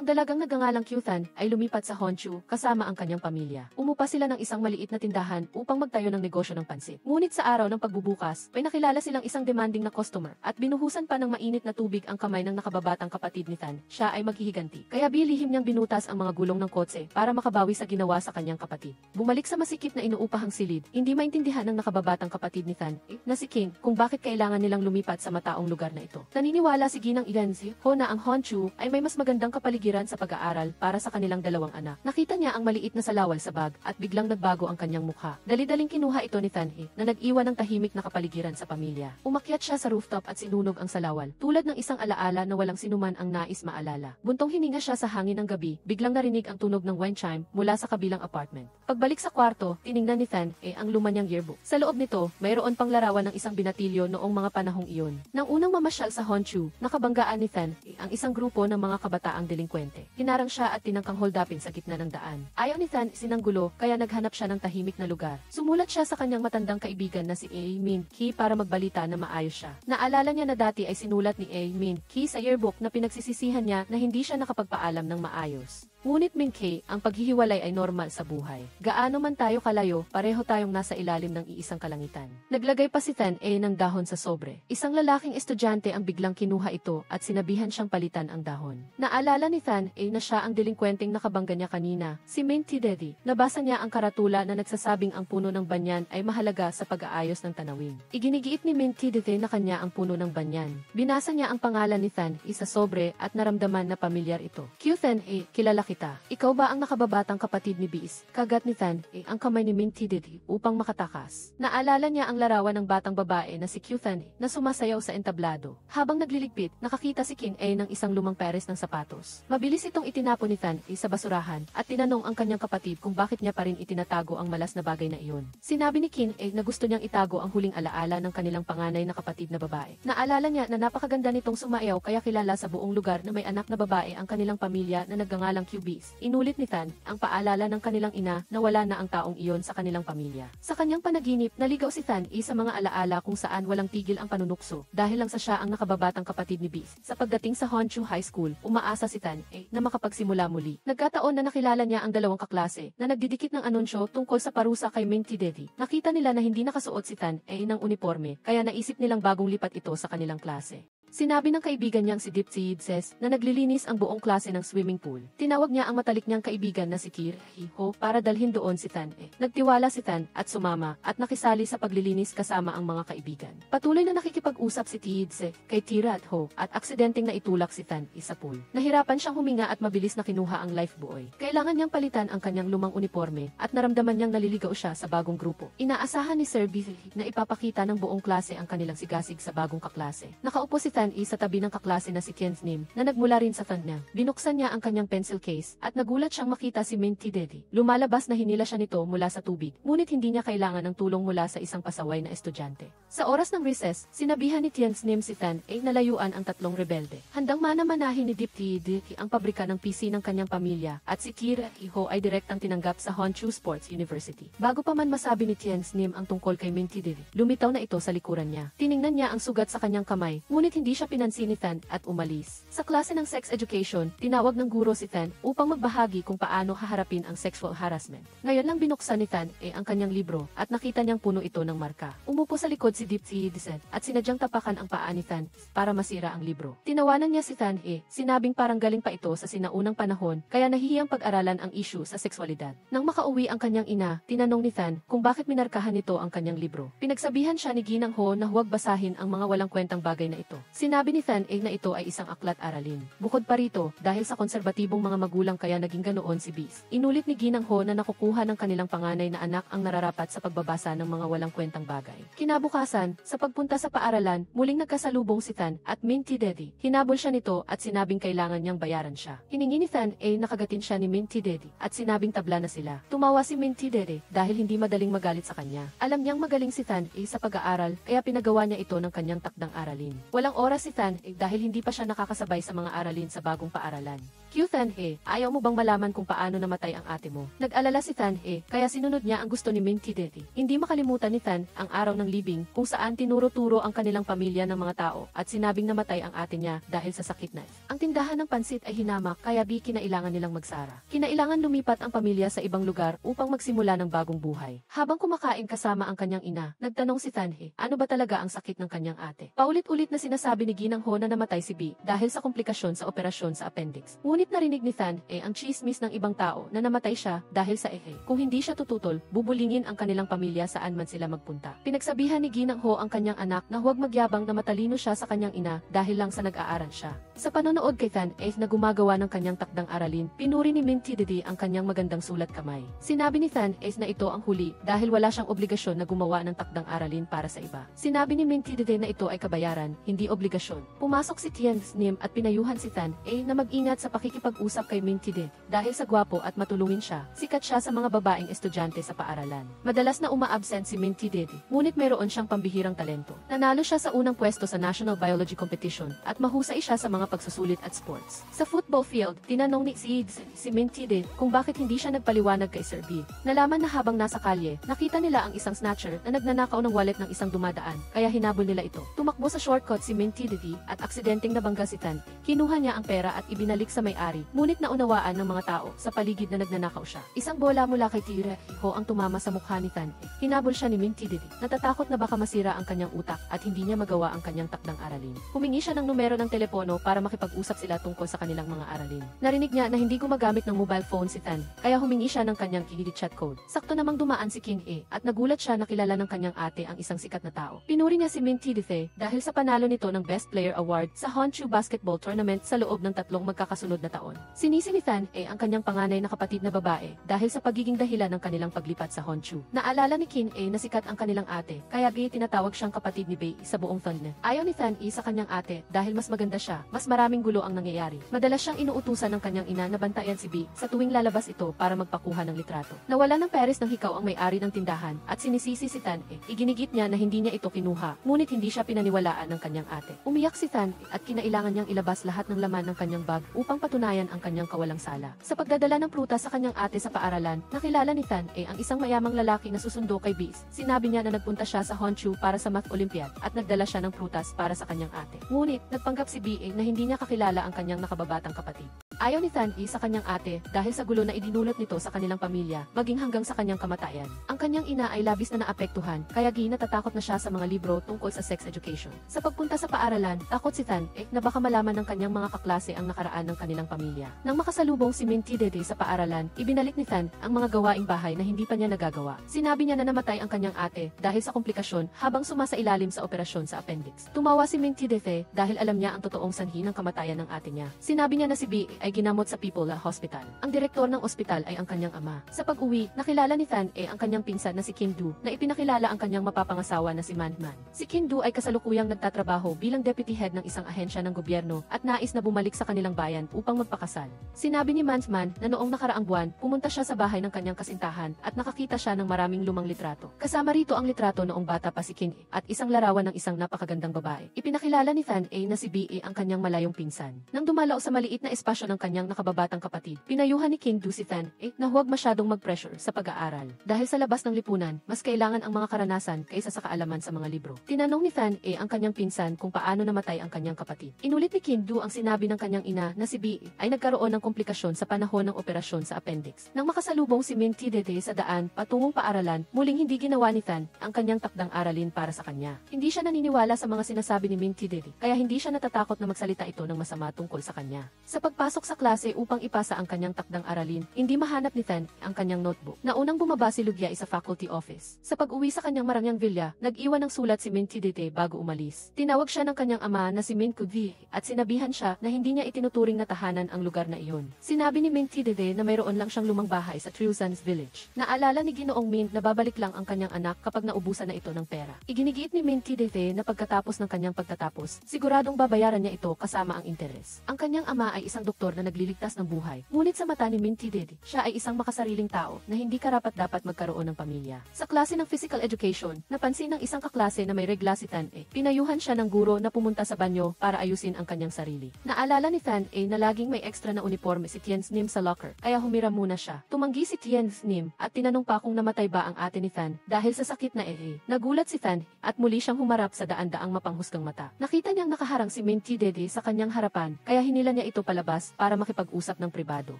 Ang dalagang nagngangalang Kyuthan ay lumipat sa Honshu kasama ang kanyang pamilya. Umupa sila ng isang maliit na tindahan upang magtayo ng negosyo ng pansit. Ngunit sa araw ng pagbubukas, may nakilala silang isang demanding na customer at binuhusan pa ng mainit na tubig ang kamay ng nakababatang kapatid ni Than. Siya ay maghihiganti. Kaya bilihim niyang binutas ang mga gulong ng kotse para makabawi sa ginawa sa kanyang kapatid. Bumalik sa masikip na inuupahang silid, hindi maintindihan ng nakababatang kapatid ni Than na si King kung bakit kailangan nilang lumipat sa mataong lugar na ito. Naniniwala si Ginang Iganzi na ang Honshu ay may mas magandang kapaligiran sa pag-aaral para sa kanilang dalawang anak. Nakita niya ang maliit na salawal sa bag at biglang nagbago ang kanyang mukha. Dali-daling kinuha ito ni Thanhe na nag-iwan ng tahimik na kapaligiran sa pamilya. Umakyat siya sa rooftop at sinunog ang salawal, tulad ng isang alaala na walang sinuman ang nais maalala. Buntong hininga siya sa hangin ng gabi, biglang narinig ang tunog ng wind chime mula sa kabilang apartment. Pagbalik sa kwarto, tiningnan ni Thanhe ang luma niyang yearbook. Sa loob nito, mayroon pang larawan ng isang binatilyo noong mga panahong iyon. Nang unang mamasyal sa Honshu, nakabanggaan ni Thanhe ang isang grupo ng mga kabataang delinkwente. Hinarang siya at tinangkang holdupin sa gitna ng daan. Ayaw ni Than sinanggulo kaya naghanap siya ng tahimik na lugar. Sumulat siya sa kanyang matandang kaibigan na si A. Min Ki para magbalita na maayos siya. Naalala niya na dati ay sinulat ni A. Min Ki sa yearbook na pinagsisisihan niya na hindi siya nakapagpaalam ng maayos. Ngunit Min-K, ang paghihiwalay ay normal sa buhay. Gaano man tayo kalayo, pareho tayong nasa ilalim ng iisang kalangitan. Naglagay pa si Than ng dahon sa sobre. Isang lalaking estudyante ang biglang kinuha ito at sinabihan siyang palitan ang dahon. Naalala ni Than na siya ang delinkwenteng nakabangga niya kanina, si Min Tidedi. Nabasa niya ang karatula na nagsasabing ang puno ng banyan ay mahalaga sa pag-aayos ng tanawin. Iginigiit ni Min Tidedi na kanya ang puno ng banyan. Binasa niya ang pangalan ni Than sa sobre at naramdaman na pamilyar ito. Kyuthan, kilala kita. Ikaw ba ang nakababatang kapatid ni Beast? Kagat ni Than ang kamay ni Min Tidedi upang makatakas. Naalala niya ang larawan ng batang babae na si Kyuthan na sumasayaw sa entablado. Habang nagliligpit, nakakita si King ng isang lumang pares ng sapatos. Mabilis itong itinapon ni Than sa basurahan at tinanong ang kanyang kapatid kung bakit niya pa rin itinatago ang malas na bagay na iyon. Sinabi ni King na gusto niyang itago ang huling alaala ng kanilang panganay na kapatid na babae. Naalala niya na napakaganda nitong sumayaw kaya kilala sa buong lugar na may anak na babae ang kanilang pamilya na nagngangalang Beast. Inulit ni Than ang paalala ng kanilang ina na wala na ang taong iyon sa kanilang pamilya. Sa kanyang panaginip, naligaw si Than sa mga alaala kung saan walang tigil ang panunukso dahil lang sa siya ang nakababatang kapatid ni Beast. Sa pagdating sa Honshu High School, umaasa si Than na makapagsimula muli. Nagkataon na nakilala niya ang dalawang kaklase na nagdidikit ng anunsyo tungkol sa parusa kay Min Tidedi. Nakita nila na hindi nakasuot si Than ng uniforme kaya naisip nilang bagong lipat ito sa kanilang klase. Sinabi ng kaibigan niyang si Dipsy Idses na naglilinis ang buong klase ng swimming pool. Tinawag niya ang matalik niyang kaibigan na si Kir Hiho para dalhin doon si Than. Nagtiwala si Than at sumama at nakisali sa paglilinis kasama ang mga kaibigan. Patuloy na nakikipag-usap si Tidse kay Tira at Ho at aksidenteng naitulak si Than sa pool. Nahirapan siyang huminga at mabilis na kinuha ang lifebuoy. Kailangan niyang palitan ang kanyang lumang uniforme at naramdaman niyang naliligaw siya sa bagong grupo. Inaasahan ni Sir B na ipapakita ng buong klase ang kanilang sigasig sa bagong kaklase. Nakaupo si Than sa tabi ng kaklase na si Ken's name na nagmula rin sa Than niya. Binuksan niya ang kanyang pencil case at nagulat siyang makita si Min Tidedi. Lumalabas na hinila siya nito mula sa tubig, ngunit hindi niya kailangan ng tulong mula sa isang pasaway na estudyante. Sa oras ng recess, sinabihan ni Tien's name si Than nalayuan ang tatlong rebelde. Handang manamanahin ni Dip Tidedi ang pabrika ng PC ng kanyang pamilya at si Kira Hiho ay direktang tinanggap sa Honshu Sports University. Bago pa man masabi ni Tien's name ang tungkol kay Min Tidedi, lumitaw na ito sa likuran niya. Tiningnan niya ang sugat sa kanyang kamay, ngunit hindi siya pinansin ni Than at umalis. Sa klase ng sex education, tinawag ng guro si Than upang magbahagi kung paano haharapin ang sexual harassment. Ngayon lang binuksan ni Than ang kanyang libro at nakita niyang puno ito ng marka. Umupo sa likod si Dipsy Idset at sinadyang tapakan ang paa ni Than para masira ang libro. Tinawanan niya si Than sinabing parang galing pa ito sa sinaunang panahon kaya nahihiyang pag-aralan ang issue sa sexualidad. Nang makauwi ang kanyang ina, tinanong ni Than kung bakit minarkahan nito ang kanyang libro. Pinagsabihan siya ni Ginang Ho na huwag basahin ang mga walang kwentang bagay na ito. Sinabi ni Than na ito ay isang aklat aralin. Bukod pa rito, dahil sa konserbatibong mga magulang kaya naging ganoon si Beast. Inulit ni Ginang Ho na nakukuha ng kanilang panganay na anak ang nararapat sa pagbabasa ng mga walang kwentang bagay. Kinabukasan, sa pagpunta sa paaralan, muling nagkasalubong si Than at Min Tidedi. Hinabol siya nito at sinabing kailangan niyang bayaran siya. Hiningi ni Than nakagatin siya ni Min Tidedi at sinabing tabla na sila. Tumawa si Min Tidedi dahil hindi madaling magalit sa kanya. Alam niyang magaling si Than sa pag-aaral kaya pinagawa niya ito ng kanyang takdang aralin. Walang oras si Than-e dahil hindi pa siya nakakasabay sa mga aralin sa bagong paaralan. Than-e, ayaw mo bang malaman kung paano namatay ang ate mo? Nag-alala si Than-e, kaya sinunod niya ang gusto ni Min Tidete. Hindi makalimutan ni Than ang araw ng libing kung saan tinuro-turo ang kanilang pamilya ng mga tao at sinabing namatay ang ate niya dahil sa sakit na. Ang tindahan ng pansit ay hinamak kaya kinailangan nilang magsara. Kinailangan lumipat ang pamilya sa ibang lugar upang magsimula ng bagong buhay. Habang kumakain kasama ang kanyang ina, nagtanong si Than-e, ano ba talaga ang sakit ng kanyang ate? Paulit-ulit na sinasabi ni Ginang Ho na namatay si B dahil sa komplikasyon sa operasyon sa appendix. Ngunit narinig ni Than-e ang chismis ng ibang tao na namatay siya dahil sa ehe. Kung hindi siya tututol, bubulingin ang kanilang pamilya saan man sila magpunta. Pinagsabihan ni Ginang Ho ang kanyang anak na huwag magyabang na matalino siya sa kanyang ina dahil lang sa nag-aaral siya. Sa panonood kay Than-e na gumagawa ng kanyang takdang aralin, pinuri ni Min Tidete ang kanyang magandang sulat kamay. Sinabi ni Than-e na ito ang huli dahil wala siyang obligasyon na gumawa ng takdang aralin para sa iba. Sinabi ni Min Tidete na ito ay kabayaran, hindi obligasyon. Pumasok si Tien Nim at pinayuhan si Than-e na mag-ingat sa pakikipag-usap kay Min Tidete dahil sa gwapo at matulungin siya. Sikat siya sa mga babaeng estudyante sa paaralan. Madalas na uma-absent si Min Tidete, ngunit mayroon siyang pambihirang talento. Nanalo siya sa unang pwesto sa National Biology Competition at mahusay siya sa mga pagsusulit at sports. Sa football field, tinanong ni si Min Tidete kung bakit hindi siya nagpaliwanag kay Sir B. Nalaman na habang nasa kalye, nakita nila ang isang snatcher na nagnanakaw ng wallet ng isang dumadaan, kaya hinabol nila ito. Tumakbo sa shortcut si Min Tidete at aksidenteng nabangga si Than. Kinuha niya ang pera at ibinalik sa may-ari, ngunit naunawaan ng mga tao sa paligid na nagnanakaw siya. Isang bola mula kay Tire Ho ang tumama sa mukha ni Than. Hinabol siya ni Min Tidete. Natatakot na baka masira ang kanyang utak at hindi niya magawa ang kanyang takdang aralin. Humingi siya ng numero ng telepono para makipag-usap sila tungkol sa kanilang mga aralin. Narinig niya na hindi gumagamit ng mobile phone si Than, kaya humingi siya ng kanyang chat code. Sakto namang dumaan si King E at nagulat siya na kilala ng kanyang ate ang isang sikat na tao. Pinuri niya si Min Tidete dahil sa panalo nito ng Best Player Award sa Honshu Basketball Tournament sa loob ng 3 magkakasunod na taon. Sinisi ni Than-e ang kanyang panganay na kapatid na babae dahil sa pagiging dahilan ng kanilang paglipat sa Honshu. Naalala ni King E na sikat ang kanilang ate, kaya tinatawag siyang kapatid ni Bei sa buong Thunder. Ayaw ni Than-e sa kanyang ate dahil mas maganda siya, mas maraming gulo ang nangyayari. Madalas siyang inuutusan ng kanyang ina na bantayan si B sa tuwing lalabas ito para magpakuha ng litrato. Nawala ng Paris ng hikaw ang may-ari ng tindahan at sinisisi si Than-e. Iginigit niya na hindi niya ito kinuha, ngunit hindi siya pinaniwalaan ng kanyang ate. Umiyak si Than-e at kinailangan niyang ilabas lahat ng laman ng kanyang bag upang patunayan ang kanyang kawalang sala. Sa pagdadala ng prutas sa kanyang ate sa paaralan, nakilala ni Than-e ang isang mayamang lalaki na susundo kay Bis. Sinabi niya na nagpunta siya sa Honshu para sa Math Olympiad at nagdala siya ng prutas para sa kanyang ate. Ngunit, nagpanggap si B.A. na hindi niya kakilala ang kanyang nakababatang kapatid. Ayaw ni Than-e sa kanyang ate dahil sa gulo na idinulot nito sa kanilang pamilya, maging hanggang sa kanyang kamatayan. Ang kanyang ina ay labis na naapektuhan, kaya natatakot na siya sa mga libro tungkol sa sex education. Sa pagpunta sa paaralan, takot si Than-e na baka malaman ng kanyang mga kaklase ang nakaraan ng kanilang pamilya. Nang makasalubong si Min Tidete sa paaralan, ibinalik ni Than ang mga gawaing bahay na hindi pa niya nagagawa. Sinabi niya na namatay ang kanyang ate dahil sa komplikasyon habang sumasailalim sa operasyon sa appendix. Tumawa si Min Tidete dahil alam niya ang totoong sanhi ng kamatayan ng ate niya. Sinabi niya na si B ay ginamot sa People Hospital. Ang direktor ng ospital ay ang kanyang ama. Sa pag-uwi, nakilala ni Than-e ang kanyang pinsan na si Kim Do na ipinakilala ang kanyang mapapangasawa na si Man-man. Si Kim Do ay kasalukuyang nagtatrabaho bilang deputy head ng isang ahensya ng gobyerno at nais na bumalik sa kanilang bayan upang magpakasal. Sinabi ni Man-man na noong nakaraang buwan, pumunta siya sa bahay ng kanyang kasintahan at nakakita siya ng maraming lumang litrato. Kasama rito ang litrato noong bata pa si Kim at isang larawan ng isang napakagandang babae. Ipinakilala ni Than-e na si B.A. ang kanyang malayong pinsan. Nang dumalaw sa maliit na espasyo ng kanyang nakababatang kapatid, pinayuhan ni King Do si Than-e na huwag masyadong mag-pressure sa pag-aaral. Dahil sa labas ng lipunan, mas kailangan ang mga karanasan kaysa sa kaalaman sa mga libro. Tinanong ni Than-e ang kanyang pinsan kung paano namatay ang kanyang kapatid. Inulit ni King Do ang sinabi ng kanyang ina na si B.A. ay nagkaroon ng komplikasyon sa panahon ng operasyon sa appendix. Nang makasalubong si Min Tidete sa daan patungong paaralan, muling hindi ginawa ni Than ang kanyang takdang aralin para sa kanya. Hindi siya naniniwala sa mga sinasabi ni Min Tidete, kaya hindi siya natatakot na magsalita ito ng masama tungkol sa kanya. Sa pagpasok sa klase upang ipasa ang kanyang takdang aralin, hindi mahanap ni Than ang kanyang notebook. Naunang bumaba si Lugia sa faculty office. Sa pag-uwi sa kanyang marangyang villa, nag-iwan ng sulat si Min Tidete bago umalis. Tinawag siya ng kanyang ama na si Min Kudvi at sinabihan siya na hindi niya itinuturing na tahanan ang lugar na iyon. Sinabi ni Min Tidete na mayroon lang siyang lumang bahay sa Truzan's Village. Naalala ni Ginoong Min na babalik lang ang kanyang anak kapag naubusan na ito ng pera. Iginigiit ni Min Tidete na pagkatapos ng kanyang pagtatapos, siguradong babayaran niya ito kasama ang interes. Ang kanyang ama ay isang doktor doktor na nagliligtas ng buhay. Ngunit sa mata ni Minty Dede, siya ay isang makasariling tao na hindi karapat-dapat magkaroon ng pamilya. Sa klase ng physical education, napansin ng isang kaklase na may regla si Tan E. Pinayuhan siya ng guro na pumunta sa banyo para ayusin ang kanyang sarili. Naalala ni Tan E na laging may extra na uniforme si Tien Nim sa locker, kaya humiram muna siya. Tumanggi si Tien Nim at tinanong pa kung namatay ba ang ate ni Tan dahil sa sakit na Nagulat si Tan at muli siyang humarap sa daan-daang mapanghusgang mata. Nakita niyang nakaharang si Minty Dede sa kanyang harapan, kaya hinila niya ito palabas para makipag-usap ng pribado.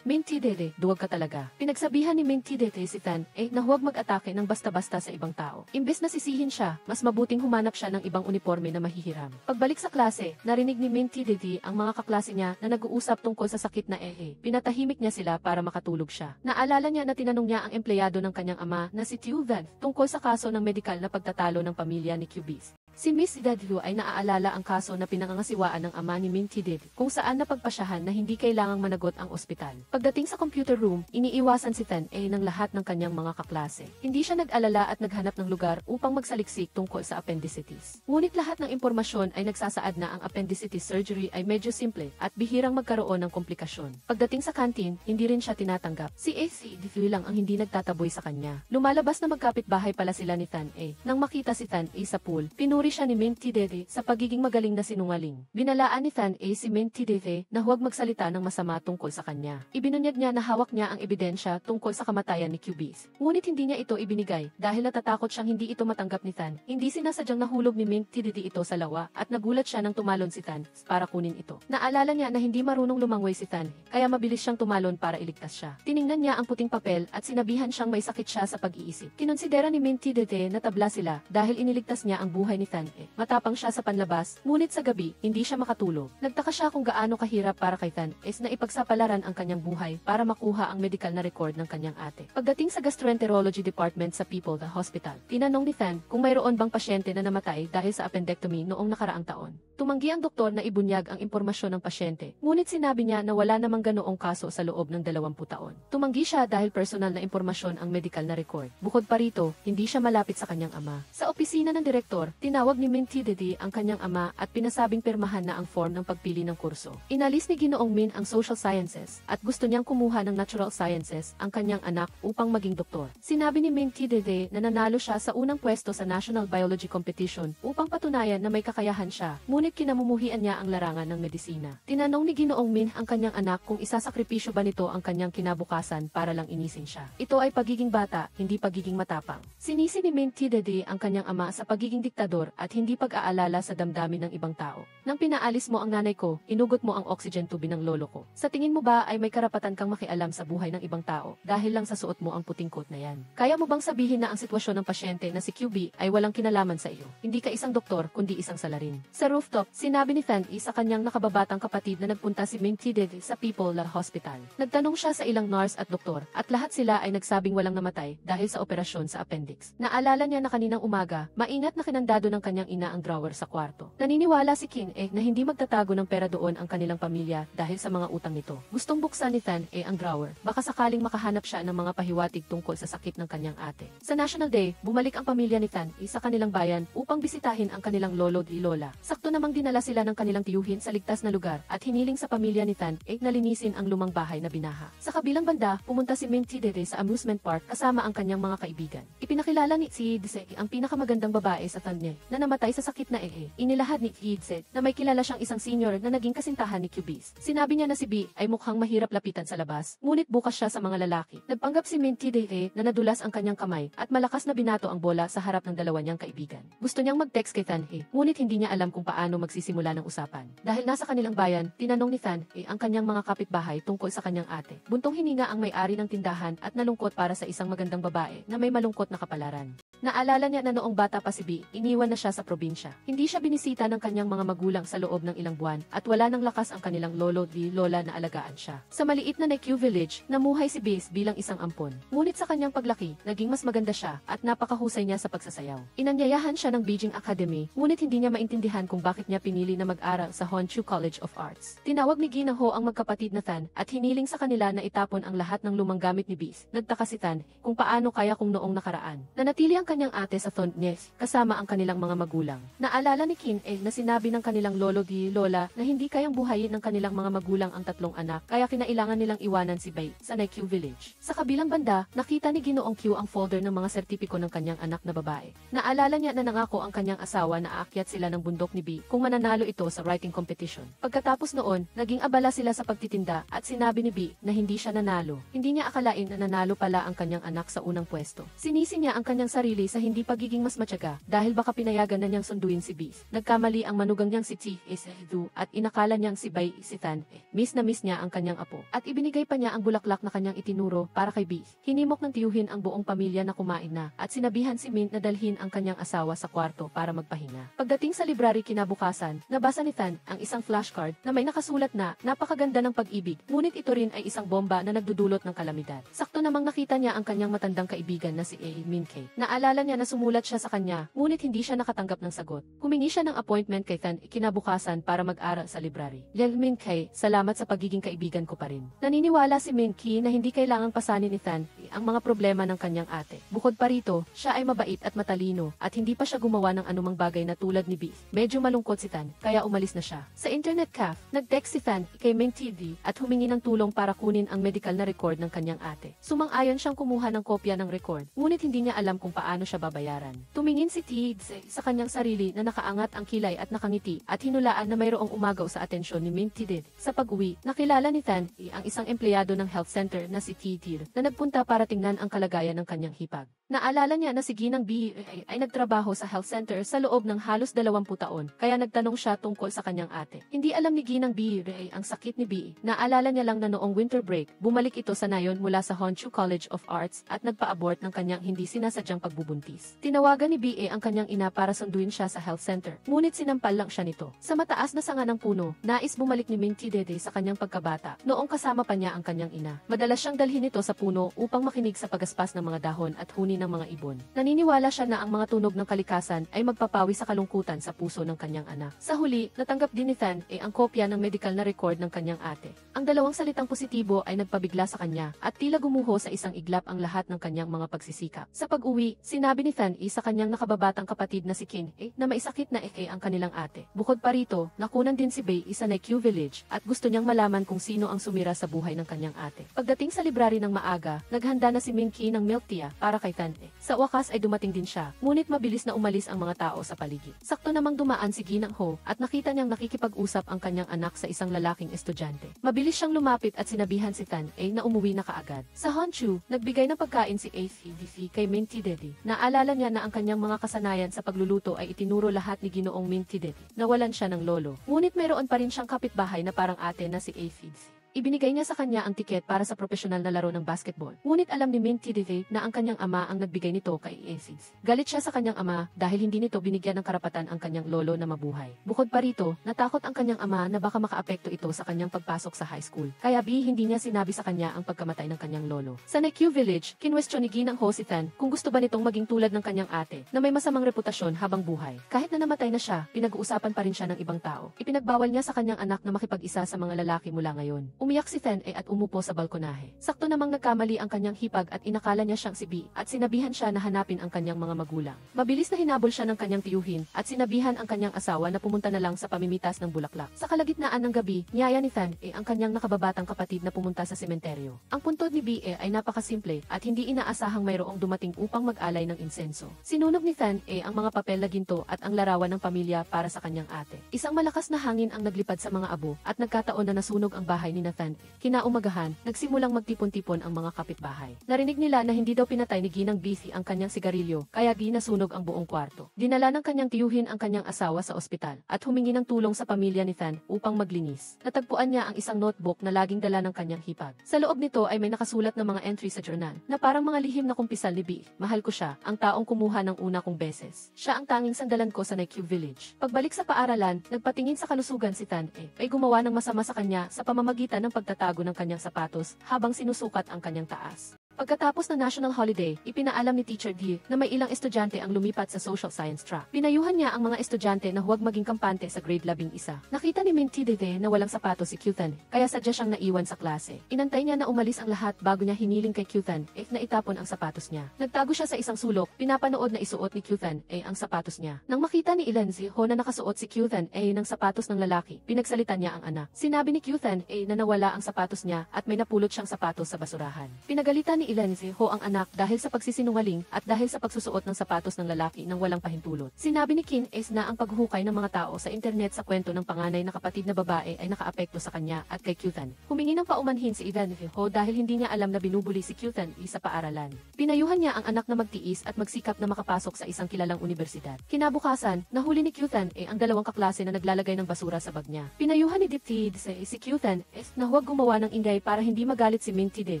Minty Dede, duwag ka talaga. Pinagsabihan ni Minty Dede si Tan na huwag mag-atake ng basta-basta sa ibang tao. Imbes na sisihin siya, mas mabuting humanap siya ng ibang uniforme na mahihiram. Pagbalik sa klase, narinig ni Minty Dede ang mga kaklase niya na nag-uusap tungkol sa sakit na Pinatahimik niya sila para makatulog siya. Naalala niya na tinanong niya ang empleyado ng kanyang ama na si Tiu Van tungkol sa kaso ng medikal na pagtatalo ng pamilya ni Cubis. Si Miss Dadlu ay naaalala ang kaso na pinangangasiwaan ng ama ni Minty Dede kung saan napagpasyahan na hindi kailangang managot ang ospital. Pagdating sa computer room, iniiwasan si Tan ng lahat ng kanyang mga kaklase. Hindi siya nag-alala at naghanap ng lugar upang magsaliksik tungkol sa appendicitis. Ngunit lahat ng impormasyon ay nagsasaad na ang appendicitis surgery ay medyo simple at bihirang magkaroon ng komplikasyon. Pagdating sa kantin, hindi rin siya tinatanggap. Si Dadlu lang ang hindi nagtataboy sa kanya. Lumalabas na magkapit-bahay pala sila ni Tan Nang makita si Tan sa pool, pinuri siya ni Minty Dede sa pagiging magaling na sinungaling. Binalaan ni Tan si Minty Dede na huwag magsalita ng masama tungkol sa kanya. Ibinunyag niya na hawak niya ang ebidensya tungkol sa kamatayan ni Cubis. Ngunit hindi niya ito ibinigay dahil natatakot siyang hindi ito matanggap ni Tan. Hindi sinasadyang nahulog ni Minty Dede ito sa lawa at nagulat siya nang tumalon si Tan para kunin ito. Naalala niya na hindi marunong lumangoy si Tan, kaya mabilis siyang tumalon para iligtas siya. Tiningnan niya ang puting papel at sinabihan siyang may sakit siya sa pag-iisip. Kinonsidera ni Minty Dede na tabla sila dahil iniligtas niya ang buhay ni Tan. Matapang siya sa panlabas, ngunit sa gabi, hindi siya makatulog. Nagtaka siya kung gaano kahirap para kay Tan na ipagsapalaran ang kanyang buhay para makuha ang medical na record ng kanyang ate. Pagdating sa gastroenterology department sa People the Hospital, tinanong ni Tan kung mayroon bang pasyente na namatay dahil sa appendectomy noong nakaraang taon. Tumanggi ang doktor na ibunyag ang impormasyon ng pasyente, ngunit sinabi niya na wala namang ganoong kaso sa loob ng 20 taon. Tumanggi siya dahil personal na impormasyon ang medical na record. Bukod pa rito, hindi siya malapit sa kanyang ama. Sa opisina ng direktor, tinawag ni Minty Dede ang kanyang ama at pinasabing pirmahan na ang form ng pagpili ng kurso. Inalis ni Ginoong Min ang social sciences at gusto niyang kumuha ng natural sciences ang kanyang anak upang maging doktor. Sinabi ni Minty Dede na nanalo siya sa unang pwesto sa National Biology Competition upang patunayan na may kakayahan siya, ngunit kinamumuhian niya ang larangan ng medisina. Tinanong ni Ginoong Min ang kanyang anak kung isasakripisyo ba nito ang kanyang kinabukasan para lang inisin siya. Ito ay pagiging bata, hindi pagiging matapang. Sinisi ni Minty Dede ang kanyang ama sa pagiging diktador at hindi pag-aalala sa damdamin ng ibang tao. Nang pinaalis mo ang nanay ko, inugot mo ang oxygen tube ng lolo ko. Sa tingin mo ba ay may karapatan kang makialam sa buhay ng ibang tao dahil lang sa suot mo ang puting coat na yan? Kaya mo bang sabihin na ang sitwasyon ng pasyente na si QB ay walang kinalaman sa iyo? Hindi ka isang doktor kundi isang salarin. Sa rooftop, sinabi ni Tan sa kanyang nakababatang kapatid na nagpunta si Minty Dede sa People la Hospital. Nagtanong siya sa ilang nurse at doktor at lahat sila ay nagsabing walang namatay dahil sa operasyon sa appendix. Naalala niya na kaninang umaga, maingat na kinandado ng kanyang ina ang drawer sa kwarto. Naniniwala si King na hindi magtatago ng pera doon ang kanilang pamilya dahil sa mga utang nito. Gustong buksan ni Tan ang drawer, baka sakaling makahanap siya ng mga pahiwatig tungkol sa sakit ng kanyang ate. Sa National Day, bumalik ang pamilya ni Tan sa kanilang bayan upang bisitahin ang kanilang lolo at lola. Sakto namang dinala sila ng kanilang tiyuhin sa ligtas na lugar at hiniling sa pamilya ni Tan na linisin ang lumang bahay na binaha. Sa kabilang banda, pumunta si Minty Dede sa amusement park kasama ang kanyang mga kaibigan. Ipinakilala ni si Dise ang pinakamagandang babae sa Tan na namatay sa sakit na Inilahad ni Hidset na may kilala siyang isang senior na naging kasintahan ni Cubis. Sinabi niya na si B ay mukhang mahirap lapitan sa labas, ngunit bukas siya sa mga lalaki. Nagpanggap si Minty Dede na nadulas ang kanyang kamay at malakas na binato ang bola sa harap ng dalawa niyang kaibigan. Gusto niyang mag-text kay Tan ngunit hindi niya alam kung paano magsisimula ng usapan. Dahil nasa kanilang bayan, tinanong ni Tan ang kanyang mga kapitbahay tungkol sa kanyang ate. Buntong hininga ang may-ari ng tindahan at nalungkot para sa isang magandang babae na may malungkot na kapalaran. Naalala niya na noong bata pa si B, iniwan na siya sa probinsya. Hindi siya binisita ng kanyang mga magulang sa loob ng ilang buwan at wala ng lakas ang kanilang lolo di lola na alagaan siya. Sa maliit na Nekyu village, namuhay si B bilang isang ampon. Ngunit sa kanyang paglaki, naging mas maganda siya at napakahusay niya sa pagsasayaw. Inanyayahan siya ng Beijing Academy, ngunit hindi niya maintindihan kung bakit niya pinili na mag-aral sa Honshu College of Arts. Tinawag ni Gina Ho ang magkapatid na Tan at hiniling sa kanila na itapon ang lahat ng lumang gamit ni B. Nagtaka si Tan kung paano kaya kung noong nakaraan. Nanatili ang kanyang ate sa Thonnes kasama ang kanilang mga mga magulang. Naalala ni Kin na sinabi ng kanilang lolo di lola na hindi kayang buhayin ng kanilang mga magulang ang tatlong anak kaya kinailangan nilang iwanan si Bai sa Naikyu Village. Sa kabilang banda, nakita ni Ginoong Q ang folder ng mga sertipiko ng kanyang anak na babae. Naalala niya na nangako ang kanyang asawa na aakyat sila ng bundok ni Bi kung mananalo ito sa writing competition. Pagkatapos noon, naging abala sila sa pagtitinda at sinabi ni Bi na hindi siya nanalo. Hindi niya akalain na nanalo pala ang kanyang anak sa unang pwesto. Sinisi niya ang kanyang sarili sa hindi pagiging mas matyaga dahil baka pinayagan na niyang sunduin si Bi. Nagkamali ang manugang niyang si Chi Du at inakala niyang si Bai si Tan. Miss na miss niya ang kanyang apo at ibinigay pa niya ang bulaklak na kanyang itinuro para kay Bi. Hinimok ng tiyuhin ang buong pamilya na kumain na at sinabihan si Min na dalhin ang kanyang asawa sa kwarto para magpahinga. Pagdating sa library kinabukasan, nabasa ni Tan ang isang flashcard na may nakasulat na napakaganda ng pag-ibig, ngunit ito rin ay isang bomba na nagdudulot ng kalamidad. Sakto namang nakita niya ang kanyang matandang kaibigan na si Min Kay. Naalala niya na sumulat siya sa kanya, ngunit hindi siya nakatanggap ng sagot. Humingi siya ng appointment kay Tan kinabukasan para mag-aral sa library. Min Kay, salamat sa pagiging kaibigan ko pa rin. Naniniwala si Min Kay na hindi kailangang pasanin ni Tan ang mga problema ng kanyang ate. Bukod pa rito, siya ay mabait at matalino at hindi pa siya gumawa ng anumang bagay na tulad ni Bi. Medyo malungkot si Tan, kaya umalis na siya. Sa internet cafe, nag-text si Tan kay Ming TV at humingi ng tulong para kunin ang medical na record ng kanyang ate. Sumang-ayon siyang kumuha ng kopya ng record, ngunit hindi niya alam kung paano siya babayaran. Tumingin si Tidze sa kanyang sarili na nakaangat ang kilay at nakangiti at hinulaan na mayroong umagaw sa atensyon ni Ming Tidid. Sa pag-uwi, nakilala ni Tan ang isang empleyado ng health center na si Tidir na nagpunta para tingnan ang kalagayan ng kanyang hipag. Naalala niya na si Ginang B ay nagtrabaho sa health center sa loob ng halos 20 taon, kaya nagtanong siya tungkol sa kanyang ate. Hindi alam ni Ginang B ang sakit ni B. Naalala niya lang na noong winter break, bumalik ito sa Nayon mula sa Honshu College of Arts at nagpa-abort ng kanyang hindi sinasadyang pagbubuntis. Tinawagan ni B ang kanyang ina para sunduin siya sa health center, ngunit sinampal lang siya nito. Sa mataas na sanga ng puno, nais bumalik ni Ming Tidede sa kanyang pagkabata, noong kasama pa niya ang kanyang ina. Madalas siyang dalhin ito sa puno upang makinig sa pagaspas ng mga dahon at huni ng mga ibon. Naniniwala siya na ang mga tunog ng kalikasan ay magpapawi sa kalungkutan sa puso ng kanyang anak. Sa huli, natanggap din ni Tan ang kopya ng medical na record ng kanyang ate. Ang dalawang salitang positibo ay nagpabigla sa kanya at tila gumuho sa isang iglap ang lahat ng kanyang mga pagsisikap. Sa pag-uwi, sinabi ni Tan sa kanyang nakababatang kapatid na si Kin na may sakit na ang kanilang ate. Bukod pa rito, nakunan din si Bai sa Naikyu Village at gusto niyang malaman kung sino ang sumira sa buhay ng kanyang ate. Pagdating sa library ng maaga, naghanda na si Ming Ki ng milk tea para kay Tan. Sa wakas ay dumating din siya, ngunit mabilis na umalis ang mga tao sa paligid. Sakto namang dumaan si Ginang Ho at nakita niyang nakikipag-usap ang kanyang anak sa isang lalaking estudyante. Mabilis siyang lumapit at sinabihan si Tan na umuwi na kaagad. Sa Honshu, nagbigay ng pagkain si ACDC kay Ming Tidedi. Naalala niya na ang kanyang mga kasanayan sa pagluluto ay itinuro lahat ni Ginoong Ming Tidedi. Nawalan siya ng lolo. Ngunit mayroon pa rin siyang kapitbahay na parang ate na si ACDC. Ibinigay niya sa kanya ang tiket para sa profesional na laro ng basketball. Ngunit alam ni Min Tidede na ang kanyang ama ang nagbigay nito kay Aces. Galit siya sa kanyang ama dahil hindi nito binigyan ng karapatan ang kanyang lolo na mabuhay. Bukod pa rito, natakot ang kanyang ama na baka makaapekto ito sa kanyang pagpasok sa high school. Kaya hindi niya sinabi sa kanya ang pagkamatay ng kanyang lolo. Sa Naikyu Village, kinwestiyon ni Ginang Ho si Tan kung gusto ba nitong maging tulad ng kanyang ate na may masamang reputasyon habang buhay. Kahit na namatay na siya, pinag-uusapan pa rin siya ng ibang tao. Ipinagbawal niya sa kanyang anak na makipag-isa sa mga lalaki mula ngayon. Umiyak si Tan at umupo sa balkonahe. Sakto namang nagkamali ang kanyang hipag at inakala niya siyang si B at sinabihan siya na hanapin ang kanyang mga magulang. Mabilis na hinabol siya ng kanyang tiyuhin at sinabihan ang kanyang asawa na pumunta na lang sa pamimitas ng bulaklak. Sa kalagitnaan ng gabi, niyaya ni Tan ang kanyang nakababatang kapatid na pumunta sa sementeryo. Ang puntod ni B ay napakasimple at hindi inaasahang mayroong dumating upang mag-alay ng insenso. Sinunog ni Tan ang mga papel na ginto at ang larawan ng pamilya para sa kanyang ate. Isang malakas na hangin ang naglipad sa mga abo at nagkataon na nasunog ang bahay ni Nathan. Kinaumagahan, nagsimulang magtipon-tipon ang mga kapitbahay. Narinig nila na hindi daw pinatay ni Ginang BC ang kanyang sigarilyo, kaya nasunog ang buong kwarto. Dinala ng kanyang tiyuhin ang kanyang asawa sa ospital at humingi ng tulong sa pamilya ni Tan upang maglinis. Natagpuan niya ang isang notebook na laging dala ng kanyang hipag. Sa loob nito ay may nakasulat na mga entry sa journal na parang mga lihim na kumpisal ni B. Mahal ko siya, ang taong kumuha ng una kong beses. Siya ang tanging sandalan ko sa Naikyu Village. Pagbalik sa paaralan, nagpatingin sa kalusugan si Tan ay gumawa ng masama sa kanya sa pamamagitan ng pagtatago ng kanyang sapatos habang sinusukat ang kanyang taas. Pagkatapos ng national holiday, ipinaalam ni Teacher D na may ilang estudyante ang lumipat sa social science track. Pinayuhan niya ang mga estudyante na huwag maging kampante sa grade 11. Nakita ni Minty Dede na walang sapatos si Kyuthan, kaya sadya siyang naiwan sa klase. Inantay niya na umalis ang lahat bago niya hiniling kay Kyuthan na itapon ang sapatos niya. Nagtago siya sa isang sulok, pinapanood na isuot ni Kyuthan ang sapatos niya. Nang makita ni Ilenzi Ho na nakasuot si Kyuthan ng sapatos ng lalaki, pinagsalitan niya ang anak. Sinabi ni Kyuthan na nawala ang sapatos niya at may napulot siyang sapatos sa basurahan. Pinagalitan ni Ilenzi Ho ang anak dahil sa pagsisinungaling at dahil sa pagsusuot ng sapatos ng lalaki nang walang pahintulot. Sinabi ni Kin na ang paghuhukay ng mga tao sa internet sa kwento ng panganay na kapatid na babae ay nakaapekto sa kanya at kay Kyuthan. Humingi ng paumanhin si Ilenzi Ho dahil hindi niya alam na binubuli si Kyuthan sa paaralan. Pinayuhan niya ang anak na magtiis at magsikap na makapasok sa isang kilalang universidad. Kinabukasan, nahuli ni Kyuthan ang dalawang kaklase na naglalagay ng basura sa bag niya. Pinayuhan ni Diptyd si Kyuthan na huwag gumawa ng ingay para hindi magalit si Minty Dede.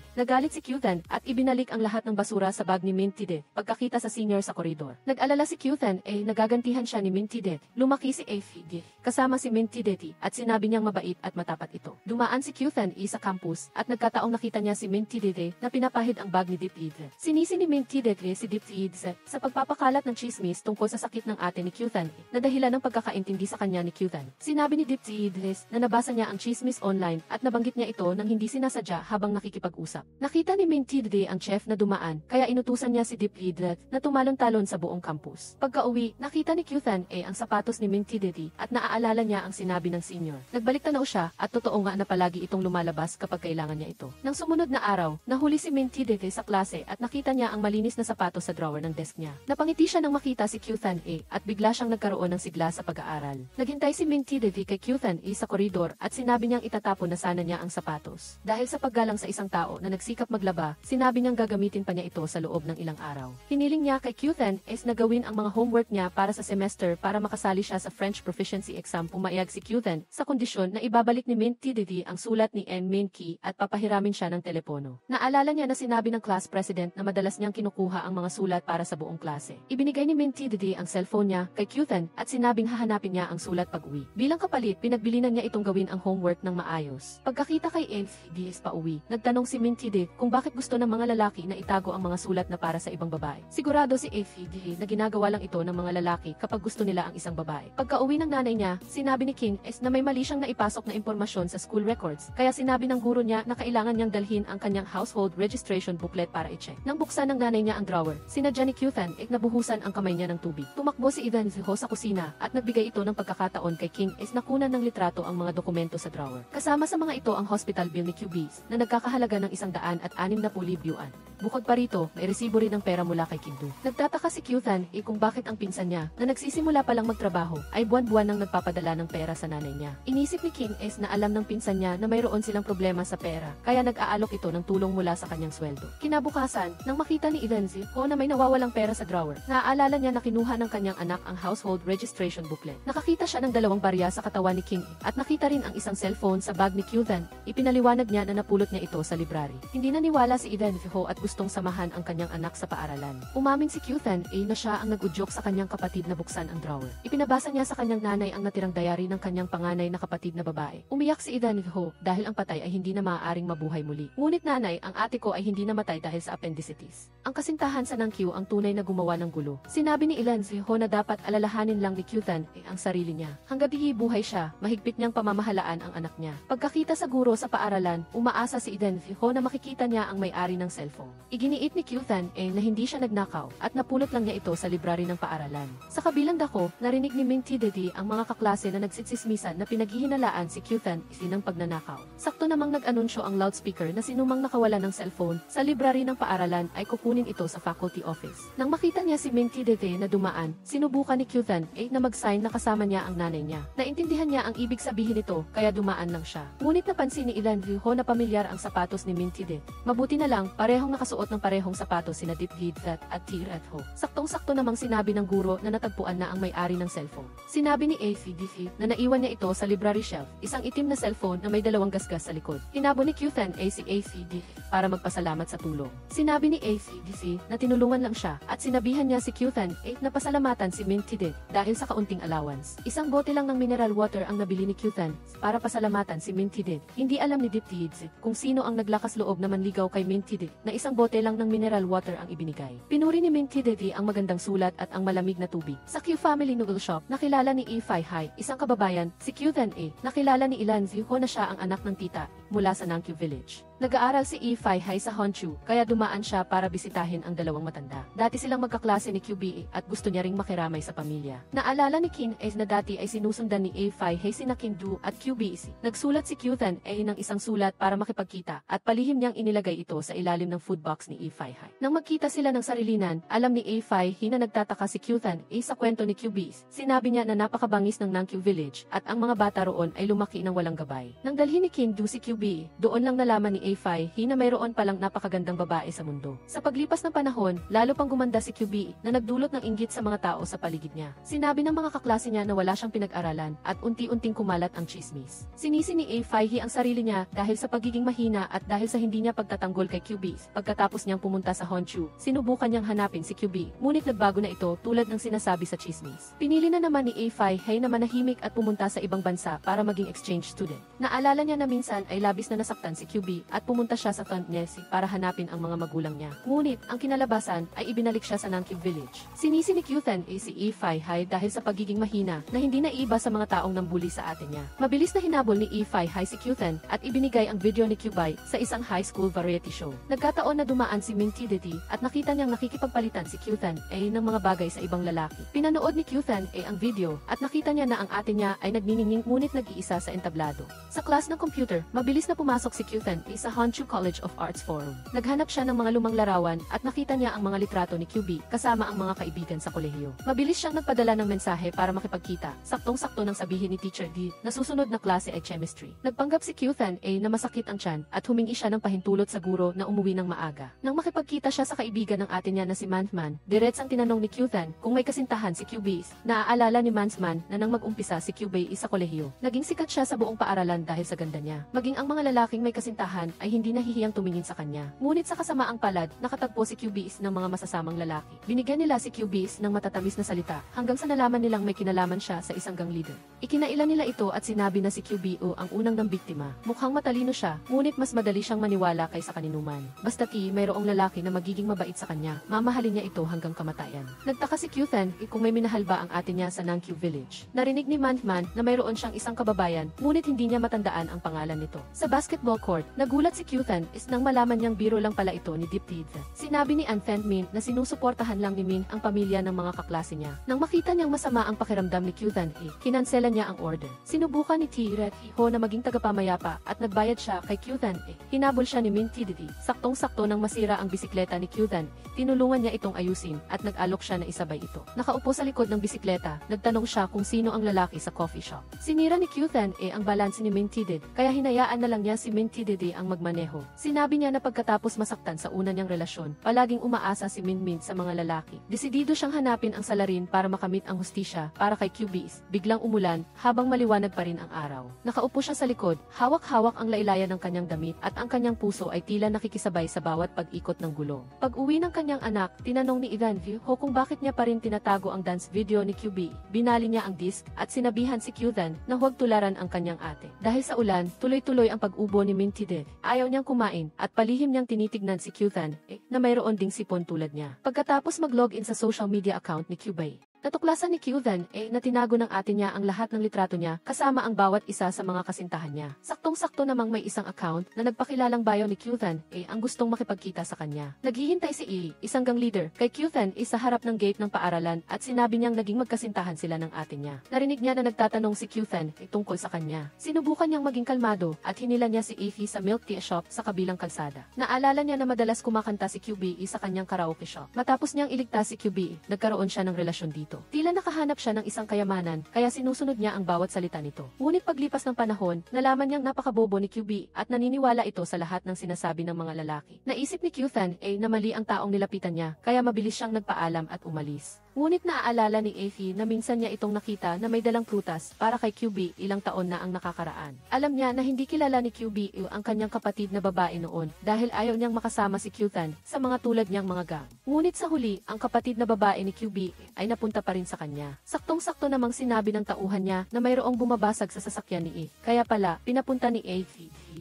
Nagalit si Kyuthan at ibinalik ang lahat ng basura sa bag ni Minty Dede pagkakita sa senior sa koridor. Nag-alala si Kyuthan nagagantihan siya ni Minty Dede. Lumaki si Afid kasama si Minty Dede at sinabi niyang mabait at matapat ito. Dumaan si Kyuthan sa campus at nagkataong nakita niya si Minty Dede na pinapahid ang bag ni Diptyd. Sinisi ni Minty Dede si Diptyd sa pagpapakalat ng chismis tungkol sa sakit ng ate ni Kyuthan na dahilan ng pagkakaintindi sa kanya ni Kyuthan. Sinabi ni Diptyd na nabasa niya ang chismis online at nabanggit niya ito nang hindi sinasadya habang nakikipag-usap. Nakita ni Minty Dede ang chef na dumaan kaya inutusan niya si Diptyd na tumalon-talon sa buong campus. Pagka-uwi, nakita ni Kyuthan ang sapatos ni Minty Dede at naaalala niya ang sinabi ng senior. Nagbalik tanaw siya at totoo nga na palagi itong lumalabas kapag kailangan niya ito. Nang sumunod na araw, nahuli si Minty Dede sa klase at nakita niya ang malinis na sapatos sa drawer ng desk niya. Napangiti siya nang makita si Kyuthan at bigla siyang nagkaroon ng sigla sa pag-aaral. Naghintay si Minty Dede kay Kyuthan sa koridor at sinabi niyang itatapon na sana niya ang sapatos. Dahil sa paggalang sa isang tao na nagsikap maglaba, sinabi niyang gagamitin pa niya ito sa loob ng ilang araw. Hiniling niya kay Kyuthan na gawin ang mga homework niya para sa semester para makasali siya sa French proficiency exam. Pumayag si Kyuthan sa kondisyon na ibabalik ni Minty Dede ang sulat ni Minky at papahiramin siya ng telepono. Naalala niya na sinabi ng class president na madalas niyang kinukuha ang mga sulat para sa buong klase. Ibinigay ni Minty Dede ang cellphone niya kay Kyuthan at sinabing hahanapin niya ang sulat pag-uwi. Bilang kapalit, pinagbilinan niya itong gawin ang homework ng maayos. Pagkakita kay FDS pa uwi, nagtanong si Minty Dede kung bakit gusto ng mga lalaki na itago ang mga sulat na para sa ibang babae. Sigurado si FDS na ginagawa lang ito ng mga lalaki kapag gusto nila ang isang babae. Pagka-uwi ng nanay niya, sinabi ni King na may mali siyang naipasok na impormasyon sa school records, kaya sinabi ng guro niya na kailangan niyang dalhin ang kanyang household registration booklet para i-check. Nang buksan ng nanay niya ang drawer, sinadya ni Kyuthan nabuhusan ang kamay niya ng tubig. Tumakbo si Ilenzi Ho sa kusina at nagbigay ito ng pagkakataon kay King nakunan ng litrato ang mga dokumento sa drawer. Kasama sa mga ito ang hospital bill ni QBs na nagkakahalaga ng 160,000 yuan. Bukod pa rito, may resibo rin ng pera mula kay Kim-do. Nagtataka si Kyuthan kung bakit ang pinsan niya na nagsisimula pa lang magtrabaho ay buwan-buwan nang nagpapadala ng pera sa nanay niya. Inisip ni King na alam ng pinsan niya na mayroon silang problema sa pera, kaya nag-aalok ito ng tulong mula sa kanyang sweldo. Kinabukasan, nang makita ni Ilenzi Ho na may nawawalang pera sa drawer, naaalala niya na kinuha ng kanyang anak ang household registration booklet. Nakakita siya ng 2 barya sa katawan ni King at nakita rin ang isang cellphone sa bag ni Kyuthan. Ipinaliwanag niya na napulot niya ito sa library. Hindi naniwala si Ilenzi Ho at gustong samahan ang kanyang anak sa paaralan. Umamin si Kyuthan na siya ang nagudyok sa kanyang kapatid na buksan ang drawer. Ipinabasa niya sa kanyang nanay ang natirang diary ng kanyang panganay na kapatid na babae. Umiyak si Ilenzi Ho dahil ang patay ay hindi na maaaring mabuhay muli. Ngunit nanay, ang ate ko ay hindi namatay dahil sa appendicitis. Ang kasintahan sa Nangkyu ang tunay na gumawa ng gulo. Sinabi ni Ilenzi Ho na dapat alalahanin lang ni Kyuthan ang sarili niya. Hangga't buhay siya, mahigpit niyang pamamahalaan ang anak niya. Pagkakita sa guro sa paaralan, umaasa si Ilenzi Ho na makikita niya ang may-ari ng cellphone. Iginiit ni Kyuthan na hindi siya nagnakaw at napulot lang niya ito sa library ng paaralan. Sa kabilang dako, narinig ni Minty Dede ang mga kaklase na nagsitsismisan na pinaghihinalaan si Kyuthan ng pagnanakaw. Sakto namang nag-anunsyo ang loudspeaker na sinumang nakawala ng cellphone sa library ng paaralan ay kukunin ito sa faculty office. Nang makita niya si Minty Dede na dumaan, sinubukan ni Kyuthan na mag-sign na kasama niya ang nanay niya. Naintindihan niya ang ibig sabihin nito kaya dumaan lang siya. Ngunit napansin ni Ilenzi Ho na pamilyar ang sapatos ni Minty Dede. Mabuti na lang, parehong nakasuot ng parehong sapatos sina Diptyd at Tirat Ho. Saktong-sakto namang sinabi ng guro na natagpuan na ang may-ari ng cellphone. Sinabi ni ACDC na naiwan niya ito sa library shelf, isang itim na cellphone na may 2 gasgas sa likod. Tinabo ni Kyuthan si ACDC para magpasalamat sa tulong. Sinabi ni ACDC na tinulungan lang siya at sinabihan niya si Kyuthan na pasalamatan si Minty Dede dahil sa kaunting allowance. Isang bote lang ng mineral water ang nabili ni Kyuthan para pasalamatan si Minty Dede. Hindi alam ni Diptyd kung sino ang naglakas loob na manligaw kay Minty Dede na isang bote lang ng mineral water ang ibinigay. Pinuri ni Min Tidedi ang magandang sulat at ang malamig na tubig. Sa Q Family Noodle Shop, nakilala ni Ifai Hai, isang kababayan, si Qthan A. Nakilala ni Ilan Ziho na siya ang anak ng tita, mula sa Nangkyu Village. Nag-aaral si Ifai Hai sa Honshu, kaya dumaan siya para bisitahin ang dalawang matanda. Dati silang magkaklase ni QBE at gusto niya ring makiramay sa pamilya. Naalala ni Kin na dati ay sinusundan ni Ifai Hai sina Kin Du at QBE. Nagsulat si Qthan A ng isang sulat para makipagkita at palihim niyang inilagay ito sa ilalim ng food box ni Ifai Hai. Nang magkita sila ng sarilinan, alam ni Ifai Hai na nagtataka si Qthan A sa kwento ni QBE. Sinabi niya na napakabangis ng Nangkyu Village at ang mga bata roon ay lumaki ng walang gabay. Nang dalhin ni Kin Du si QBE, doon lang nalaman ni Ifai Hai na mayroon palang napakagandang babae sa mundo. Sa paglipas ng panahon, lalo pang gumanda si QBE na nagdulot ng inggit sa mga tao sa paligid niya. Sinabi ng mga kaklase niya na wala siyang pinag-aralan at unti-unting kumalat ang chismis. Sinisi ni Ifai Hai ang sarili niya dahil sa pagiging mahina at dahil sa hindi niya pagtatanggol kay QBE. Pagkatapos niyang pumunta sa Honshu, sinubukan niyang hanapin si QBE, ngunit nagbago na ito tulad ng sinasabi sa chismis. Pinili na naman ni Ifai Hai na manahimik at pumunta sa ibang bansa para maging exchange student. Naalala niya na minsan ay labis na nasaktan si QBE at pumunta siya sa Tandnesi para hanapin ang mga magulang niya. Ngunit, ang kinalabasan ay ibinalik siya sa Nangkyu Village. Sinisi ni Qthan A si Ifai Hai dahil sa pagiging mahina na hindi naiba sa mga taong nambuli sa atin niya. Mabilis na hinabol ni Ifai Hai si Qthan at ibinigay ang video ni QBE sa isang high school variety show. Nagkataon na dumaan si Min Tidedi at nakita niyang nakikipagpalitan si Qthan A ng mga bagay sa ibang lalaki. Pinanood ni Qthan A ang video at nakita niya na ang ate niya ay nagniningning ngunit nag-iisa sa entablado. Sa class ng computer, mabilis na pumasok si Qthan A sa Honshu College of Arts Forum. Naghanap siya ng mga lumang larawan at nakita niya ang mga litrato ni QBE kasama ang mga kaibigan sa kolehiyo. Mabilis siyang nagpadala ng mensahe para makipagkita. Saktong-sakto nang sabihin ni Teacher D na susunod na klase ay chemistry. Nagpanggap si Qthan A na masakit ang tiyan at humingi siya ng pahintulot sa guro na umuwi ng maaga. Nang makipagkita siya sa kaibigan ng ate niya na si Mansman, diretsang tinanong ni Qthan kung may kasintahan si QBE. Naaalala ni Mansman na nang mag-umpisa si QBE sa kolehiyo, naging sikat siya sa buong paaralan dahil sa ganda niya. Maging ang mga lalaking may kasintahan ay hindi nahihiyang tumingin sa kanya. Ngunit sa kasamaang palad, nakatagpo si QBE ng mga masasamang lalaki. Binigyan nila si QBE ng matatamis na salita hanggang sa nalaman nilang may kinalaman siya sa isang gang leader. Ikinailan nila ito at sinabi na si QBE ang unang ng biktima. Mukhang matalino siya, ngunit mas madali siyang maniwala kaysa kaninuman. Basta't mayroong lalaki na magiging mabait sa kanya, mamahalin niya ito hanggang kamatayan. Nagtaka si Qthan kung may minahal ba ang ate niya sa Nangkyu Village. Narinig ni Mansman na mayroon siyang isang kababayan, ngunit hindi niya matandaan ang pangalan nito. Sa basketball court, nagulat si Qthan nang malaman niyang biro lang pala ito ni Diptid. Sinabi ni Anthony Min na sinusuportahan lang ni Min ang pamilya ng mga kaklase niya. Nang makita niyang masama ang pakiramdam ni Qthan A, kinansela niya ang order. Sinubukan ni T-Ret Ho na maging tagapamayapa at nagbayad siya kay Qthan A. Hinabol siya ni Min Tidedi. Saktong-sakto nang masira ang bisikleta ni Qthan A, tinulungan niya itong ayusin at nag-alok siya na isabay ito. Nakaupo sa likod ng bisikleta, nagtanong siya kung sino ang lalaki sa coffee shop. Sinira ni Qthan A ang balanse ni Min Tidedi, kaya hinayaan na lang niya si Min Tidedi ang magmaneho. Sinabi niya na pagkatapos masaktan sa una niyang relasyon, palaging umaasa si Min Min sa mga lalaki. Desidido siyang hanapin ang salarin para makamit ang hustisya para kay QBE. Biglang umulan, habang maliwanag pa rin ang araw. Nakaupo siya sa likod, hawak-hawak ang laylayan ng kanyang damit at ang kanyang puso ay tila nakikisabay sa bawat pag-ikot ng gulong. Pag-uwi ng kanyang anak, tinanong ni Ivan Ho kung bakit niya pa rin tinatago ang dance video ni QBE. Binali niya ang disc at sinabihan si Qthan na huwag tularan ang kanyang ate. Dahil sa ulan, tuloy-tuloy ang pag-ubo ni Min Tidedi. Ayaw niyang kumain at palihim niyang tinitignan si Qthan na mayroon ding sipon tulad niya. Pagkatapos mag-login sa social media account ni QBE, natuklasan ni Qthan na tinago ng ate niya ang lahat ng litrato niya kasama ang bawat isa sa mga kasintahan niya. Saktong-sakto namang may isang account na nagpakilalang bio ni Qthan ang gustong makipagkita sa kanya. Naghihintay si isang gang leader, kay Qthan sa harap ng gate ng paaralan at sinabi niyang naging magkasintahan sila ng ate niya. Narinig niya na nagtatanong si Qthan tungkol sa kanya. Sinubukan niyang maging kalmado at hinila niya si sa milk tea shop sa kabilang kalsada. Naalala niya na madalas kumakanta si QBE sa kanyang karaoke shop. Matapos niyang iligtas si QBE, nagkaroon siya ng relasyon dito. Tila nakahanap siya ng isang kayamanan, kaya sinusunod niya ang bawat salita nito. Ngunit paglipas ng panahon, nalaman niyang napakabobo ni QBE at naniniwala ito sa lahat ng sinasabi ng mga lalaki. Naisip ni Qthan na mali ang taong nilapitan niya, kaya mabilis siyang nagpaalam at umalis. Ngunit naaalala ni na minsan niya itong nakita na may dalang prutas para kay QBE ilang taon na ang nakakaraan. Alam niya na hindi kilala ni QBE ang kanyang kapatid na babae noon dahil ayaw niyang makasama si Qthan sa mga tulad niyang mga gang. Ngunit sa huli, ang kapatid na babae ni QBE ay napunta pa rin sa kanya. Saktong-sakto namang sinabi ng tauhan niya na mayroong bumabasag sa sasakyan ni kaya pala pinapunta ni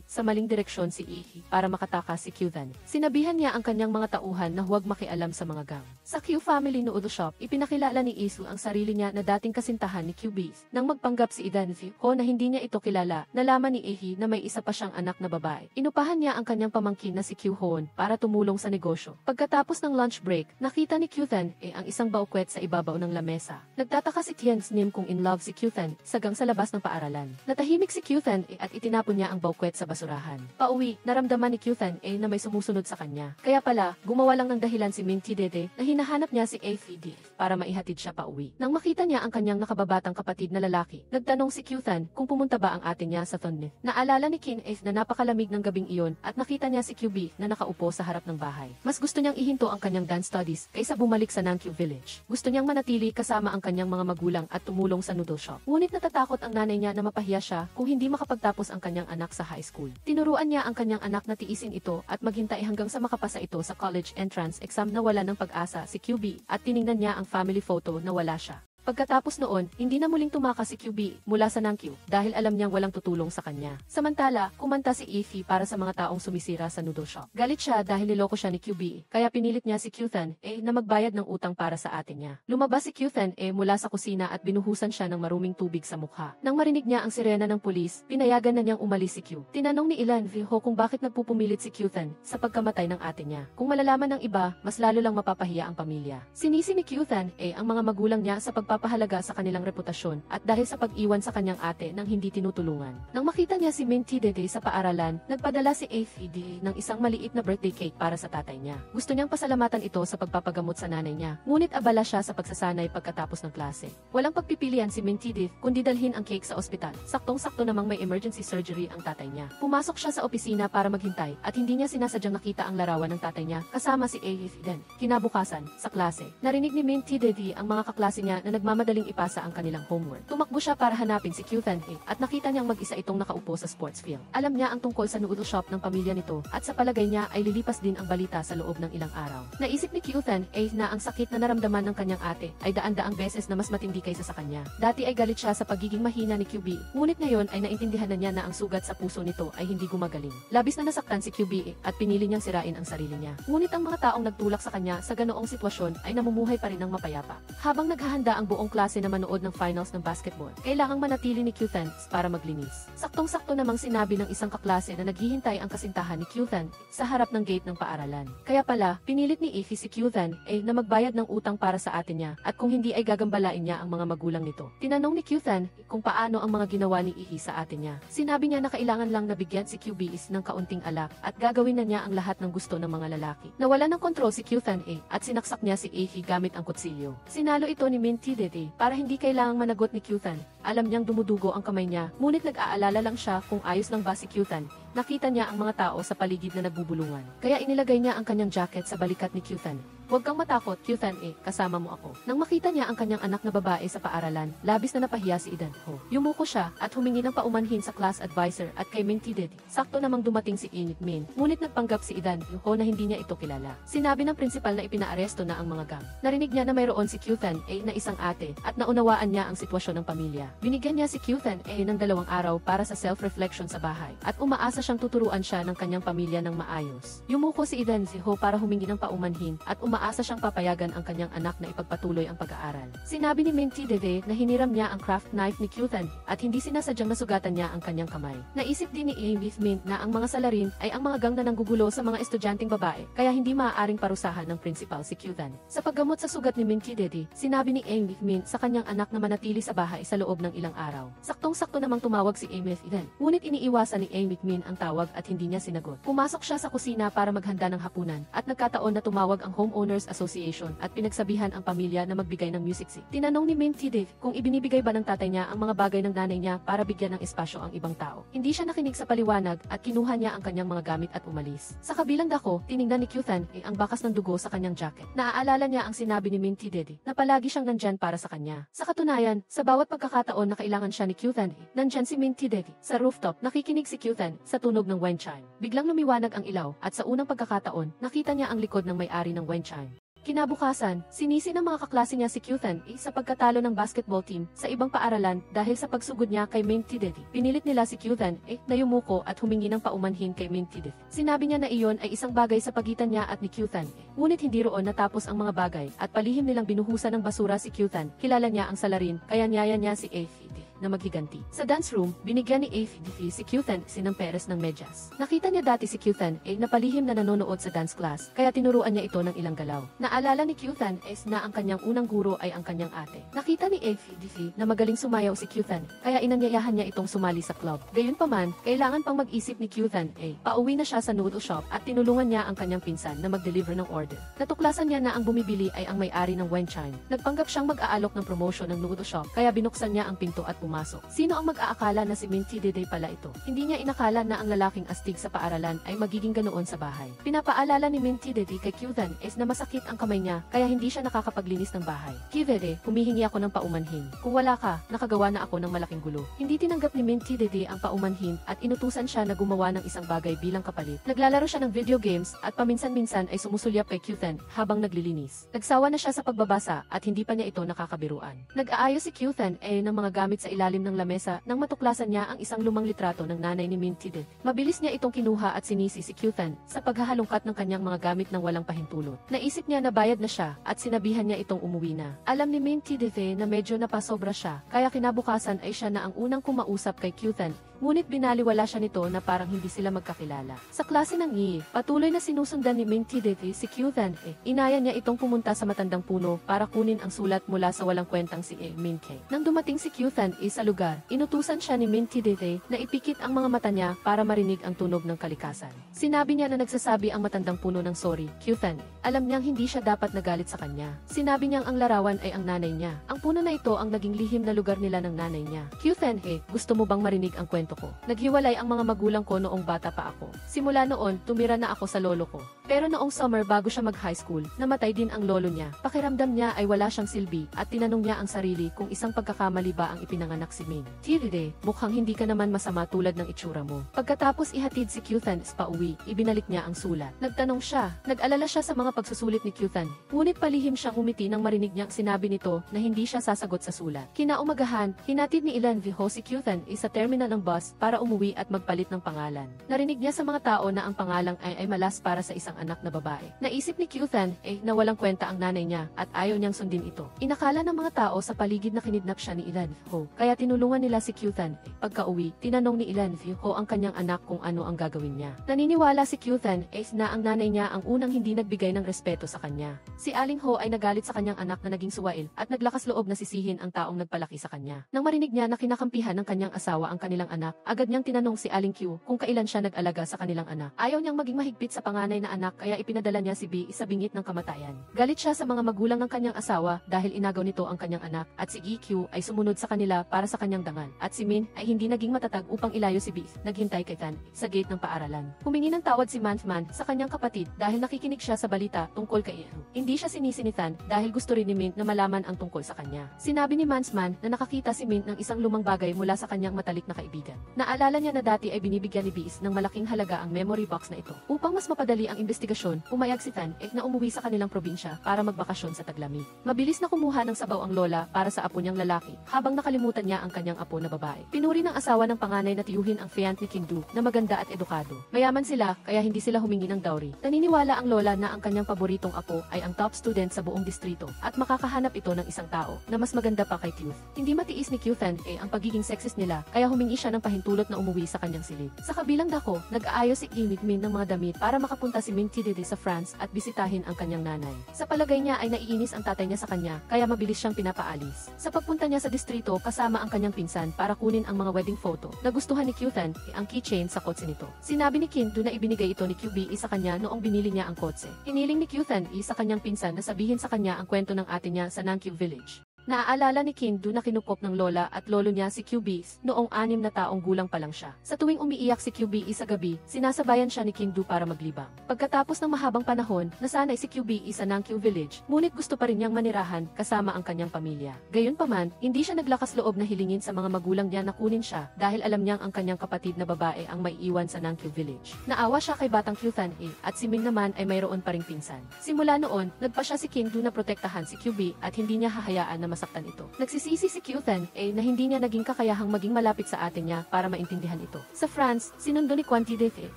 sa maling direksyon si Ihi para makatakas si Kyuthan. Sinabihan niya ang kanyang mga tauhan na huwag makialam sa mga gang. Sa Q Family Noodle Shop, ipinakilala ni Isu ang sarili niya na dating kasintahan ni QB. Nang magpanggap si Idanzi Ho na hindi niya ito kilala, nalaman ni Ihi na may isa pa siyang anak na babae. Inupahan niya ang kanyang pamangkin na si Q Hoon para tumulong sa negosyo. Pagkatapos ng lunch break, nakita ni Kyuthan ang isang baukwet sa ibabaw ng lamesa. Nagtataka si Tien Nim kung in love si Kyuthan sagang sa labas ng paaralan. Natahimik si Kyuthan at itinapon niya ang baukwet sa basurahan. Pauwi, naramdaman ni Kyuthan na may sumusunod sa kanya. Kaya pala, gumawa lang ng dahilan si Min Tidede na hinahanap niya si AFD para maihatid siya pauwi. Nang makita niya ang kanyang nakababatang kapatid na lalaki, nagtanong si Kyuthan kung pumunta ba ang ate niya sa Thonne. Naalala ni Kin na napakalamig ng gabing iyon at nakita niya si QB na nakaupo sa harap ng bahay. Mas gusto niyang ihinto ang kanyang dance studies kaysa bumalik sa Nankyu Village. Gusto niyang manatili kasama ang kanyang mga magulang at tumulong sa noodle shop. Ngunit natatakot ang nanay niya na mapahiya siya kung hindi makapagtapos ang kanyang anak sa high school. Tinuruan niya ang kanyang anak na tiisin ito at maghintay hanggang sa makapasa ito sa college entrance exam na wala ng pag-asa si QB at tiningnan niya ang family photo na wala siya. Pagkatapos noon, hindi na muling tumakas si QB mula sa Nankyu dahil alam niyang walang tutulong sa kanya. Samantala, kumanta si Ify para sa mga taong sumisira sa noodle shop. Galit siya dahil niloko siya ni QB, kaya pinilit niya si Kyuthan na magbayad ng utang para sa ate niya. Lumabas si Kyuthan mula sa kusina at binuhusan siya ng maruming tubig sa mukha. Nang marinig niya ang sirena ng pulis, pinayagan na niyang umalis si Q. Tinanong ni Ilan Viho kung bakit nagpupumilit si Kyuthan sa pagkamatay ng ate niya. Kung malalaman ng iba, mas lalo lang mapapahiya ang pamilya. Sinisi ni Kyuthan ang mga magulang niya sa pagpapahalaga sa kanilang reputasyon at dahil sa pag-iwan sa kanyang ate nang hindi tinutulungan. Nang makita niya si Min Tidede sa paaralan, nagpadala si AFD ng isang maliit na birthday cake para sa tatay niya. Gusto niyang pasalamatan ito sa pagpapagamot sa nanay niya, ngunit abala siya sa pagsasanay pagkatapos ng klase. Walang pagpipilian si Min Tidede kundi dalhin ang cake sa ospital. Saktong-sakto namang may emergency surgery ang tatay niya. Pumasok siya sa opisina para maghintay at hindi niya sinasadyang nakita ang larawan ng tatay niya kasama si AFD. Kinabukasan, sa klase, narinig ni Min Tidede ang mga kaklase niya na nagmamadaling ipasa ang kanilang homework. Tumakbo siya para hanapin si Kyuthan at nakita niyang mag-isa itong nakaupo sa sports field. Alam niya ang tungkol sa noodle shop ng pamilya nito at sa palagay niya ay lilipas din ang balita sa loob ng ilang araw. Naisip ni Kyuthan na ang sakit na naramdaman ng kanyang ate ay daan-daang beses na mas matindi kaysa sa kanya. Dati ay galit siya sa pagiging mahina ni QB, ngunit ngayon ay naintindihan na niya na ang sugat sa puso nito ay hindi gumagaling. Labis na nasaktan si QB at pinili niyang sirain ang sarili niya. Ngunit ang mga taong nagtulak sa kanya sa ganoong sitwasyon ay namumuhay pa rin ng mapayapa. Habang naghahanda ang buong klase na manood ng finals ng basketball, kailangang manatili ni Kyuthan para maglinis. Saktong-sakto namang sinabi ng isang kaklase na naghihintay ang kasintahan ni Kyuthan sa harap ng gate ng paaralan. Kaya pala, pinilit ni Ify si Kyuthan na magbayad ng utang para sa ate niya at kung hindi ay gagambalain niya ang mga magulang nito. Tinanong ni Kyuthan kung paano ang mga ginawa ni Ify sa ate niya. Sinabi niya na kailangan lang nabigyan si QB ng kaunting alak at gagawin na niya ang lahat ng gusto ng mga lalaki. Nawala ng kontrol si Kyuthan at sinaksak niya si Ify gamit ang kutsilyo. Sinalo ito ni Min Tidede para hindi kailangang managot ni Kyuthan. Alam niyang dumudugo ang kamay niya, ngunit nag-aalala lang siya kung ayos lang ba si Kyuthan. Nakita niya ang mga tao sa paligid na nagbubulungan. Kaya inilagay niya ang kanyang jacket sa balikat ni Kyuthan. Huwag kang matakot, Kyuthan kasama mo ako. Nang makita niya ang kanyang anak na babae sa paaralan, labis na napahiya si Idan Ho. Yumuko siya at humingi ng paumanhin sa class advisor at kay Min Tidede. Sakto namang dumating si Init Min, ngunit nagpanggap si Idan Ho na hindi niya ito kilala. Sinabi ng principal na ipinaaresto na ang mga gang. Narinig niya na mayroon si Kyuthan na isang ate at naunawaan niya ang sitwasyon ng pamilya. Binigyan niya si Kyuthan ng 2 araw para sa self-reflection sa bahay at umaasa siyang tuturuan siya ng kanyang pamilya ng maayos. Yumuko si Idan Ho para humingi ng paumanhin at umaasa siyang papayagan ang kanyang anak na ipagpatuloy ang pag-aaral. Sinabi ni Min Tidede na hiniram niya ang craft knife ni Kyuthan at hindi sinasadyang nasugatan niya ang kanyang kamay. Naisip din ni Amy Min na ang mga salarin ay ang mga gang na nanggugulo sa mga estudyanteng babae kaya hindi maaaring parusahan ng principal si Kyuthan. Sa paggamot sa sugat ni Min Tidede, sinabi ni Amy Min sa kanyang anak na manatili sa bahay sa loob ng ilang araw. Saktong-sakto namang tumawag si Amy Min, ngunit iniiwasan ni Amy Min ang tawag at hindi niya sinagot. Pumasok siya sa kusina para maghanda ng hapunan at nagkataon na tumawag ang Homeowners Association at pinagsabihan ang pamilya na magbigay ng music seat. Tinanong ni Min Tidede kung ibinibigay ba ng tatay niya ang mga bagay ng nanay niya para bigyan ng espasyo ang ibang tao. Hindi siya nakinig sa paliwanag at kinuha niya ang kanyang mga gamit at umalis. Sa kabilang dako, tiningnan ni Kyuthan ang bakas ng dugo sa kanyang jacket. Naaalala niya ang sinabi ni Min Tidede na palagi siyang nandyan para sa kanya. Sa katunayan, sa bawat pagkakataon na kailangan siya ni Kyuthan, nandyan si Min Tidede. Sa rooftop, nakikinig si Kyuthan sa tunog ng wind chime. Biglang lumiwanag ang ilaw at sa unang pagkakataon, nakita niya ang likod ng may-ari ng wind chime. Kinabukasan, sinisi ng mga kaklase niya si Kyuthan sa pagkatalo ng basketball team sa ibang paaralan dahil sa pagsugod niya kay Min Tidedi. Pinilit nila si Kyuthan na yumuko at humingi ng paumanhin kay Min Tidedi. Sinabi niya na iyon ay isang bagay sa pagitan niya at ni Kyuthan. Ngunit hindi roon natapos ang mga bagay at palihim nilang binuhusan ng basura si Kyuthan. Kilala niya ang salarin kaya niyaya niya si Aphid na maghiganti. Sa dance room, binigyan ni Aphid si Kyuthan ng peres ng medyas. Nakita niya dati si Kyuthan na palihim na nanonood sa dance class kaya tinuruan niya ito ng ilang galaw. Naalala ni Kyuthan na ang kanyang unang guro ay ang kanyang ate. Nakita ni Aphid na magaling sumayaw si Kyuthan kaya inanyayahan niya itong sumali sa club. Gayunpaman, kailangan pang mag-isip ni Kyuthan pauwi na siya sa noodle shop at tinulungan niya ang kanyang pinsan na mag-deliver ng order. Natuklasan niya na ang bumibili ay ang may-ari ng Wenchime. Nagpanggap siyang mag-aalok ng promotion ng noodle shop kaya binuksan niya ang pinto at pumasok. Sino ang mag-aakala na si Min Tidedi pala ito? Hindi niya inakala na ang lalaking astig sa paaralan ay magiging ganoon sa bahay. Pinapaalala ni Min Tidedi kay Kyuthan na masakit ang kamay niya kaya hindi siya nakakapaglinis ng bahay. Kyuthan, humihingi ako ng paumanhin. Kung wala ka, nakagawa na ako ng malaking gulo. Hindi tinanggap ni Min Tidedi ang paumanhin at inutusan siya na gumawa ng isang bagay bilang kapalit. Naglalaro siya ng video games at paminsan-minsan ay sumusulyap kay Kyuthan habang naglilinis. Nagsawa na siya sa pagbabasa at hindi pa niya ito nakakabiruan. Nag-aayos si Kyuthan ng mga gamit sa ilalim ng lamesa nang matuklasan niya ang isang lumang litrato ng nanay ni Min Tidedi. Mabilis niya itong kinuha at sinisi si Kyuthan sa paghahalungkat ng kanyang mga gamit ng walang pahintulot. Naisip niya na bayad na siya at sinabihan niya itong umuwi na. Alam ni Min Tidedi na medyo napasobra siya kaya kinabukasan ay siya na ang unang kumausap kay Kyuthan. Ngunit binaliwala siya nito na parang hindi sila magkakilala. Sa klase ng patuloy na sinusundan ni Min Tidedi si Kyuthan. Inaya niya itong pumunta sa matandang puno para kunin ang sulat mula sa walang kwentang si Min K. Nang dumating si Kyuthan sa lugar, inutusan siya ni Min Tidedi na ipikit ang mga mata niya para marinig ang tunog ng kalikasan. Sinabi niya na nagsasabi ang matandang puno ng sorry, Kyuthan. Alam niyang hindi siya dapat nagalit sa kanya. Sinabi niyang ang larawan ay ang nanay niya. Ang puno na ito ang naging lihim na lugar nila ng nanay niya. Kyuthan, gusto mo bang marinig ang kwento ko? Naghiwalay ang mga magulang ko noong bata pa ako. Simula noon, tumira na ako sa lolo ko. Pero noong summer bago siya mag-high school, namatay din ang lolo niya. Pakiramdam niya ay wala siyang silbi at tinanong niya ang sarili kung isang pagkakamali ba ang ipinanganak si Min Tidedi. Mukhang hindi ka naman masama tulad ng itsura mo. Pagkatapos ihatid si Kyuthan pa uwi, ibinalik niya ang sulat. Nagtanong siya, nag-alala siya sa mga pagsusulit ni Kyuthan. Ngunit palihim siyang umiti nang marinig niyang sinabi nito na hindi siya sasagot sa sulat. Kinaumagahan, hinatid ni Ilan Viho si Kyuthan sa terminal ng bus para umuwi at magpalit ng pangalan. Narinig niya sa mga tao na ang pangalang ay malas para sa isang anak na babae. Naisip ni Kyuthan na walang kwenta ang nanay niya at ayaw niyang sundin ito. Inakala ng mga tao sa paligid na kinidnap siya ni Ilan Viho, kaya tinulungan nila si Kyuthan. Pagka-uwi, tinanong ni Ilan Viho ang kanyang anak kung ano ang gagawin niya. Naniniwala si Kyuthan na ang nanay niya ang unang hindi nagbigay ng respeto sa kanya. Si Aling Ho ay nagalit sa kanyang anak na naging suwail at naglakas loob na sisihin ang taong nagpalaki sa kanya. Nang marinig niya na kinakampihan ng kanyang asawa ang kanilang anak, agad niyang tinanong si Aling Q kung kailan siya nag-alaga sa kanilang anak. Ayaw niyang maging mahigpit sa panganay na anak kaya ipinadala niya si B sa bingit ng kamatayan. Galit siya sa mga magulang ng kanyang asawa dahil inagaw nito ang kanyang anak at si EQ ay sumunod sa kanila para sa kanyang dangal. At si Min ay hindi naging matatag upang ilayo si B. Naghintay kay Tan sa gate ng paaralan. Humingi ng tawad si Man sa kanyang kapatid dahil nakikinig siya sa balita tungkol kay EQ. Hindi siya sinisi ni Tan dahil gusto rin ni Min na malaman ang tungkol sa kanya. Sinabi ni Man na nakakita si Min ng isang lumang bagay mula sa kanyang matalik na kaibigan. Naalala niya na dati ay binibigyan ni Bees ng malaking halaga ang memory box na ito. Upang mas mapadali ang investigasyon, pumayag si Tan na umuwi sa kanilang probinsya para magbakasyon sa taglamig. Mabilis na kumuha ng sabaw ang lola para sa apo niyang lalaki, habang nakalimutan niya ang kanyang apo na babae. Pinuri ng asawa ng panganay na tiyuhin ang fiancé ni Kindu na maganda at edukado. Mayaman sila kaya hindi sila humingi ng dowry. Naniniwala ang lola na ang kanyang paboritong apo ay ang top student sa buong distrito at makakahanap ito ng isang tao na mas maganda pa kay Tiyuth. Hindi matiis ni Kyuthan ang pagiging sexist nila kaya humingi siya ng pahintulot na umuwi sa kanyang silid. Sa kabilang dako, nag-aayos si Min ng mga damit para makapunta si Min Tidedi sa France at bisitahin ang kanyang nanay. Sa palagay niya ay naiinis ang tatay niya sa kanya kaya mabilis siyang pinapaalis. Sa pagpunta niya sa distrito kasama ang kanyang pinsan para kunin ang mga wedding photo, nagustuhan ni Kyuthan ang keychain sa kotse nito. Sinabi ni Kindu na ibinigay ito ni QB sa kanya noong binili niya ang kotse. Hiniling ni Kyuthan sa kanyang pinsan na sabihin sa kanya ang kwento ng ate niya sa Nankyu Village. Naaalala ni King Du na kinupop ng lola at lolo niya si QB noong 6 na taong gulang pa lang siya. Sa tuwing umiiyak si QB sa gabi, sinasabayan siya ni King Du para maglibang. Pagkatapos ng mahabang panahon, nasanay si QB sa Nangqiu Village, ngunit gusto pa rin niyang manirahan kasama ang kanyang pamilya. Gayunpaman, hindi siya naglakas loob na hilingin sa mga magulang niya na kunin siya dahil alam niyang ang kanyang kapatid na babae ang maiiwan sa Nangqiu Village. Naawa siya kay batang Kyuthan at si Ming naman ay mayroon pa ring pinsan. Simula noon, nagpa siya si King Du na protektahan si QB at hindi niya hahayaan na masaktan ito. Nagsisisi si Kyuthan na hindi niya naging kakayahang maging malapit sa ate niya para maintindihan ito. Sa France, sinundo ni Quan Tidete,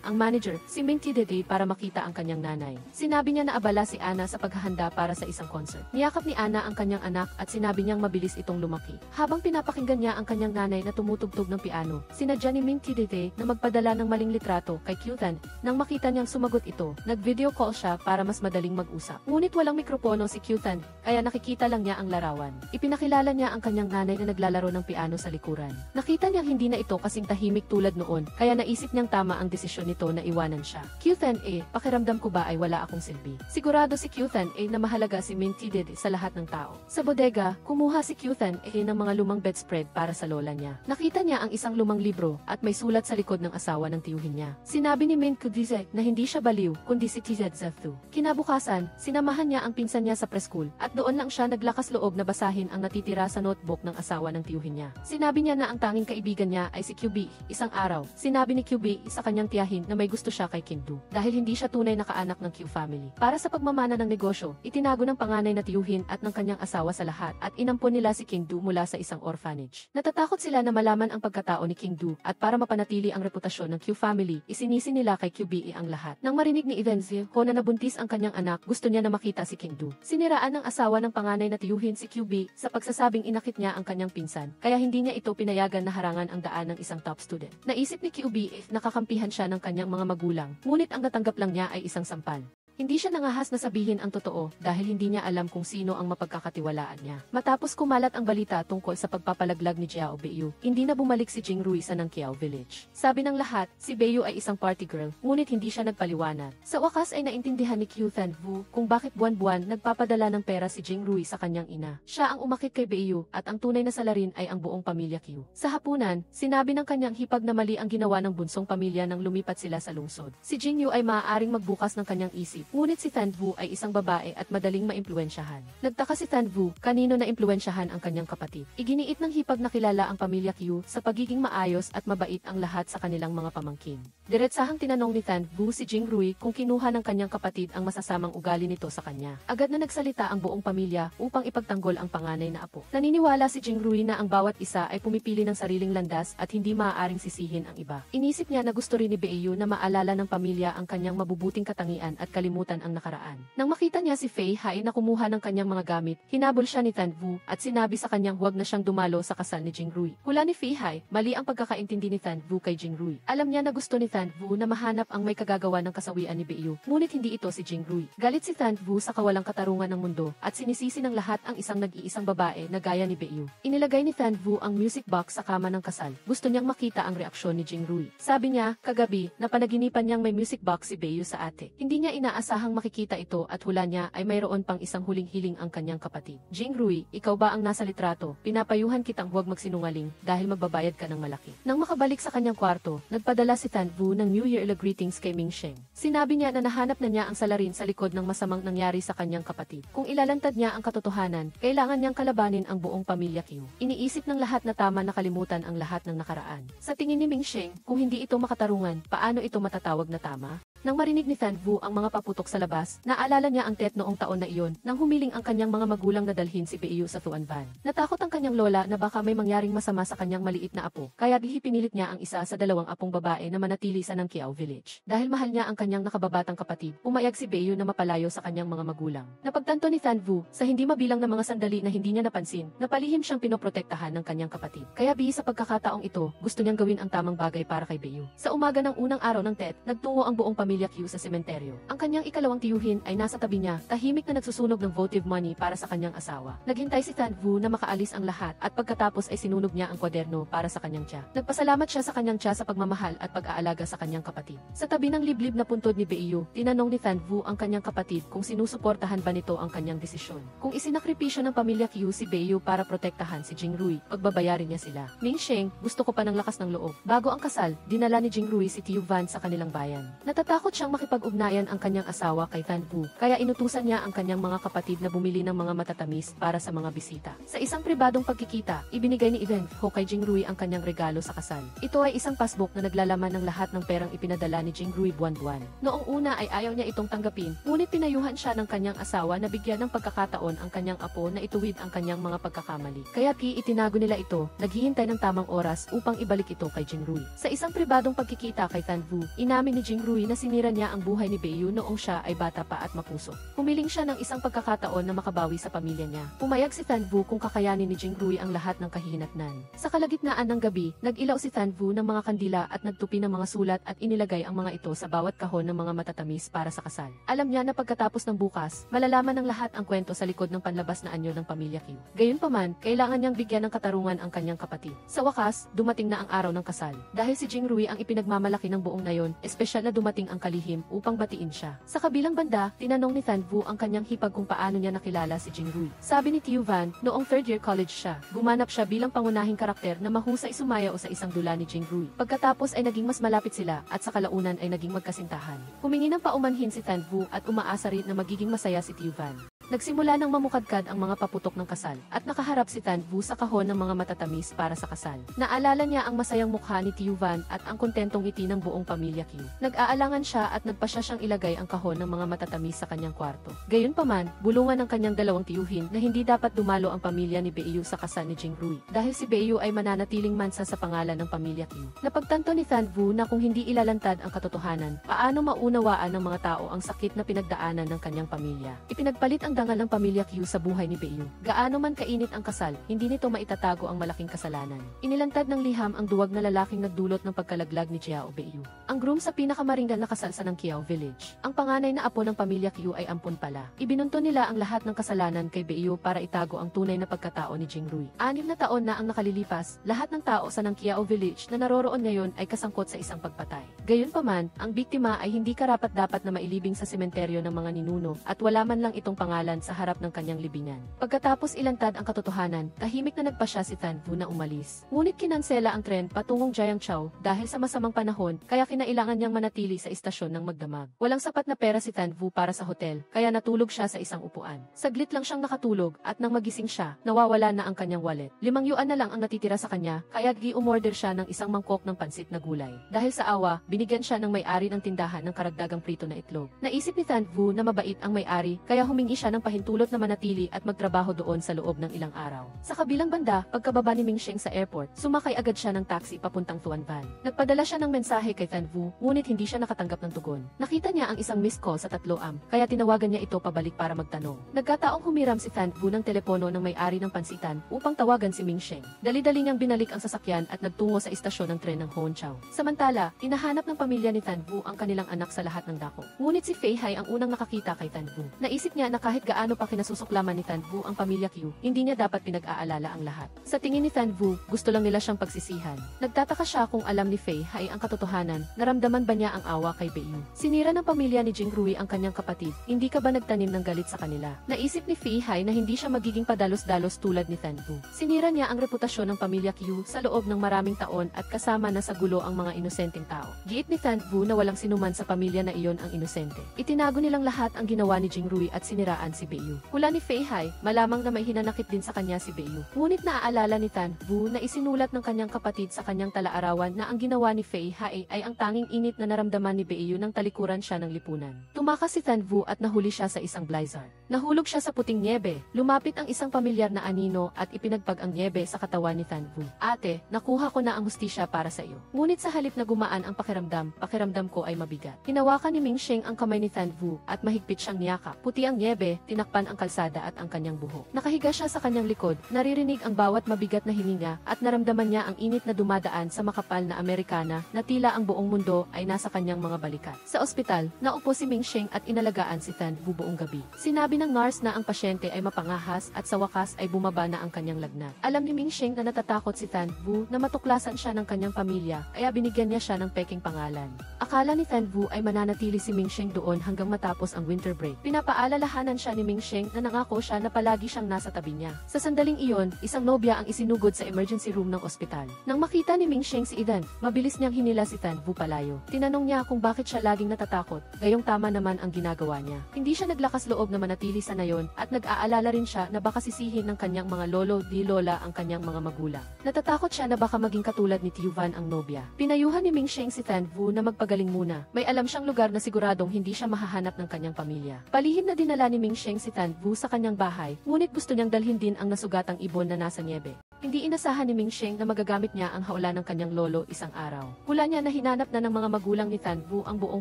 ang manager, si Ming Tidete para makita ang kanyang nanay. Sinabi niya na abala si Anna sa paghahanda para sa isang concert. Niyakap ni Anna ang kanyang anak at sinabi niyang mabilis itong lumaki. Habang pinapakinggan niya ang kanyang nanay na tumutugtog ng piano, sinadya ni Ming Tidete na magpadala ng maling litrato kay Kyuthan. Nang makita niyang sumagot ito, nag-video call siya para mas madaling mag-usap. Ngunit walang mikropono si Kyuthan, kaya nakikita lang niya ang larawan. Ipinakilala niya ang kanyang nanay na naglalaro ng piano sa likuran. Nakita niyang hindi na ito kasing tahimik tulad noon, kaya naisip niyang tama ang desisyon nito na iwanan siya. Kyuthan pakiramdam ko ba ay wala akong silbi? Sigurado si Kyuthan na mahalaga si Ming Tidete sa lahat ng tao. Sa bodega, kumuha si Kyuthan ng mga lumang bedspread para sa lola niya. Nakita niya ang isang lumang libro at may sulat sa likod ng asawa ng tiyuhin niya. Sinabi ni Ming Tidete na hindi siya baliw, kundi si Tidete Zeftu. Kinabukasan, sinamahan niya ang pinsan niya sa preschool at doon lang siya naglakas loob na basahin ang natitira sa notebook ng asawa ng tiyuhin niya. Sinabi niya na ang tanging kaibigan niya ay si QB. Isang araw, sinabi ni QB sa kanyang tiyahin na may gusto siya kay King Du dahil hindi siya tunay na kaanak ng Q family. Para sa pagmamana ng negosyo, itinago ng panganay na tiyuhin at ng kanyang asawa sa lahat at inampon nila si King Du mula sa isang orphanage. Natatakot sila na malaman ang pagkatao ni King Du at para mapanatili ang reputasyon ng Q family, isinisi nila kay QB ang lahat. Nang marinig ni Evenzio na nabuntis ang kanyang anak, gusto niya na makita si King Du. Siniraan ng asawa ng panganay na tiyuhin si QB sa pagsasabing inakit niya ang kanyang pinsan, kaya hindi niya ito pinayagan na harangan ang daan ng isang top student. Naisip ni QB nakakampihan siya ng kanyang mga magulang, ngunit ang natanggap lang niya ay isang sampal. Hindi siya nangahas na sabihin ang totoo dahil hindi niya alam kung sino ang mapagkakatiwalaan niya. Matapos kumalat ang balita tungkol sa pagpapalaglag ni Jiao Beiyu, hindi na bumalik si Jing Rui sa Nangqiao Village. Sabi ng lahat, si Beiyu ay isang party girl, ngunit hindi siya nagpaliwanag. Sa wakas ay naintindihan ni Kyuthan Vu kung bakit buwan-buwan nagpapadala ng pera si Jing Rui sa kanyang ina. Siya ang umakit kay Beiyu at ang tunay na salarin ay ang buong pamilya Q. Sa hapunan, sinabi ng kanyang hipag na mali ang ginawa ng bunsong pamilya nang lumipat sila sa lungsod. Si Jing Yu ay maaaring magbukas ng kanyang isip, ngunit si Tan Vu ay isang babae at madaling maimpluwensyahan. Nagtaka si Tan Vu kanino na impluwensyahan ang kanyang kapatid. Iginiit ng hipag na kilala ang pamilya Q sa pagiging maayos at mabait ang lahat sa kanilang mga pamangkin. Diretsahang tinanong ni Tan Vu si Jing Rui kung kinuha ng kanyang kapatid ang masasamang ugali nito sa kanya. Agad na nagsalita ang buong pamilya upang ipagtanggol ang panganay na apo. Naniniwala si Jing Rui na ang bawat isa ay pumipili ng sariling landas at hindi maaaring sisihin ang iba. Inisip niya na gusto rin ni Beiyu na maalala ng pamilya ang kanyang mabubuting katangian at kalimutan ang nakaraan. Nang makita niya si Fei Hai na kumuha ng kanyang mga gamit, hinabol siya ni Tan Vu at sinabi sa kanyang huwag na siyang dumalo sa kasal ni Jing Rui. Hula ni Fei Hai, mali ang pagkakaintindi ni Tan Vu kay Jing Rui. Alam niya na gusto ni Tan Vu na mahanap ang may kagagawa ng kasawian ni Beiyu, ngunit hindi ito si Jing Rui. Galit si Tan Vu sa kawalang katarungan ng mundo at sinisisi ng lahat ang isang nag-iisang babae na gaya ni Beiyu. Inilagay ni Tan Vu ang music box sa kama ng kasal. Gusto niyang makita ang reaksyon ni Jing Rui. Sabi niya, kagabi, napanaginipan niyang may music box si Beiyu sa ate. Hindi niya inaasahang makikita ito at hula niya ay mayroon pang isang huling-hiling ang kanyang kapatid. Jing Rui, ikaw ba ang nasa litrato? Pinapayuhan kitang huwag magsinungaling dahil magbabayad ka ng malaki. Nang makabalik sa kanyang kwarto, nagpadala si Tan Vu ng New Year greetings kay Ming Sheng. Sinabi niya na nahanap na niya ang salarin sa likod ng masamang nangyari sa kanyang kapatid. Kung ilalantad niya ang katotohanan, kailangan niyang kalabanin ang buong pamilya Q. Iniisip ng lahat na tama na kalimutan ang lahat ng nakaraan. Sa tingin ni Ming Sheng, kung hindi ito makatarungan, paano ito matatawag na tama? Nang marinig ni Tan Vu ang mga paputok sa labas, naalala niya ang Tet noong taon na iyon, nang humiling ang kanyang mga magulang na dalhin si Beiyu sa Tuan Van. Natakot ang kanyang lola na baka may mangyaring masama sa kanyang maliit na apo, kaya pinilit niya ang isa sa dalawang apong babae na manatili sa Nangqiao Village. Dahil mahal niya ang kanyang nakababatang kapatid, pumayag si Beiyu na mapalayo sa kanyang mga magulang. Napagtanto ni Tan Vu, sa hindi mabilang na mga sandali na hindi niya napansin, napalihim siyang pinoprotektahan ng kanyang kapatid. Kaya sa pagkakataong ito, gusto niyang gawin ang tamang bagay para kay Beiyu. Sa umaga ng unang araw ng Tet, nagtungo ang buong pamilya pamilya Q sa sementeryo. Ang kanyang ikalawang tiyuhin ay nasa tabi niya, tahimik na nagsusunog ng votive money para sa kanyang asawa. Naghintay si Thanvu na makaalis ang lahat at pagkatapos ay sinunog niya ang kwaderno para sa kanyang tiya. Nagpasalamat siya sa kanyang tiya sa pagmamahal at pag-aalaga sa kanyang kapatid. Sa tabi ng liblib na puntod ni Beiyu, tinanong ni Thanvu ang kanyang kapatid kung sinusuportahan ba nito ang kanyang desisyon. Kung isinakripisyo ng pamilya Q si Beiyu para protektahan si Jingrui, pagbabayarin niya sila. Mingsheng, gusto ko pa ng lakas ng loob. Bago ang kasal, dinala ni Jingrui si Tiyu Van sa kanilang bayan. Natatakot siyang makipag-ugnayan ang kanyang asawa kay Thanvu, kaya inutusan niya ang kanyang mga kapatid na bumili ng mga matatamis para sa mga bisita. Sa isang pribadong pagkikita, ibinigay ni Ho kay Jingrui ang kanyang regalo sa kasal. Ito ay isang passbook na naglalaman ng lahat ng perang ipinadala ni Jingrui buwan-buwan. Noong una ay ayaw niya itong tanggapin, ngunit pinayuhan siya ng kanyang asawa na bigyan ng pagkakataon ang kanyang apo na ituwid ang kanyang mga pagkakamali. Kaya itinago nila ito, naghihintay ng tamang oras upang ibalik ito kay Jingrui. Sa isang pribadong pagkikita kay Thanvu, inamin ni Jingrui na sinira niya ang buhay ni Beiyu noong siya ay bata pa at mapuso. Humiling siya ng isang pagkakataon na makabawi sa pamilya niya. Pumayag si Thanvu kung kakayanin ni Jingrui ang lahat ng kahihinatnan. Sa kalagitnaan ng gabi, nag-ilaw si Thanvu ng mga kandila at nagtupi ng mga sulat at inilagay ang mga ito sa bawat kahon ng mga matatamis para sa kasal. Alam niya na pagkatapos ng bukas, malalaman ng lahat ang kwento sa likod ng panlabas na anyo ng pamilya Q. Gayunpaman, kailangan niyang bigyan ng katarungan ang kanyang kapatid. Sa wakas, dumating na ang araw ng kasal. Dahil si Jingrui ang ipinagmamalaki ng buong nayon, espesyal na dumating ang kalihim upang batiin siya. Sa kabilang banda, tinanong ni Thanvu ang kanyang hipag kung paano niya nakilala si Jingrui. Sabi ni Tiyu Van, noong third year college siya, gumanap siya bilang pangunahing karakter na mahusay sumayaw sa isang dula ni Jingrui. Pagkatapos ay naging mas malapit sila at sa kalaunan ay naging magkasintahan. Humingi ng paumanhin si Thanvu at umaasa rin na magiging masaya si Tiyu Van. Nagsimula ng mamukadkad ang mga paputok ng kasal at nakaharap si Thanvu sa kahon ng mga matatamis para sa kasal. Naalala niya ang masayang mukha ni Tiyu Van at ang kontentong ngiti ng buong pamilya Q. Nag-aalangan siya at nagpasya siyang ilagay ang kahon ng mga matatamis sa kanyang kwarto. Gayunpaman, bulungan ng kanyang dalawang tiyuhin na hindi dapat dumalo ang pamilya ni Beiyu sa kasal ni Jingrui dahil si Beiyu ay mananatiling mansa sa pangalan ng pamilya Q. Napagtanto ni Thanvu na kung hindi ilalantad ang katotohanan, paano maunawaan ng mga tao ang sakit na pinagdaanan ng kanyang pamilya. Ipinagpalit ang dangal ng pamilya Q sa buhay ni Beiyu. Gaano man kainit ang kasal, hindi nito maitatago ang malaking kasalanan. Inilantad ng liham ang duwag na lalaking nagdulot ng pagkalaglag ni Jiao Beiyu. Ang groom sa pinakamaringgan na kasal sa ng Kiao Village. Ang panganay na apo ng pamilya Q ay ampon pala. Ibinunto nila ang lahat ng kasalanan kay Beiyu para itago ang tunay na pagkatao ni Jingrui. 6 na taon na ang nakalilipas, lahat ng tao sa ng Kiao Village na naroroon ngayon ay kasangkot sa isang pagpatay. Gayunpaman, ang biktima ay hindi karapat-dapat na mailibing sa sementeryo ng mga ninuno at wala man lang itong pangalan sa harap ng kanyang libingan. Pagkatapos ilantad ang katotohanan, tahimik na nagpasya si Thanvu na umalis. Ngunit kinansela ang tren patungong Jiangzhou dahil sa masamang panahon, kaya kinailangan niyang manatili sa istasyon ng magdamag. Walang sapat na pera si Thanvu para sa hotel, kaya natulog siya sa isang upuan. Saglit lang siyang nakatulog at nang magising siya, nawawala na ang kanyang wallet. 5 yuan na lang ang natitira sa kanya, kaya gi-umorder siya ng isang mangkok ng pansit na gulay. Dahil sa awa, binigyan siya ng may-ari ng tindahan ng karagdagang prito na itlog. Naisip ni Thanvu na mabait ang may-ari, kaya humingi siya ng pahintulot na manatili at magtrabaho doon sa loob ng ilang araw. Sa kabilang banda, pagkababa ni Mingsheng sa airport, sumakay agad siya ng taxi papuntang Tuanvan. Nagpadala siya ng mensahe kay Thanvu, ngunit hindi siya nakatanggap ng tugon. Nakita niya ang isang missed call sa 3 kaya tinawagan niya ito pabalik para magtanong. Nagkataong humiram si Thanvu ng telepono ng may-ari ng pansitan upang tawagan si Mingsheng. Dali-dali niyang binalik ang sasakyan at nagtungo sa istasyon ng tren ng Hongqiao. Samantala, hinahanap ng pamilya ni Thanvu ang kanilang anak sa lahat ng dako. Ngunit si Fei Hai ang unang nakakita kay Thanvu. Naisip niya na kahit gaano pa kinasusuklaman ni Thanvu ang pamilya Q, hindi niya dapat pinag-aalala ang lahat. Sa tingin ni Thanvu, gusto lang nila siyang pagsisihan. Nagtataka siya kung alam ni Fei Hai ang katotohanan, naramdaman ba niya ang awa kay Beiyu. Sinira ng pamilya ni Jingrui ang kanyang kapatid, hindi ka ba nagtanim ng galit sa kanila? Naisip ni Fei Hai na hindi siya magiging padalos-dalos tulad ni Thanvu. Sinira niya ang reputasyon ng pamilya Q sa loob ng maraming taon at kasama na sa gulo ang mga inosenteng tao. Giit ni Thanvu na walang sinuman sa pamilya na iyon ang inosente. Itinago nilang lahat ang ginawa ni Jingrui at siniraan si Beiyu. Hula ni Fei Hai, malamang na may hinanakit din sa kanya si Beiyu. Ngunit naaalala ni Thanvu na isinulat ng kanyang kapatid sa kanyang talaarawan na ang ginawa ni Fei Hai ay ang tanging init na naramdaman ni Beiyu nang talikuran siya ng lipunan. Tumakas si Thanvu at nahuli siya sa isang blizzard. Nahulog siya sa puting nyebe. Lumapit ang isang pamilyar na anino at ipinagpag ang nyebe sa katawan ni Thanvu. Ate, nakuha ko na ang hustisya para sa iyo. Ngunit sa halip na gumaan ang pakiramdam ko ay mabigat. Hinawakan ni Mingsheng ang kamay ni Thanvu at mahigpit siyang niyakap. Puti ang nyebe, tinakpan ang kalsada at ang kanyang buhok. Nakahiga siya sa kanyang likod, naririnig ang bawat mabigat na hininga at naramdaman niya ang init na dumadaan sa makapal na Amerikana na tila ang buong mundo ay nasa kanyang mga balikat. Sa ospital, naupo si Ming Sheng at inalagaan si Tan Vu buong gabi. Sinabi ng nurse na ang pasyente ay mapangahas at sa wakas ay bumaba na ang kanyang lagnat. Alam ni Ming Sheng na natatakot si Tan Vu na matuklasan siya ng kanyang pamilya, kaya binigyan niya siya ng peking pangalan. Akala ni Tan Vu ay mananatili si Ming Sheng doon hanggang matapos ang winter break. Pinapaalalahanan siya ni Ming Sheng na nangako siya na palagi siyang nasa tabi niya. Sa sandaling iyon, isang nobya ang isinugod sa emergency room ng ospital. Nang makita ni Ming Sheng si Eden, mabilis niyang hinila si Tan Vu palayo. Tinanong niya kung bakit siya laging natatakot, gayong tama naman ang ginagawa niya. Hindi siya naglakas loob na manatili sa nayon at nag-aalala rin siya na baka sisihin ng kanyang mga lolo di lola ang kanyang mga magulang. Natatakot siya na baka maging katulad ni Tiu Van ang nobya. Pinayuhan ni Ming Sheng si Tan Vu na magpagaling muna. May alam siyang lugar na siguradong hindi siya mahahanap ng kanyang pamilya. Palihim na dinala ni Ming Sheng si Tan Vu sa kanyang bahay, ngunit gusto niyang dalhin din ang nasugatang ibon na nasa niebe. Hindi inasahan ni Ming Sheng na magagamit niya ang hawla ng kanyang lolo isang araw. Hula niya na hinanap na ng mga magulang ni Tan Vu ang buong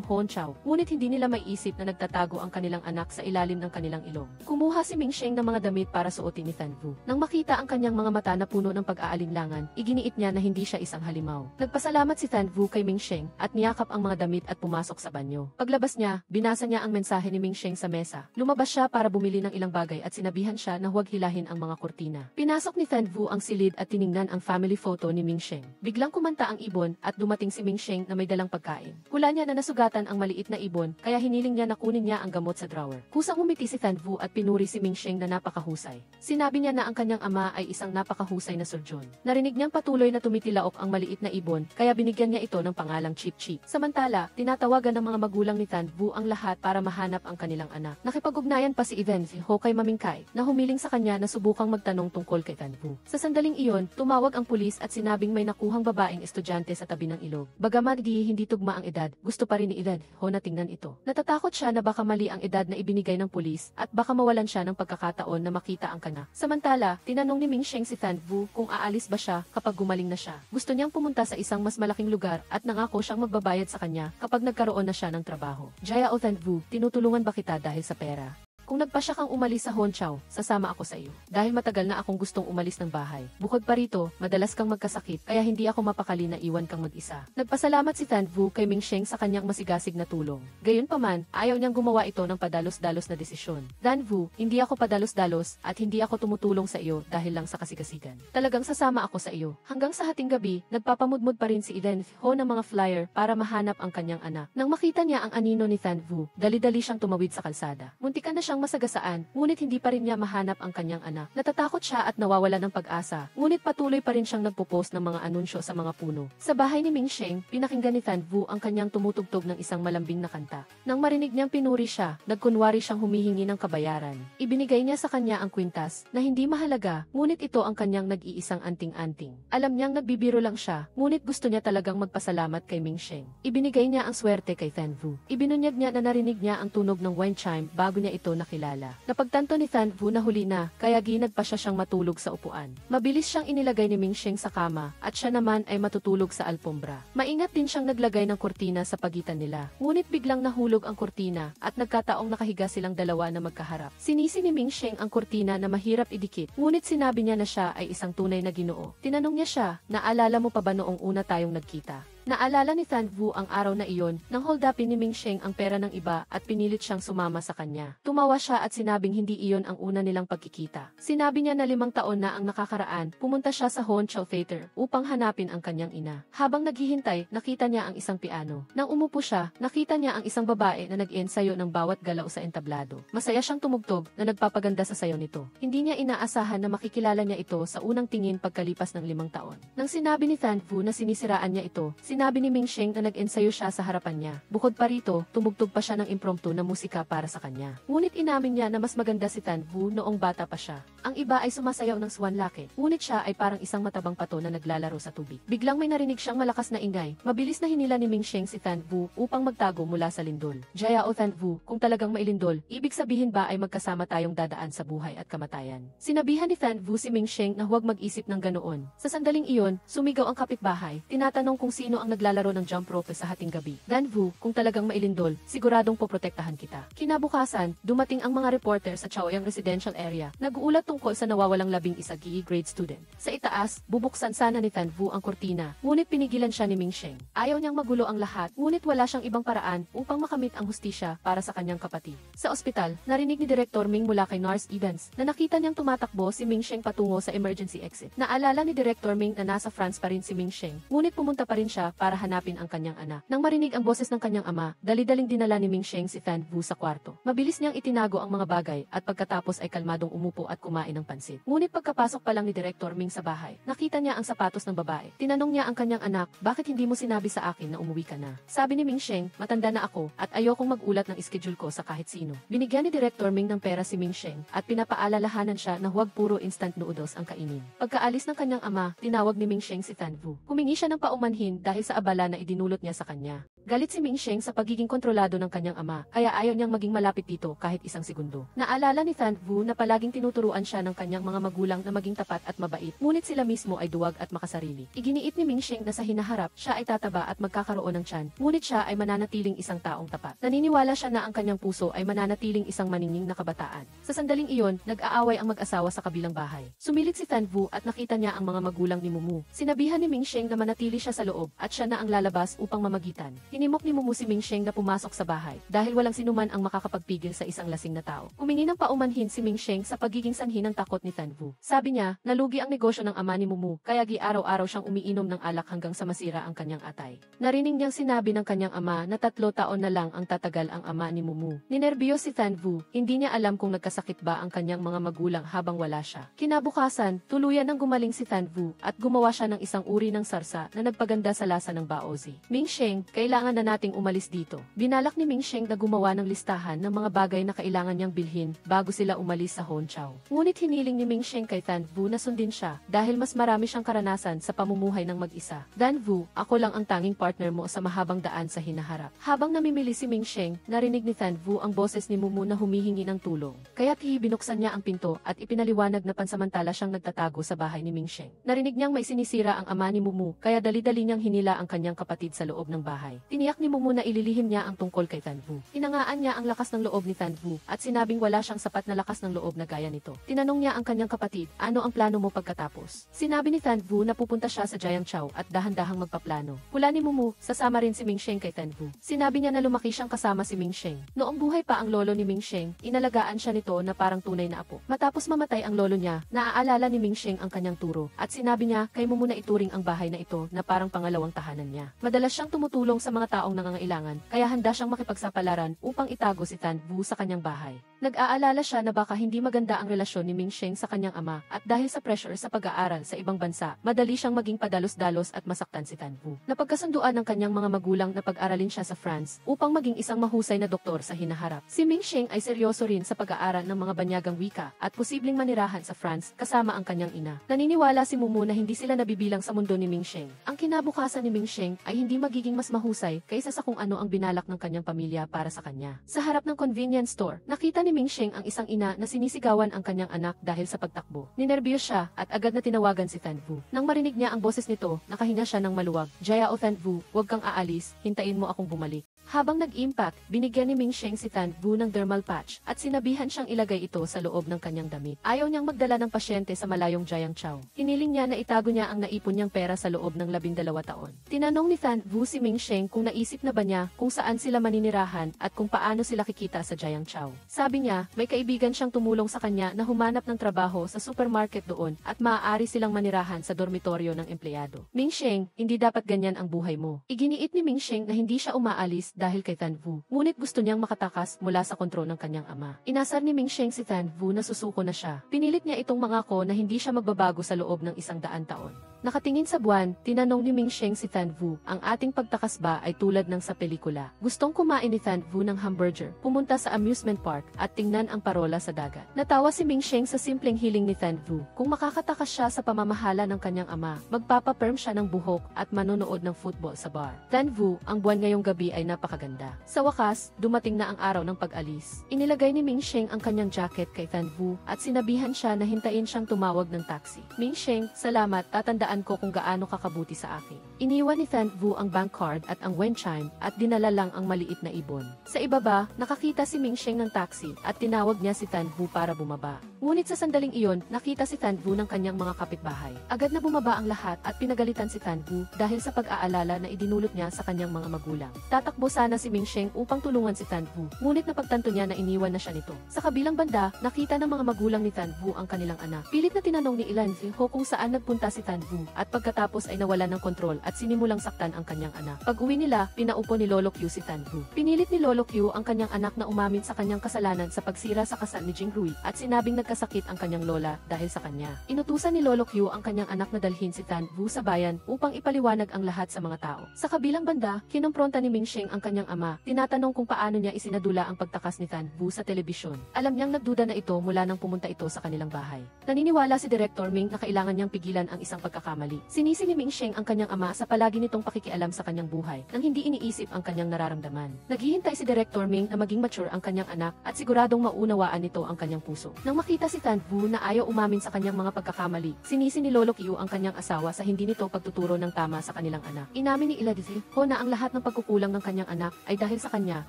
Honchao, ngunit hindi nila maiisip na nagtatago ang kanilang anak sa ilalim ng kanilang ilong. Kumuha si Ming Sheng ng mga damit para suotin ni Tan Vu. Nang makita ang kanyang mga mata na puno ng pag-aalinlangan, iginiit niya na hindi siya isang halimaw. Nagpasalamat si Tan Vu kay Ming Sheng at niyakap ang mga damit at pumasok sa banyo. Paglabas niya, binasa niya ang mensahe ni Ming Sheng sa mesa. Lumabas siya para bumili ng ilang bagay at sinabihan siya na huwag hilahin ang mga kurtina. Pinasok ni Tan Vu ang silid at tiningnan ang family photo ni Ming Sheng. Biglang kumanta ang ibon at dumating si Ming Sheng na may dalang pagkain. Hula niya na nasugatan ang maliit na ibon, kaya hiniling niya na kunin niya ang gamot sa drawer. Kusang umiti si Tan Vu at pinuri si Ming Sheng na napakahusay. Sinabi niya na ang kanyang ama ay isang napakahusay na surgeon. Narinig niyang patuloy na tumitilaok ang maliit na ibon, kaya binigyan niya ito ng pangalang Chip Chip. Samantala, tinatawagan ng mga magulang ni Tan Vu ang lahat para mahanap ang kanilang anak. Nakipag-ugnayan pa si Even Ho kay Mamingkay na humiling sa kanya na subukang magtanong tungkol kay Tan Vu. Sa sandaling iyon, tumawag ang pulis at sinabing may nakuhang babaeng estudyante sa tabi ng ilog. Bagaman hindi tugma ang edad, gusto pa rin ni Eden Ho na tingnan ito. Natatakot siya na baka mali ang edad na ibinigay ng pulis at baka mawalan siya ng pagkakataon na makita ang kana. Samantala, tinanong ni Ming Sheng si Tan Vu kung aalis ba siya kapag gumaling na siya. Gusto niyang pumunta sa isang mas malaking lugar at nangako siyang magbabayad sa kanya kapag nagkaroon na siya ng trabaho. Jaya o Tan Vu, tinutulungan ba kita dahil sa pera? Kung nagpasya kang umalis sa Honchao, sasama ako sa iyo. Dahil matagal na akong gustong umalis ng bahay. Bukod pa rito, madalas kang magkasakit, kaya hindi ako mapakali na iwan kang mag-isa. Nagpasalamat si Tan Vu kay Ming Sheng sa kanyang masigasig na tulong. Gayunpaman, ayaw niyang gumawa ito ng padalos-dalos na desisyon. Tan Vu, hindi ako padalos-dalos at hindi ako tumutulong sa iyo dahil lang sa kasigasigan. Talagang sasama ako sa iyo. Hanggang sa hating gabi, nagpapamudmud pa rin si Eden Ho ng mga flyer para mahanap ang kanyang anak. Nang makita niya ang anino ni Tan Vu, dali-dali siyang tumawid sa kalsada. Muntikan na siyang masagasaan, ngunit hindi pa rin niya mahanap ang kanyang anak. Natatakot siya at nawawala ng pag-asa, ngunit patuloy pa rin siyang nagpo-post ng mga anunsyo sa mga puno. Sa bahay ni Ming Sheng, pinakinggan ni Tan Vu ang kanyang tumutugtog ng isang malambing na kanta. Nang marinig niyang pinuri siya, nagkunwari siyang humihingi ng kabayaran. Ibinigay niya sa kanya ang kwintas, na hindi mahalaga, ngunit ito ang kanyang nag-iisang anting-anting. Alam niyang nagbibiro lang siya, ngunit gusto niya talagang magpasalamat kay Ming Sheng. Ibinigay niya ang swerte kay Tan Vu. Ibinunyag niya na narinig niya ang tunog ng wine chime bago niya ito nakilala. Napagtanto ni Tan Vu na huli na, kaya ginag pa siya siyang matulog sa upuan. Mabilis siyang inilagay ni Ming Sheng sa kama, at siya naman ay matutulog sa alpombra. Maingat din siyang naglagay ng kurtina sa pagitan nila. Ngunit biglang nahulog ang kurtina, at nagkataong nakahiga silang dalawa na magkaharap. Sinisi ni Ming Sheng ang kurtina na mahirap idikit, ngunit sinabi niya na siya ay isang tunay na Ginoo. Tinanong niya siya, naalala mo pa ba noong una tayong nagkita? Naalala ni Tan Vu ang araw na iyon nang hold upin ni Ming Sheng ang pera ng iba at pinilit siyang sumama sa kanya. Tumawa siya at sinabing hindi iyon ang una nilang pagkikita. Sinabi niya na 5 taon na ang nakakaraan, pumunta siya sa Honchao Theater upang hanapin ang kanyang ina. Habang naghihintay, nakita niya ang isang piano. Nang umupo siya, nakita niya ang isang babae na nag-ensayo ng bawat galaw sa entablado. Masaya siyang tumugtog na nagpapaganda sa sayaw nito. Hindi niya inaasahan na makikilala niya ito sa unang tingin pagkalipas ng 5 taon. Nang sinabi ni Tan Vu na sinisiraan niya ito, sinabi ni Ming Sheng na nag-ensayo siya sa harapan niya. Bukod pa rito, tumugtog pa siya ng impromptu na musika para sa kanya. Ngunit inamin niya na mas maganda si Tan Vu noong bata pa siya. Ang iba ay sumasayaw ng swan lake, ngunit siya ay parang isang matabang pato na naglalaro sa tubig. Biglang may narinig siyang malakas na ingay. Mabilis na hinila ni Ming Sheng si Tan Vu upang magtago mula sa lindol. Jaya o Tan Vu, kung talagang mailindol, ibig sabihin ba ay magkasama tayong dadaan sa buhay at kamatayan? Sinabihan ni Tan Vu si Ming Sheng na huwag mag-isip ng ganoon. Sa sandaling iyon, sumigaw ang kapitbahay, tinatanong kung sino ang naglalaro ng jump rope sa hating gabi. Danvu, kung talagang mailindol, siguradong poprotektahan kita. Kinabukasan, dumating ang mga reporter sa Chaoyang Residential Area. Nag-uulat tungkol sa nawawalang 11 GE grade student. Sa itaas, bubuksan sana ni Danvu ang kortina, ngunit pinigilan siya ni Mingsheng. Ayaw niyang magulo ang lahat, ngunit wala siyang ibang paraan upang makamit ang hustisya para sa kanyang kapatid. Sa ospital, narinig ni Director Ming mula kay Nurse Evans na nakita niyang tumatakbo si Mingsheng patungo sa emergency exit. Naalala ni Director Ming na nasa France pa rin si Mingsheng, ngunit pumunta pa rin siya para hanapin ang kanyang anak. Nang marinig ang boses ng kanyang ama, dali-daling dinala ni Mingsheng si Danvu sa kwarto. Mabilis niyang itinago ang mga bagay at pagkatapos ay kalmadong umupo at kumain ng pansit. Ngunit pagkapasok pa lang ni Director Ming sa bahay, nakita niya ang sapatos ng babae. Tinanong niya ang kanyang anak, bakit hindi mo sinabi sa akin na umuwi ka na? Sabi ni Mingsheng, matanda na ako at ayokong magulat ng schedule ko sa kahit sino. Binigyan ni Director Ming ng pera si Mingsheng at pinapaalalahanan siya na huwag puro instant noodles ang kainin. Pagkaalis ng kanyang ama, tinawag ni Mingsheng si Danvu. Humingi siya ng paumanhin dahil sa abala na idinulot niya sa kanya. Galit si Mingsheng sa pagiging kontrolado ng kanyang ama, kaya ayaw niyang maging malapit dito kahit isang segundo. Naalala ni Danvu na palaging tinuturuan siya ng kanyang mga magulang na maging tapat at mabait, ngunit sila mismo ay duwag at makasarili. Iginiit ni Mingsheng na sa hinaharap, siya ay tataba at magkakaroon ng tiyan, ngunit siya ay mananatiling isang taong tapat. Naniniwala siya na ang kanyang puso ay mananatiling isang maningning na kabataan. Sa sandaling iyon, nag-aaway ang mag-asawa sa kabilang bahay. Sumilit si Danvu at nakita niya ang mga magulang ni Mumu. Sinabihan ni Mingsheng na manatili siya sa loob at siya na ang lalabas upang mamagitan. Hinimok ni Mumu si Mingsheng na pumasok sa bahay dahil walang sinuman ang makakapagpigil sa isang lasing na tao. Humingi ng paumanhin si Mingsheng sa pagiging sanhi ng takot ni Danvu. Sabi niya, nalugi ang negosyo ng ama ni Mumu kaya araw-araw siyang umiinom ng alak hanggang sa masira ang kanyang atay. Narinig niyang sinabi ng kanyang ama na 3 taon na lang ang tatagal ang ama ni Mumu. Ninerbiyos si Danvu, hindi niya alam kung nagkasakit ba ang kanyang mga magulang habang wala siya. Kinabukasan, tuluyan ng gumaling si Danvu at gumawa siya ng isang uri ng sarsa na nagpaganda sa lasa ng baozi. Mingsheng, kailangan na nating umalis dito. Binalak ni Mingsheng na gumawa ng listahan ng mga bagay na kailangan niyang bilhin bago sila umalis sa Honchao. Ngunit hiniling ni Mingsheng kay Danvu na sundin siya dahil mas marami siyang karanasan sa pamumuhay ng mag-isa. Danvu, ako lang ang tanging partner mo sa mahabang daan sa hinaharap. Habang namimili si Mingsheng, narinig ni Danvu ang boses ni Mumu na humihingi ng tulong. Kaya't binuksan niya ang pinto at ipinaliwanag na pansamantala siyang nagtatago sa bahay ni Mingsheng. Narinig niyang may sinisira ang ama ni Mumu kaya dali-dali niyang hinila ang kanyang kapatid sa loob ng bahay. Tiniyak ni Mumu na ililihim niya ang tungkol kay Danvu. Hinangaan niya ang lakas ng loob ni Danvu at sinabing wala siyang sapat na lakas ng loob na gaya nito. Tinanong niya ang kanyang kapatid, ano ang plano mo pagkatapos? Sinabi ni Danvu na pupunta siya sa Jiangchao at dahan-dahang magpaplano. Hula ni Mumu, sasama rin si Mingsheng kay Danvu. Sinabi niya na lumaki siyang kasama si Mingsheng. Noong buhay pa ang lolo ni Mingsheng, inalagaan siya nito na parang tunay na apo. Matapos mamatay ang lolo niya, naaalala ni Mingsheng ang kanyang turo at sinabi niya kay Mumu na ituring ang bahay na ito na parang pangalawang tahanan niya. Madalas siyang tumutulong sa mga taong nangangailangan, kaya handa siyang makipagsapalaran upang itago si Danvu sa kanyang bahay. Nag-aalala siya na baka hindi maganda ang relasyon ni Mingsheng sa kanyang ama at dahil sa pressure sa pag-aaral sa ibang bansa, madali siyang maging padalos-dalos at masaktan si Danvu. Napagkasunduan ng kanyang mga magulang na pag-aralin siya sa France upang maging isang mahusay na doktor sa hinaharap. Si Mingsheng ay seryoso rin sa pag-aaral ng mga banyagang wika at posibleng manirahan sa France kasama ang kanyang ina. Naniniwala si Mumu na hindi sila nabibilang sa mundo ni Mingsheng. Ang kinabukasan ni Mingsheng ay hindi magiging mas mahusay kaysa sa kung ano ang binalak ng kanyang pamilya para sa kanya. Sa harap ng convenience store, nakita ni Mingsheng ang isang ina na sinisigawan ang kanyang anak dahil sa pagtakbo. Ninerbiyos siya at agad na tinawagan si Danvu. Nang marinig niya ang boses nito, nakahinga siya ng maluwag. Jaya o Danvu, huwag kang aalis, hintayin mo akong bumalik. Habang nag-impact, binigyan ni Mingsheng si Danvu ng dermal patch at sinabihan siyang ilagay ito sa loob ng kanyang damit. Ayaw niyang magdala ng pasyente sa malayong Jiangchao. Hiniling niya na itago niya ang naipon niyang pera sa loob ng 12 taon. Tinanong ni Danvu si Mingsheng kung naisip na ba niya kung saan sila maninirahan at kung paano sila kikita sa Jiangchao. Sabi niya, may kaibigan siyang tumulong sa kanya na humanap ng trabaho sa supermarket doon at maaari silang manirahan sa dormitoryo ng empleyado. Mingsheng, hindi dapat ganyan ang buhay mo. Iginiit ni Mingsheng na hindi siya umaalis dahil kay Danvu, ngunit gusto niyang makatakas mula sa kontrol ng kanyang ama. Inasar ni Mingsheng si Danvu na susuko na siya. Pinilit niya itong mangako na hindi siya magbabago sa loob ng 100 taon. Nakatingin sa buwan, tinanong ni Mingsheng si Danvu, ang ating pagtakas ba ay tulad ng sa pelikula? Gustong kumain ni Danvu ng hamburger, pumunta sa amusement park, at tingnan ang parola sa dagat. Natawa si Mingsheng sa simpleng hiling ni Danvu. Kung makakatakas siya sa pamamahala ng kanyang ama, magpapaperm siya ng buhok at manonood ng football sa bar. Danvu, ang buwan ngayong gabi ay napakaganda. Sa wakas, dumating na ang araw ng pag-alis. Inilagay ni Mingsheng ang kanyang jacket kay Danvu at sinabihan siya na hintayin siyang tumawag ng taxi. Mingsheng, salamat, tatandaan tandaan ko kung gaano kakabuti sa akin. Iniwan ni Fan Vu ang bank card at ang wen chime at dinala lang ang maliit na ibon. Sa ibaba, nakakita si Ming Sheng ng taxi at tinawag niya si Fan Vu para bumaba. Ngunit sa sandaling iyon, nakita si Fan Vu ng kanyang mga kapitbahay. Agad na bumaba ang lahat at pinagalitan si Fan Vu dahil sa pag-aalala na idinulot niya sa kanyang mga magulang. Tatakbo sana si Ming Sheng upang tulungan si Fan Vu, ngunit napagtanto niya na iniwan na siya nito. Sa kabilang banda, nakita ng mga magulang ni Fan Vu ang kanilang anak. Pilit na tinanong ni Ilan Ziho kung saan nagpunta si Fan Vu at pagkatapos ay nawalan ng kontrol at sinimulang saktan ang kanyang anak. Pag-uwi nila, pinaupo ni Lolo Q si Fan Vu. Pinilit ni Lolo Q ang kanyang anak na umamin sa kanyang kasalanan sa pagsira sa kasal ni Jingrui at sinabing nagkasakit ang kanyang lola dahil sa kanya. Inutusan ni Lolo Q ang kanyang anak na dalhin si Fan Vu sa bayan upang ipaliwanag ang lahat sa mga tao. Sa kabilang banda, kinompronta ni Ming Sheng ang kanyang ama, tinatanong kung paano niya isinadula ang pagtakas ni Fan Vu sa telebisyon. Alam niyang nagduda na ito mula nang pumunta ito sa kanilang bahay. Naniniwala si Director Ming na kailangan niyang pigilan ang isang pagkakamali. Sinisi ni Ming Sheng ang kanyang ama sa palagi nitong pakikialam sa kanyang buhay nang hindi iniisip ang kanyang nararamdaman. Naghihintay si Director Ming na maging mature ang kanyang anak at siguradong maunawaan nito ang kanyang puso. Nang makita si Fan Vu na ayaw umamin sa kanyang mga pagkakamali, sinisi ni Lolo Q ang kanyang asawa sa hindi nito pagtuturo ng tama sa kanilang anak. Inamin ni Iladzi Ho na ang lahat ng pagkukulang ng kanyang anak ay dahil sa kanya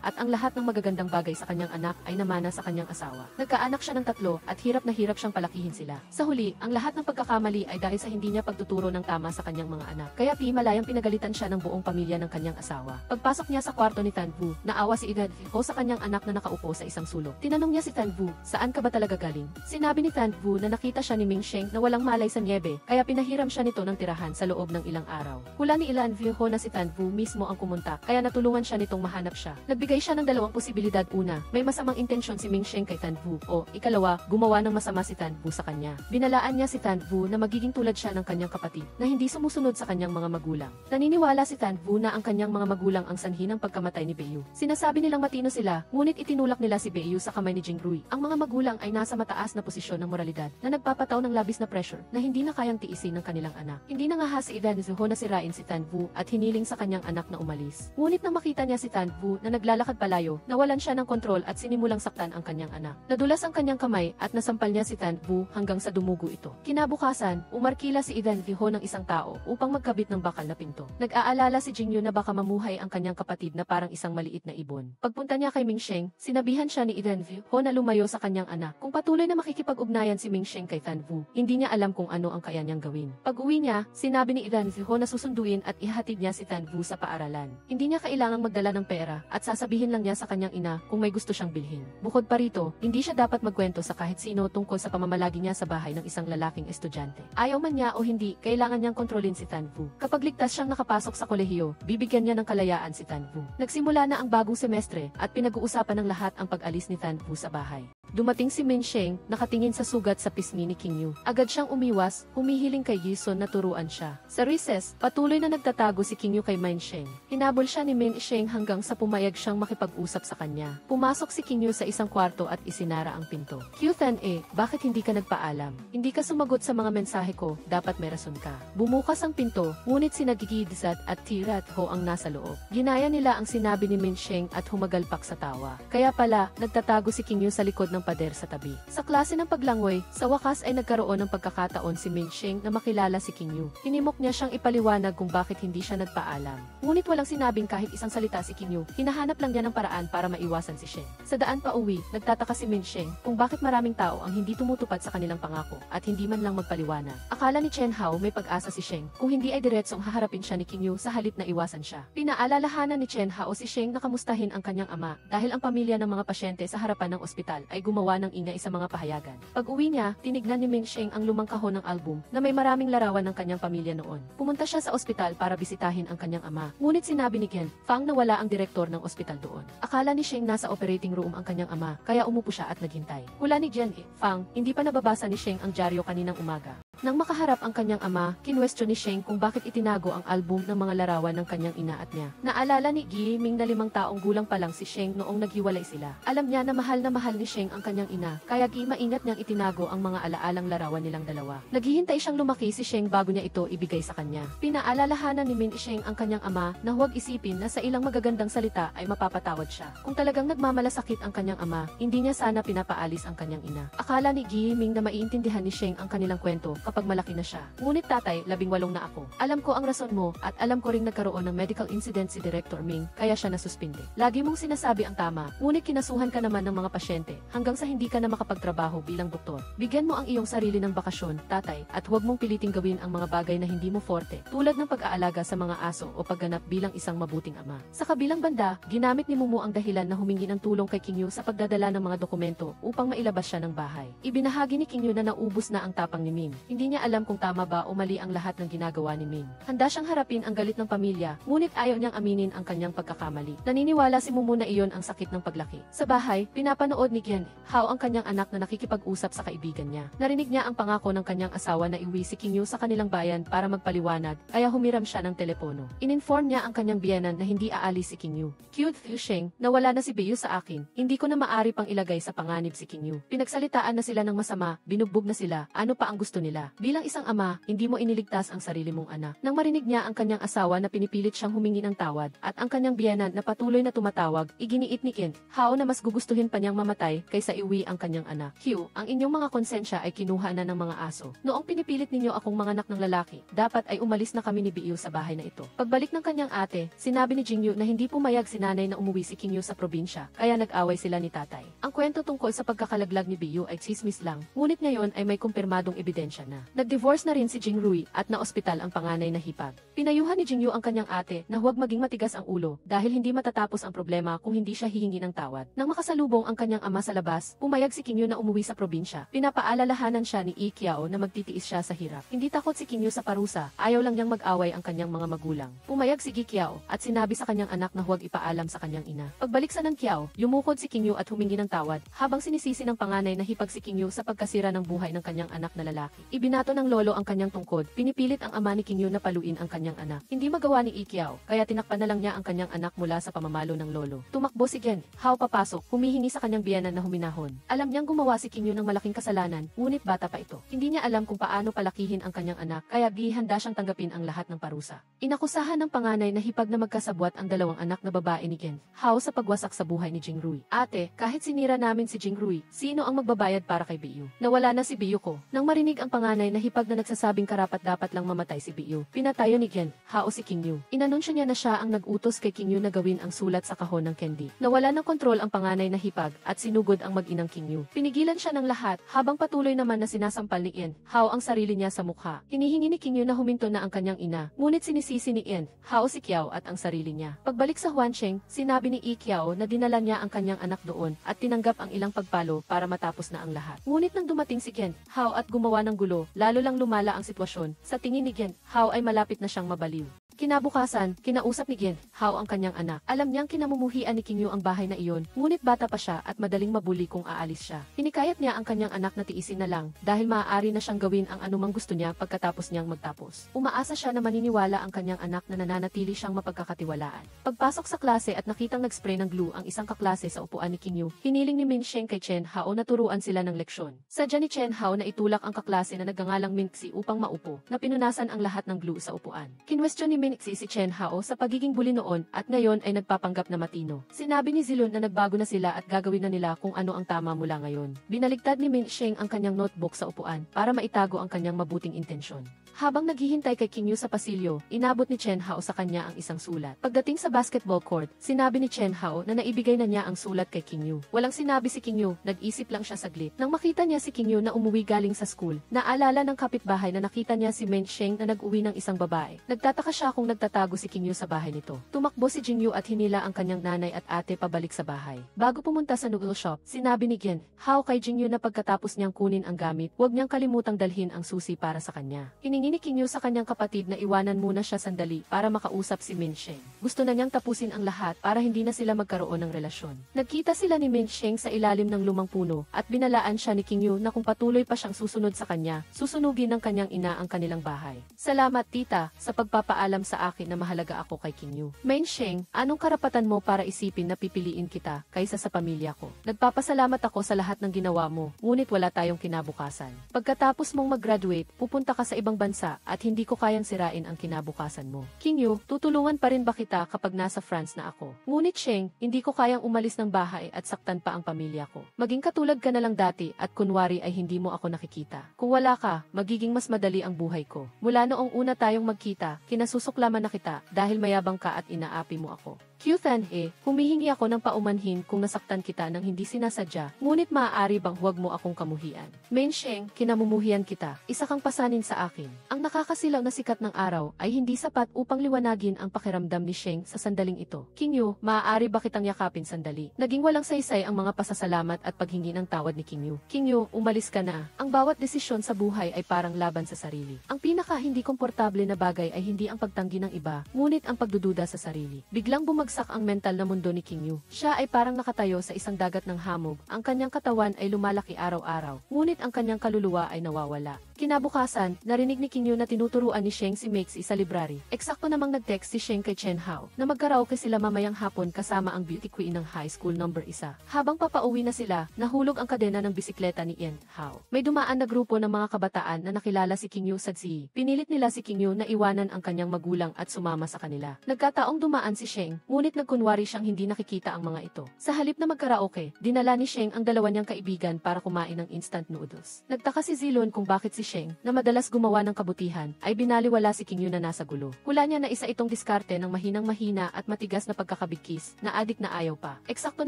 at ang lahat ng magagandang bagay sa kanyang anak ay namana sa kanyang asawa. Nagkaanak siya ng 3 at hirap na hirap siyang palakihin sila. Sa huli, ang lahat ng pagkakamali ay dahil sa hindi niya pagtuturo ng tama sa kanyang mga anak. Kaya malayang pinagalitan siya ng buong pamilya ng kanyang asawa. Pagpasok niya sa kwarto ni Fan Vu, naawa si Iladzi Ho sa kanyang anak na nakaupo sa isang sulok. Tinanong niya si Fan Vu, saan ka ba talaga galing? Sinabi ni Fan Vu na nakita siya ni Ming Sheng na walang malay sa niebe, kaya pinahiram siya nito ng tirahan sa loob ng ilang araw. Hula ni Iladzi Ho na si Fan Vu mismo ang kumunta, kaya natulungan siya nitong mahanap siya. Nagbigay siya ng 2 posibilidad. Una, may masamang intensyon si Ming Sheng kay Fan Vu, o ikalawa, gumawa ng masama si Fan Vu sa kanya. Binalaan niya si Fan Vu na magiging tulad siya ng kanyang kapatid, na hindi sumusunod sa kanyang mga magulang. Naniniwala si Fan Vu na ang kanyang mga magulang ang sanhi ng pagkamatay ni Beiyu. Sinasabi nilang matino sila, ngunit itinulak nila si Beiyu sa kamay ni Jingrui. Ang mga magulang ay nasa mataas na posisyon ng moralidad, na nagpapataw ng labis na pressure, na hindi na kayang tiisin ng kanilang anak. Hindi nangahas si Iladzi Ho na sirain si Fan Vu at hiniling sa kanyang anak na umalis. Ngunit nang makita niya si Fan Vu na naglalakad palayo, nawalan siya ng kontrol at sinimulang saktan ang kanyang anak. Nadulas ang kanyang kamay at nasampal niya si Fan Vu hanggang sa dumugo ito. Kinabukasan, umarkila si Iladzi Ho ng isang tao upang magkabit ng bakal na pinto. Nag-aalala si Jingyu na baka mamuhay ang kanyang kapatid na parang isang maliit na ibon. Pagpunta niya kay Ming Sheng, sinabihan siya ni Iladzi Ho na lumayo sa kanyang anak. Kung patuloy na makikipag-ugnayan si Ming Sheng kay Fan Vu, hindi niya alam kung ano ang kaya niyang gawin. Pag-uwi niya, sinabi ni Iladzi Ho na susunduin at ihatid niya si Fan Vu sa paaralan. Hindi niya kailangang magdala ng pera at sasabihin lang niya sa kanyang ina kung may gusto siyang bilhin. Bukod pa rito, hindi siya dapat magkwento sa kahit sino tungkol sa pamamalagi niya sa bahay ng isang lalaking estudyante. Ayaw man niya o hindi, kailangan niyang kontrolin si Fan Vu. Kapag ligtas siyang nakapasok sa kolehiyo, bibigyan niya ng kalayaan si Fan Vu. Nagsimula na ang bagong semestre at pinag-uusapan ng lahat ang pag-alis ni Fan Vu sa bahay. Dumating si Ming Sheng, nakatingin sa sugat sa pisngi ni King Yu. Agad siyang umiwas, humihiling kay Yison na turuan siya. Sa recess, patuloy na nagtatago si King Yu kay Ming Sheng. Hinabol siya ni Ming Sheng hanggang sa pumayag siyang makipag-usap sa kanya. Pumasok si King Yu sa isang kwarto at isinara ang pinto. Q-Fan-A, bakit hindi ka nagpaalam? Hindi ka sumagot sa mga mensahe ko, dapat may rason ka. Bumukas ang pinto, ngunit si Nagigidizat at Tirat Ho ang nasa loob. Ginaya nila ang sinabi ni Ming Sheng at humagalpak sa tawa. Kaya pala, nagtatago si King Yu sa likod ng pader sa tabi. Sa klase ng paglangoy, sa wakas ay nagkaroon ng pagkakataon si Ming Sheng na makilala si King Yu. Tinimok niya siyang ipaliwanag kung bakit hindi siya nagpaalam. Ngunit walang sinabing kahit isang salita si King Yu, hinahanap lang niya ng paraan para maiwasan si Sheng. Sa daan pa uwi, nagtataka si Ming Sheng kung bakit maraming tao ang hindi tumutupad sa kanilang pangako at hindi man lang magpaliwanag. Akala ni Chen Hao may pag-asa si Sheng, kung hindi ay diretsong haharapin siya ni King Yu sa halip na iwasan siya. Pinaalalahanan ni Chen Hao si Sheng na kamustahin ang kanyang ama dahil ang pamilya ng mga pasyente sa harapan ng ospital ay gumawa ng ingay sa mga pahayagan. Pag-uwi niya, tinignan ni Ming Sheng ang lumang kahon ng album na may maraming larawan ng kanyang pamilya noon. Pumunta siya sa ospital para bisitahin ang kanyang ama. Ngunit sinabi ni Ken Fang na wala ang direktor ng ospital doon. Akala ni Sheng nasa operating room ang kanyang ama, kaya umupo siya at naghintay. Hula ni Jen Fang, hindi pa nababasa ni Sheng ang dyaryo kaninang umaga. Nang makaharap ang kanyang ama, kinwestiyon ni Sheng kung bakit itinago ang album ng mga larawan ng kanyang ina at niya. Naalala ni Gi Ming na 5 taong gulang pa lang si Sheng noong naghiwalay sila. Alam niya na mahal ni Sheng ang kanyang ina, kaya Gi maingat niyang itinago ang mga alaalang larawan nilang dalawa. Naghihintay siyang lumaki si Sheng bago niya ito ibigay sa kanya. Pinaalalahanan ni Min Sheng ang kanyang ama na huwag isipin na sa ilang magagandang salita ay mapapatawad siya. Kung talagang nagmamalasakit ang kanyang ama, hindi niya sana pinapaalis ang kanyang ina. Akala ni Gi Ming na maiintindihan ni Sheng ang kanilang kwento kapag malaki na siya. Ngunit tatay, 18 na ako. Alam ko ang rason mo at alam ko ring nagkaroon ng medical incident si Director Ming kaya siya nasuspinde. Lagi mong sinasabi ang tama, ngunit kinasuhan ka naman ng mga pasyente hanggang sa hindi ka na makapagtrabaho bilang doktor. Bigyan mo ang iyong sarili ng bakasyon, tatay, at huwag mong piliting gawin ang mga bagay na hindi mo forte, tulad ng pag-aalaga sa mga aso o pagganap bilang isang mabuting ama. Sa kabilang banda, ginamit ni Mumu ang dahilan na humingi ng tulong kay King Yu sa pagdadala ng mga dokumento upang mailabas siya ng bahay. Ibinahagi ni King Yu na naubos na ang tapang ni Ming. Hindi niya alam kung tama ba o mali ang lahat ng ginagawa ni Ming. Handa siyang harapin ang galit ng pamilya, ngunit ayaw niyang aminin ang kanyang pagkakamali. Naniniwala si Mumu na iyon ang sakit ng paglaki. Sa bahay, pinapanood ni Gen Hao ang kanyang anak na nakikipag-usap sa kaibigan niya. Narinig niya ang pangako ng kanyang asawa na iuwi si King Yu sa kanilang bayan para magpaliwanag, kaya humiram siya ng telepono. Ininform niya ang kanyang biyenan na hindi aalis si King Yu. Cute Fusheng, nawala na si Biyu sa akin, hindi ko na maari pang ilagay sa panganib si King Yu. Pinagsalitaan na sila ng masama, binugbog na sila, ano pa ang gusto nila. Bilang isang ama, hindi mo iniligtas ang sarili mong anak. Nang marinig niya ang kanyang asawa na pinipilit siyang humingi ng tawad, at ang kanyang biyenan na patuloy na tumatawag, iginiit ni Gen Hao na mas gugustuhin pa niyang mamatay kaysa iuwi ang kanyang anak. Q, ang inyong mga konsensya ay kinuha na ng mga aso. Noong pinipilit ninyo akong manganak ng lalaki, dapat ay umalis na kami ni Biyu sa bahay na ito. Pagbalik ng kanyang ate, sinabi ni Jingyu na hindi pumayag si nanay na umuwi si King Yu sa probinsya, kaya nag-away sila ni tatay. Ang kwento tungkol sa pagkakalaglag ni Biyu ay chismis lang, ngunit ngayon ay may kumpirmadong ebidensya na. Nag-divorce na rin si Jing Rui at na-ospital ang panganay na hipag. Pinayuhan ni Jingyu ang kanyang ate na huwag maging matigas ang ulo dahil hindi matatapos ang problema kung hindi siya hihingi ng tawad. Nang makasalubong ang kanyang ama sa labas, pumayag si King Yu na umuwi sa probinsya. Pinapaalalahanan siya ni Ikiao na magtitiis siya sa hirap. Hindi takot si King Yu sa parusa, ayaw lang niyang mag-away ang kanyang mga magulang. Pumayag si Gikiao at sinabi sa kanyang anak na huwag ipaalam sa kanyang ina. Pagbalik sa ng Kiao, yumukod si King Yu at humingi ng tawad habang sinisisi ng panganay na hipag si King Yu sa pagkasira ng buhay ng kanyang anak na lalaki. Ibinato ng lolo ang kanyang tungkod, pinipilit ang ama ni King Yu na paluin ang kanyang anak. Hindi magawa ni Ikiao, kaya tinakpan na lang niya ang kanyang anak mula sa pamamalo ng lolo. Tumakbo si Gen Hao papasok, humihingi sa kanyang biyenan na huminahon. Alam niyang gumawa si King Yu ng malaking kasalanan, ngunit bata pa ito. Hindi niya alam kung paano palakihin ang kanyang anak, kaya handa siyang tanggapin ang lahat ng parusa. Inakusahan ng panganay na hipag na magkasabwat ang dalawang anak na babae ni Gen Hao sa pagwasak sa buhay ni Jing Rui. Ate, kahit sinira namin si Jing Rui, sino ang magbabayad para kay Biyu? Nawala na si Biyu ko. Nang marinig ang panganay na hipag na nagsasabing karapat-dapat lang mamatay si Biyu, pinatayo ni Gen Hao si King Yu. Inanunsyo niya na siya ang nag-utos kay King Yu na gawin ang sulat sa kahon ng candy. Nawala ng kontrol ang panganay na hipag at sinugod ang mag-inang King Yu. Pinigilan siya ng lahat habang patuloy naman na sinasampal ni Gen Hao ang sarili niya sa mukha. Hinihingi ni King Yu na huminto na ang kanyang ina, ngunit sinisisi ni Gen Hao si Kiao at ang sarili niya. Pagbalik sa Huansheng, sinabi ni Ikiao na dinala niya ang kanyang anak doon at tinanggap ang ilang pagpalo para matapos na ang lahat. Ngunit nang dumating si Gen Hao at gumawa ng gulo, lalo lang lumala ang sitwasyon. Sa tingin ni Gen Hao ay malapit na siyang mabaliw. Kinabukasan, kinausap ni Gen Hao ang kanyang anak. Alam niyang kinamumuhian ni King Yu ang bahay na iyon, ngunit bata pa siya at madaling mabuli kung aalis siya. Hinikayat niya ang kanyang anak na tiisin na lang, dahil maaari na siyang gawin ang anumang gusto niya pagkatapos niyang magtapos. Umaasa siya na maniniwala ang kanyang anak na nananatili siyang mapagkakatiwalaan. Pagpasok sa klase at nakitang nag-spray ng glue ang isang kaklase sa upuan ni King Yu, hiniling ni Min Sheng kay Chen Hao na turuan sila ng leksyon. Sadya ni Chen Hao na itulak ang kaklase na nagngangalang Minxi upang maupo, na pinunasan ang lahat ng glue sa upuan. Kinwestiyon ni Minxi si Chen Hao sa pagiging bully noon at ngayon ay nagpapanggap na matino. Sinabi ni Zilun na nagbago na sila at gagawin na nila kung ano ang tama mula ngayon. Binaligtad ni Min Sheng ang kanyang notebook sa upuan para maitago ang kanyang mabuting intensyon. Habang naghihintay kay King Yu sa pasilyo, inabot ni Chen Hao sa kanya ang isang sulat. Pagdating sa basketball court, sinabi ni Chen Hao na naibigay na niya ang sulat kay King Yu. Walang sinabi si King Yu, nag-isip lang siya saglit. Nang makita niya si King Yu na umuwi galing sa school, naalala ng kapitbahay na nakita niya si Min Sheng na nag-uwi ng isang babae. Nagtataka siya kung nagtatago si King Yu sa bahay nito. Tumakbo si Jing Yu at hinila ang kanyang nanay at ate pabalik sa bahay. Bago pumunta sa noodle shop, sinabi ni Gen Hao kay Jing Yu na pagkatapos niyang kunin ang gamit, huwag niyang kalimutang dalhin ang susi para sa kanya. Hiningi ni King Yu sa kanyang kapatid na iwanan muna siya sandali para makausap si Min Sheng. Gusto na niyang tapusin ang lahat para hindi na sila magkaroon ng relasyon. Nagkita sila ni Min Sheng sa ilalim ng lumang puno at binalaan siya ni King Yu na kung patuloy pa siyang susunod sa kanya, susunugin ng kanyang ina ang kanilang bahay. Salamat tita, sa pagpapaalam ipaalam sa akin na mahalaga ako kay King Yu. Main Sheng, anong karapatan mo para isipin na pipiliin kita kaysa sa pamilya ko? Nagpapasalamat ako sa lahat ng ginawa mo, ngunit wala tayong kinabukasan. Pagkatapos mong mag-graduate, pupunta ka sa ibang bansa at hindi ko kayang sirain ang kinabukasan mo. King Yu, tutulungan pa rin ba kita kapag nasa France na ako? Ngunit Sheng, hindi ko kayang umalis ng bahay at saktan pa ang pamilya ko. Maging katulad ka na lang dati at kunwari ay hindi mo ako nakikita. Kung wala ka, magiging mas madali ang buhay ko. Mula noong una tayong magkita, kinasusuklaman na kita dahil mayabang ka at inaapi mo ako. Qthan humihingi ako ng paumanhin kung nasaktan kita nang hindi sinasadya, ngunit maaari bang huwag mo akong kamuhian? Main Sheng, kinamumuhian kita, isa kang pasanin sa akin. Ang nakakasilaw na sikat ng araw ay hindi sapat upang liwanagin ang pakiramdam ni Sheng sa sandaling ito. King Yu, maaari ba kitang yakapin sandali? Naging walang saysay ang mga pasasalamat at paghingi ng tawad ni King Yu. King Yu, umalis ka na. Ang bawat desisyon sa buhay ay parang laban sa sarili. Ang pinaka hindi komportable na bagay ay hindi ang pagtanggi ng iba, ngunit ang pagdududa sa sarili. Biglang bumagsak ang mental na mundo ni King Yu. Siya ay parang nakatayo sa isang dagat ng hamog. Ang kanyang katawan ay lumalaki araw-araw, ngunit ang kanyang kaluluwa ay nawawala. Kinabukasan, narinig ni King Yu na tinuturuan ni Sheng si Meixi sa library. Eksakto namang nag-text si Sheng kay Chen Hao na magkaraoke sila mamayang hapon kasama ang beauty queen ng high school number 1. Habang papauwi na sila, nahulog ang kadena ng bisikleta ni Yen Hao. May dumaan na grupo ng mga kabataan na nakilala si King Yu sa Zi. Pinilit nila si King Yu na iwanan ang kanyang magulang at sumama sa kanila. Nagkataong dumaan si Sheng, ngunit nagkunwari siyang hindi nakikita ang mga ito. Sa halip na magkaraoke, dinala ni Sheng ang dalawa niyang kaibigan para kumain ng instant noodles. Nagtaka si Zilun kung bakit si Sheng, na madalas gumawa ng kabutihan, ay binaliwala si King Yu na nasa gulo. Hula niya na isa itong diskarte ng mahinang-mahina at matigas na pagkakabigkis, na adik na ayaw pa. Eksakto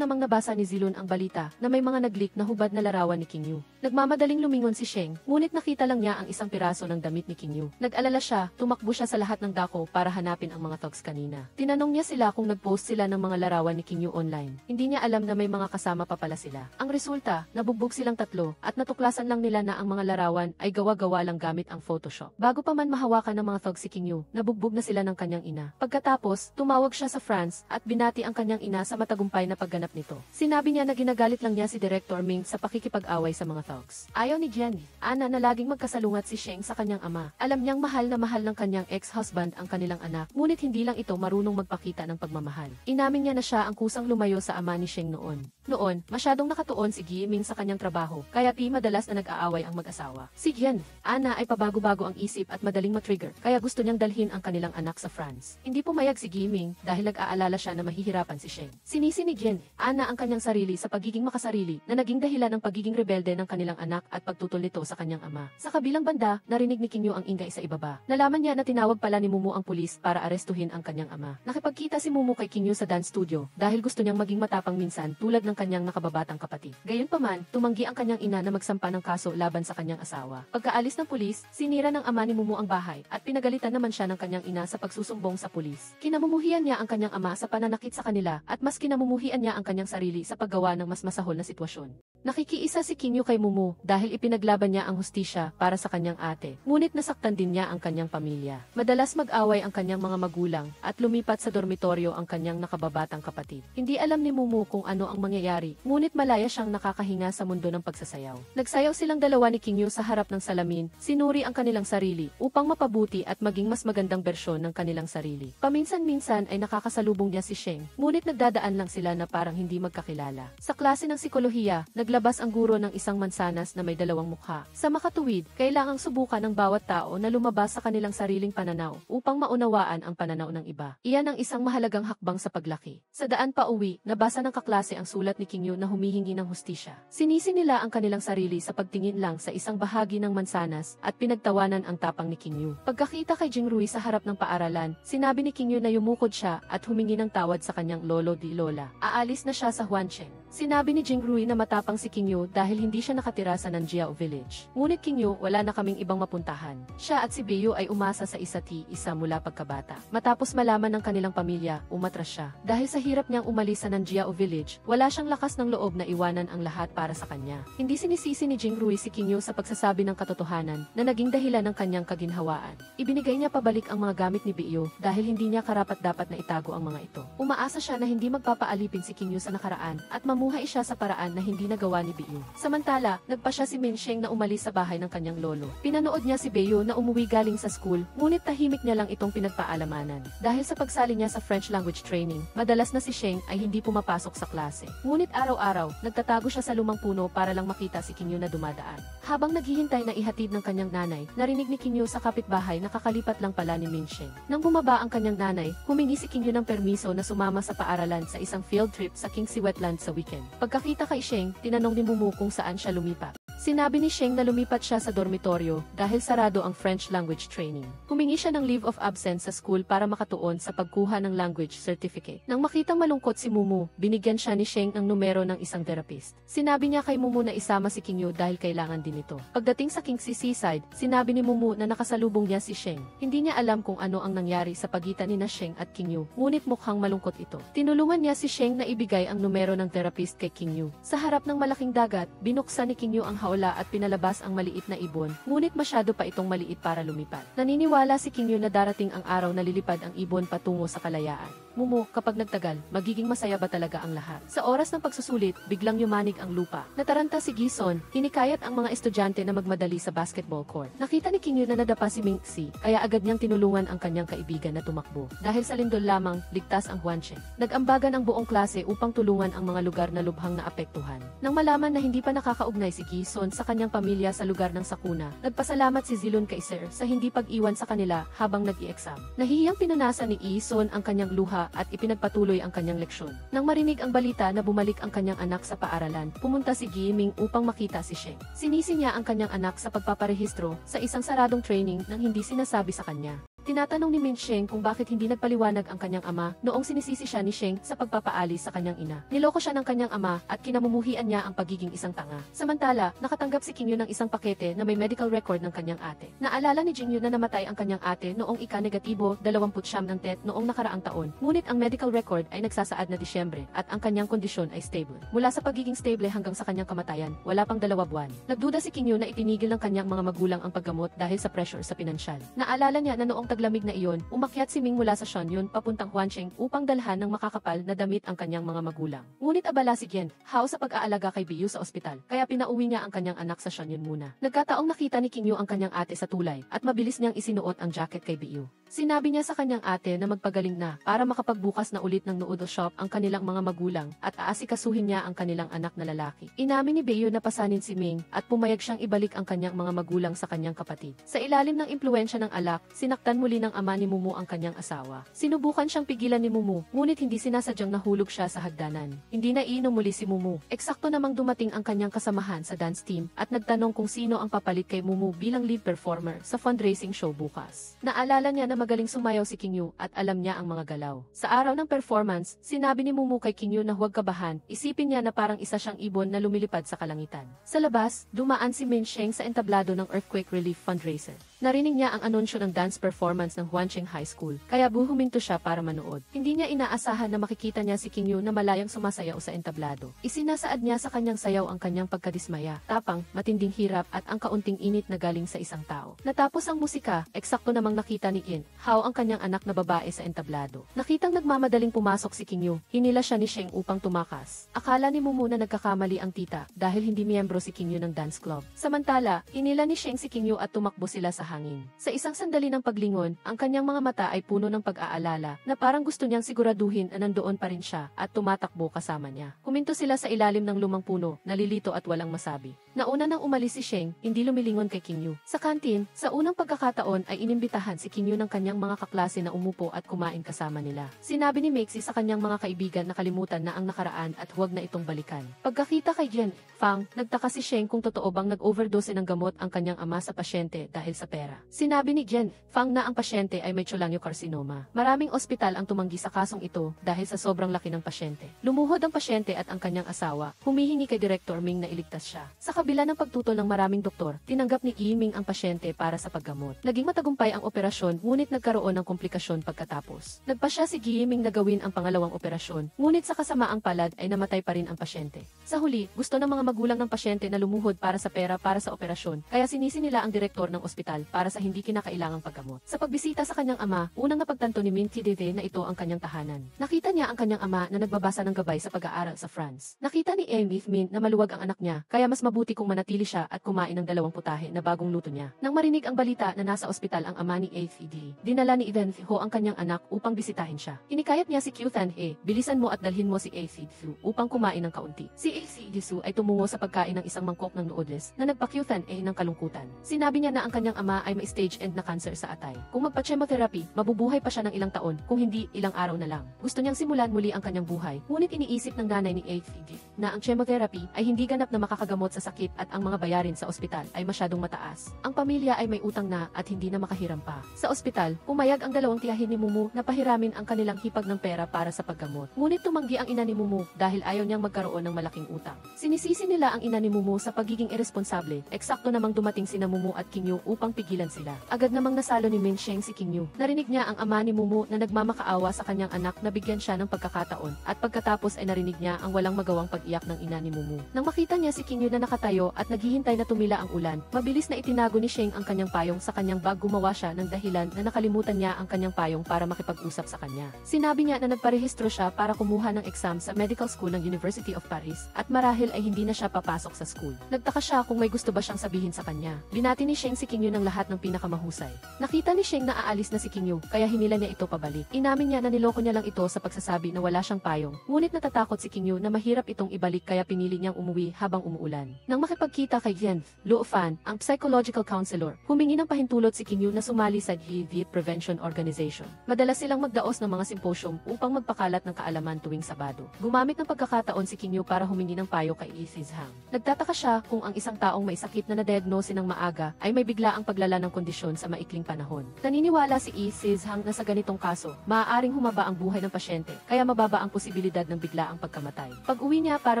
namang nabasa ni Zilun ang balita na may mga nag-leak na hubad na larawan ni King Yu. Nagmamadaling lumingon si Sheng, ngunit nakita lang niya ang isang piraso ng damit ni King Yu. Nag-alala siya, tumakbo siya sa lahat ng dako para hanapin ang mga thugs kanina. Tinanong niya sila kung nag-post sila ng mga larawan ni King Yu online. Hindi niya alam na may mga kasama pa pala sila. Ang resulta, nabugbog silang tatlo at natuklasan lang nila na ang mga larawan ay gawa-gawa lang gamit ang Photoshop. Bago pa man mahawakan ng mga thugs si King Yu, nabugbog na sila ng kanyang ina. Pagkatapos, tumawag siya sa France at binati ang kanyang ina sa matagumpay na pagganap nito. Sinabi niya na ginagalit lang niya si Director Ming sa pakikipag-away sa mga thugs. Ayaw ni Jenny, Ana na laging magkasalungat si Sheng sa kanyang ama. Alam niyang mahal na mahal ng kanyang ex-husband ang kanilang anak, ngunit hindi lang ito marunong magpakita ng pagmamahal. Inamin niya na siya ang kusang lumayo sa ama ni Sheng noon. Noon, masyadong nakatuon si Gi Ming sa kanyang trabaho, kaya madalas na nag-aaway ang mag-asawa. Si Gian, Ana ay pabago-bago ang isip at madaling matrigger, kaya gusto niyang dalhin ang kanilang anak sa France. Hindi pumayag si Gi Ming dahil nag-aalala siya na mahihirapan si Sheng. Sinisi ni Gian, Ana ang kanyang sarili sa pagiging makasarili na naging dahilan ng pagiging rebelde ng kanilang anak at pagtutol nito sa kanyang ama. Sa kabilang banda, narinig ni King Yu ang ingay sa ibaba. Nalaman niya na tinawag pala ni Mumu ang pulis para arestuhin ang kanyang ama. Nakipagkita si Mumu kay King Yu sa dance studio dahil gusto niyang maging matapang minsan tulad ng kanyang nakababatang kapatid. Gayunpaman, tumanggi ang kanyang ina na magsampa ng kaso laban sa kanyang asawa. Pagkaalis ng pulis, sinira ng ama ni Mumu ang bahay at pinagalitan naman siya ng kanyang ina sa pagsusumbong sa pulis. Kinamumuhian niya ang kanyang ama sa pananakit sa kanila at mas kinamumuhian niya ang kanyang sarili sa paggawa ng mas masahol na sitwasyon. Nakikiisa si King Yu kay Mumu dahil ipinaglaban niya ang hustisya para sa kanyang ate, ngunit nasaktan din niya ang kanyang pamilya. Madalas mag-away ang kanyang mga magulang at lumipat sa dormitoryo ang kanyang nakababatang kapatid. Hindi alam ni Mumu kung ano ang mangyayari, ngunit malaya siyang nakakahinga sa mundo ng pagsasayaw. Nagsayaw silang dalawa ni King Yu sa harap ng salamin, sinuri ang kanilang sarili upang mapabuti at maging mas magandang bersyon ng kanilang sarili. Paminsan-minsan ay nakakasalubong niya si Sheng, ngunit nagdadaan lang sila na parang hindi magkakilala. Sa klase ng psikolohiya, naglabas ang guro ng isang mansanas na may dalawang mukha. Sa makatuwid, kailangang subukan ng bawat tao na lumabas sa kanilang sariling pananaw upang maunawaan ang pananaw ng iba. Iyan ang isang mahalagang hakbang sa paglaki. Sa daan pa uwi, nabasa ng kaklase ang sulat ni King Yu na humihingi ng hustisya. Sinisi nila ang kanilang sarili sa pagtingin lang sa isang bahagi ng mansanas at pinagtawanan ang tapang ni King Yu. Pagkakita kay Jingrui sa harap ng paaralan, sinabi ni King Yu na yumukod siya at humingi ng tawad sa kanyang lolo di lola. Aalis na siya sa Huancheng. Sinabi ni Jingrui na matapang si King Yu dahil hindi siya nakatira sa Nanjiao Village. Ngunit King Yu, wala na kaming ibang mapuntahan. Siya at si Biyu ay umasa sa isa't isa mula pagkabata. Matapos malaman ng kanilang pamilya, umatras siya. Dahil sa hirap niyang umalis sa Nanjiao Village, wala siyang lakas ng loob na iwanan ang lahat para sa kanya. Hindi sinisisi ni Jingrui si King Yu sa pagsasabi ng katotohanan na naging dahilan ng kanyang kaginhawaan. Ibinigay niya pabalik ang mga gamit ni Biyu dahil hindi niya karapat-dapat na itago ang mga ito. Umaasa siya na hindi magpapaalipin si King Yu sa nakaraan at Namuhay siya sa paraan na hindi nagawa ni Beiyu. Samantala, nagpasya si Minsheng na umalis sa bahay ng kanyang lolo. Pinanood niya si Beiyu na umuwi galing sa school, ngunit tahimik niya lang itong pinagpaalamanan. Dahil sa pagsali niya sa French language training, madalas na si Sheng ay hindi pumapasok sa klase. Ngunit araw-araw, nagtatago siya sa lumang puno para lang makita si Qingyu na dumadaan. Habang naghihintay na ihatid ng kanyang nanay, narinig ni Qingyu sa kapitbahay na kakalipat lang pala ni Minsheng. Nang bumaba ang kanyang nanay, humingi si Qingyu ng permiso na sumama sa paaralan sa isang field trip sa Kingsi Wetland sa weekend. Pagkakita kay Sheng, tinanong ni Mumu kung saan siya lumipat. Sinabi ni Sheng na lumipat siya sa dormitoryo dahil sarado ang French language training. Humingi siya ng leave of absence sa school para makatuon sa pagkuha ng language certificate. Nang makitang malungkot si Mumu, binigyan siya ni Sheng ng numero ng isang therapist. Sinabi niya kay Mumu na isama si Qingyu dahil kailangan din ito. Pagdating sa Kingsi Seaside, sinabi ni Mumu na nakasalubong niya si Sheng. Hindi niya alam kung ano ang nangyari sa pagitan ni Sheng at Qingyu, ngunit mukhang malungkot ito. Tinulungan niya si Sheng na ibigay ang numero ng therapist kay Qingyu. Sa harap ng malaking dagat, binuksan ni Qingyu ang hawla at pinalabas ang maliit na ibon, ngunit masyado pa itong maliit para lumipad. Naniniwala si Qingyu na darating ang araw na lilipad ang ibon patungo sa kalayaan. Mumu, kapag nagtagal, magiging masaya ba talaga ang lahat? Sa oras ng pagsusulit, biglang yumanig ang lupa. Nataranta si Gison, hinikayat ang mga estudyante na magmadali sa basketball court. Nakita ni Qingyu na nadapa si Mingxi, kaya agad niyang tinulungan ang kanyang kaibigan na tumakbo. Dahil sa lindol lamang, ligtas ang Huansheng. Nag-ambagan ang buong klase upang tulungan ang mga lugar na lubhang naapektuhan. Nang malaman na hindi pa nakakaugnay si Gison sa kanyang pamilya sa lugar ng sakuna, nagpasalamat si Zilun kay Sir sa hindi pag-iwan sa kanila habang nag-i-exam. Nahihiyang pinunasan ni Gison ang kanyang luha at ipinagpatuloy ang kanyang leksyon. Nang marinig ang balita na bumalik ang kanyang anak sa paaralan, pumunta si Giming upang makita si Sheng. Sinisi niya ang kanyang anak sa pagpaparehistro sa isang saradong training nang hindi sinasabi sa kanya. Tinatanong ni Minsheng kung bakit hindi nagpaliwanag ang kanyang ama noong sinisisi siya ni Sheng sa pagpapaalis sa kanyang ina. Niloko siya ng kanyang ama at kinamumuhian niya ang pagiging isang tanga. Samantala, nakatanggap si Qingyu ng isang pakete na may medical record ng kanyang ate. Naalala ni Jingyu na namatay ang kanyang ate noong ika-negatibo 29 ng TET noong nakaraang taon. Ngunit ang medical record ay nagsasaad na Disyembre at ang kanyang kondisyon ay stable. Mula sa pagiging stable hanggang sa kanyang kamatayan, wala pang 2 buwan. Nagduda si Qingyu na itinigil ng kanyang mga magulang ang paggamot dahil sa pressure sa pinansyal. Naalala niya na noong taglamig na iyon, umakyat si Ming mula sa Shanyun papuntang Huansheng upang dalhan ng makakapal na damit ang kanyang mga magulang. Ngunit abala si Gen Hao sa pag-aalaga kay Beiyu sa ospital, kaya pinauwi niya ang kanyang anak sa Shanyun muna. Nagkataong nakita ni Qingyu ang kanyang ate sa tulay at mabilis niyang isinuot ang jacket kay Beiyu. Sinabi niya sa kanyang ate na magpagaling na para makapagbukas na ulit ng noodle shop ang kanilang mga magulang at aasikasuhin niya ang kanilang anak na lalaki. Inamin ni Beiyu na pasanin si Ming at pumayag siyang ibalik ang kanyang mga magulang sa kanyang kapatid. Sa ilalim ng impluwensya ng alak, sinaktan muli ng ama ni Mumu ang kanyang asawa. Sinubukan siyang pigilan ni Mumu, ngunit hindi sinasadyang nahulog siya sa hagdanan. Hindi na iinom muli si Mumu. Eksakto namang dumating ang kanyang kasamahan sa dance team at nagtanong kung sino ang papalit kay Mumu bilang lead performer sa fundraising show bukas. Naalala niya na magaling sumayaw si Qingyu at alam niya ang mga galaw. Sa araw ng performance, sinabi ni Mumu kay Qingyu na huwag kabahan, isipin niya na parang isa siyang ibon na lumilipad sa kalangitan. Sa labas, dumaan si Minsheng sa entablado ng earthquake relief fundraiser. Narinig niya ang anunsyo ng dance performance ng Huansheng High School, kaya huminto siya para manood. Hindi niya inaasahan na makikita niya si Qingyu na malayang sumasayaw sa entablado. Isinasaad niya sa kanyang sayaw ang kanyang pagkadismaya, tapang, matinding hirap at ang kaunting init na galing sa isang tao. Natapos ang musika, eksakto namang nakita ni Qin Hao ang kanyang anak na babae sa entablado. Nakitang nagmamadaling pumasok si Qingyu, hinila siya ni Sheng upang tumakas. Akala ni Mumu na nagkakamali ang tita dahil hindi miyembro si Qingyu ng dance club. Samantala, hinila ni Sheng si Qingyu at tumakbo sila sa hangin. Sa isang sandali ng paglingon, ang kanyang mga mata ay puno ng pag-aalala na parang gusto niyang siguraduhin na nandoon pa rin siya at tumatakbo kasama niya. Huminto sila sa ilalim ng lumang puno, nalilito at walang masabi. Nauna nang umalis si Sheng, hindi lumilingon kay Qingyu. Sa kantin, sa unang pagkakataon ay inimbitahan si Qingyu ng kanyang mga kaklase na umupo at kumain kasama nila. Sinabi ni Meixi sa kanyang mga kaibigan na kalimutan na ang nakaraan at huwag na itong balikan. Pagkakita kay Jen Fang, nagtaka si Sheng kung totoo bang nag-overdose ng gamot ang kanyang ama sa pasyente dahil sa pera. Sinabi ni Jen Fang na ang pasyente ay may cholangiocarcinoma. Maraming ospital ang tumanggi sa kasong ito dahil sa sobrang laki ng pasyente. Lumuhod ang pasyente at ang kanyang asawa, humihingi kay Director Ming na iligtas siya. Sa kabila ng pagtutol ng maraming doktor, tinanggap ni Yiming ang pasyente para sa paggamot. Naging matagumpay ang operasyon, ngunit nagkaroon ng komplikasyon pagkatapos. Nagpasya si Yiming na gawin ang pangalawang operasyon, ngunit sa kasamaang palad ay namatay pa rin ang pasyente. Sa huli, gusto ng mga magulang ng pasyente na lumuhod para sa pera para sa operasyon, kaya sinisi nila ang direktor ng ospital para sa hindi kinakailangang paggamot. Sa Sa pagbisita sa kanyang ama, unang napagtanto ni Min Kideve na ito ang kanyang tahanan. Nakita niya ang kanyang ama na nagbabasa ng gabay sa pag-aaral sa France. Nakita ni Amy Min na maluwag ang anak niya, kaya mas mabuti kung manatili siya at kumain ng 2 putahe na bagong luto niya. Nang marinig ang balita na nasa ospital ang ama ni ACD, dinala ni Ivan Ho ang kanyang anak upang bisitahin siya. Hinikayat niya si Kyuthan He, bilisan mo at dalhin mo si ACD upang kumain ng kaunti. Si ACD ay tumungo sa pagkain ng isang mangkok ng noodles na nagpa-Kyuthan He ng kalungkutan. Sinabi niya na ang kanyang ama ay may stage end na cancer sa atay. Kung magpa-chemotherapy, mabubuhay pa siya ng ilang taon, kung hindi, ilang araw na lang. Gusto niyang simulan muli ang kanyang buhay, ngunit iniisip ng nanay ni ACD na ang chemotherapy ay hindi ganap na makakagamot sa sakit at ang mga bayarin sa ospital ay masyadong mataas. Ang pamilya ay may utang na at hindi na makahiram pa. Sa ospital, pumayag ang 2 tiyahin ni Mumu na pahiramin ang kanilang hipag ng pera para sa paggamot. Ngunit tumanggi ang ina ni Mumu dahil ayaw niyang magkaroon ng malaking utang. Sinisisi nila ang ina ni Mumu sa pagiging irresponsable. Eksakto namang dumating sina Mumu at King Yu upang pigilan sila. Agad namang nasalo ni Min Sheng si King Yu. Narinig niya ang ama ni Mumu na nagmamakaawa sa kanyang anak na bigyan siya ng pagkakataon at pagkatapos ay narinig niya ang walang magawang pag-iyak ng ina ni Mumu. Nang makita niya si King Yu na nakatayo at naghihintay na tumila ang ulan, mabilis na itinago ni Sheng ang kanyang payong sa kanyang bag. Gumawa siya ng dahilan na nakalimutan niya ang kanyang payong para makipag-usap sa kanya. Sinabi niya na nagparehistro siya para kumuha ng exam sa medical school ng University of Paris at marahil ay hindi na siya papasok sa school. Nagtaka siya kung may gusto ba siyang sabihin sa kanya. Binati ni Sheng si King Yu ng lahat ng pinakamahusay. Nakita ni Sheng na aalis na si King Yu, kaya hinila niya ito pabalik. Inamin niya na niloko niya lang ito sa pagsasabi na wala siyang payong. Ngunit natatakot si King Yu na mahirap itong ibalik kaya pinili niyang umuwi habang umuulan. Nang makipagkita kay Yen Luo Fan, ang psychological counselor, humingi ng pahintulot si King Yu na sumali sa HIV Prevention Organization. Madalas silang magdaos ng mga simposium upang magpakalat ng kaalaman tuwing Sabado. Gumamit ng pagkakataon si King Yu para humingi ng payo kay Isizhang. Nagtataka siya kung ang isang taong may sakit na na-diagnose ng maaga ay may biglaang paglala ng kondisyon sa maikling panahon. Naniniwala si Isizhang na sa ganitong kaso, maaaring humaba ang buhay ng pasyente, kaya mababa ang posibilidad ng biglaang pagkamatay. Pag-uwi niya para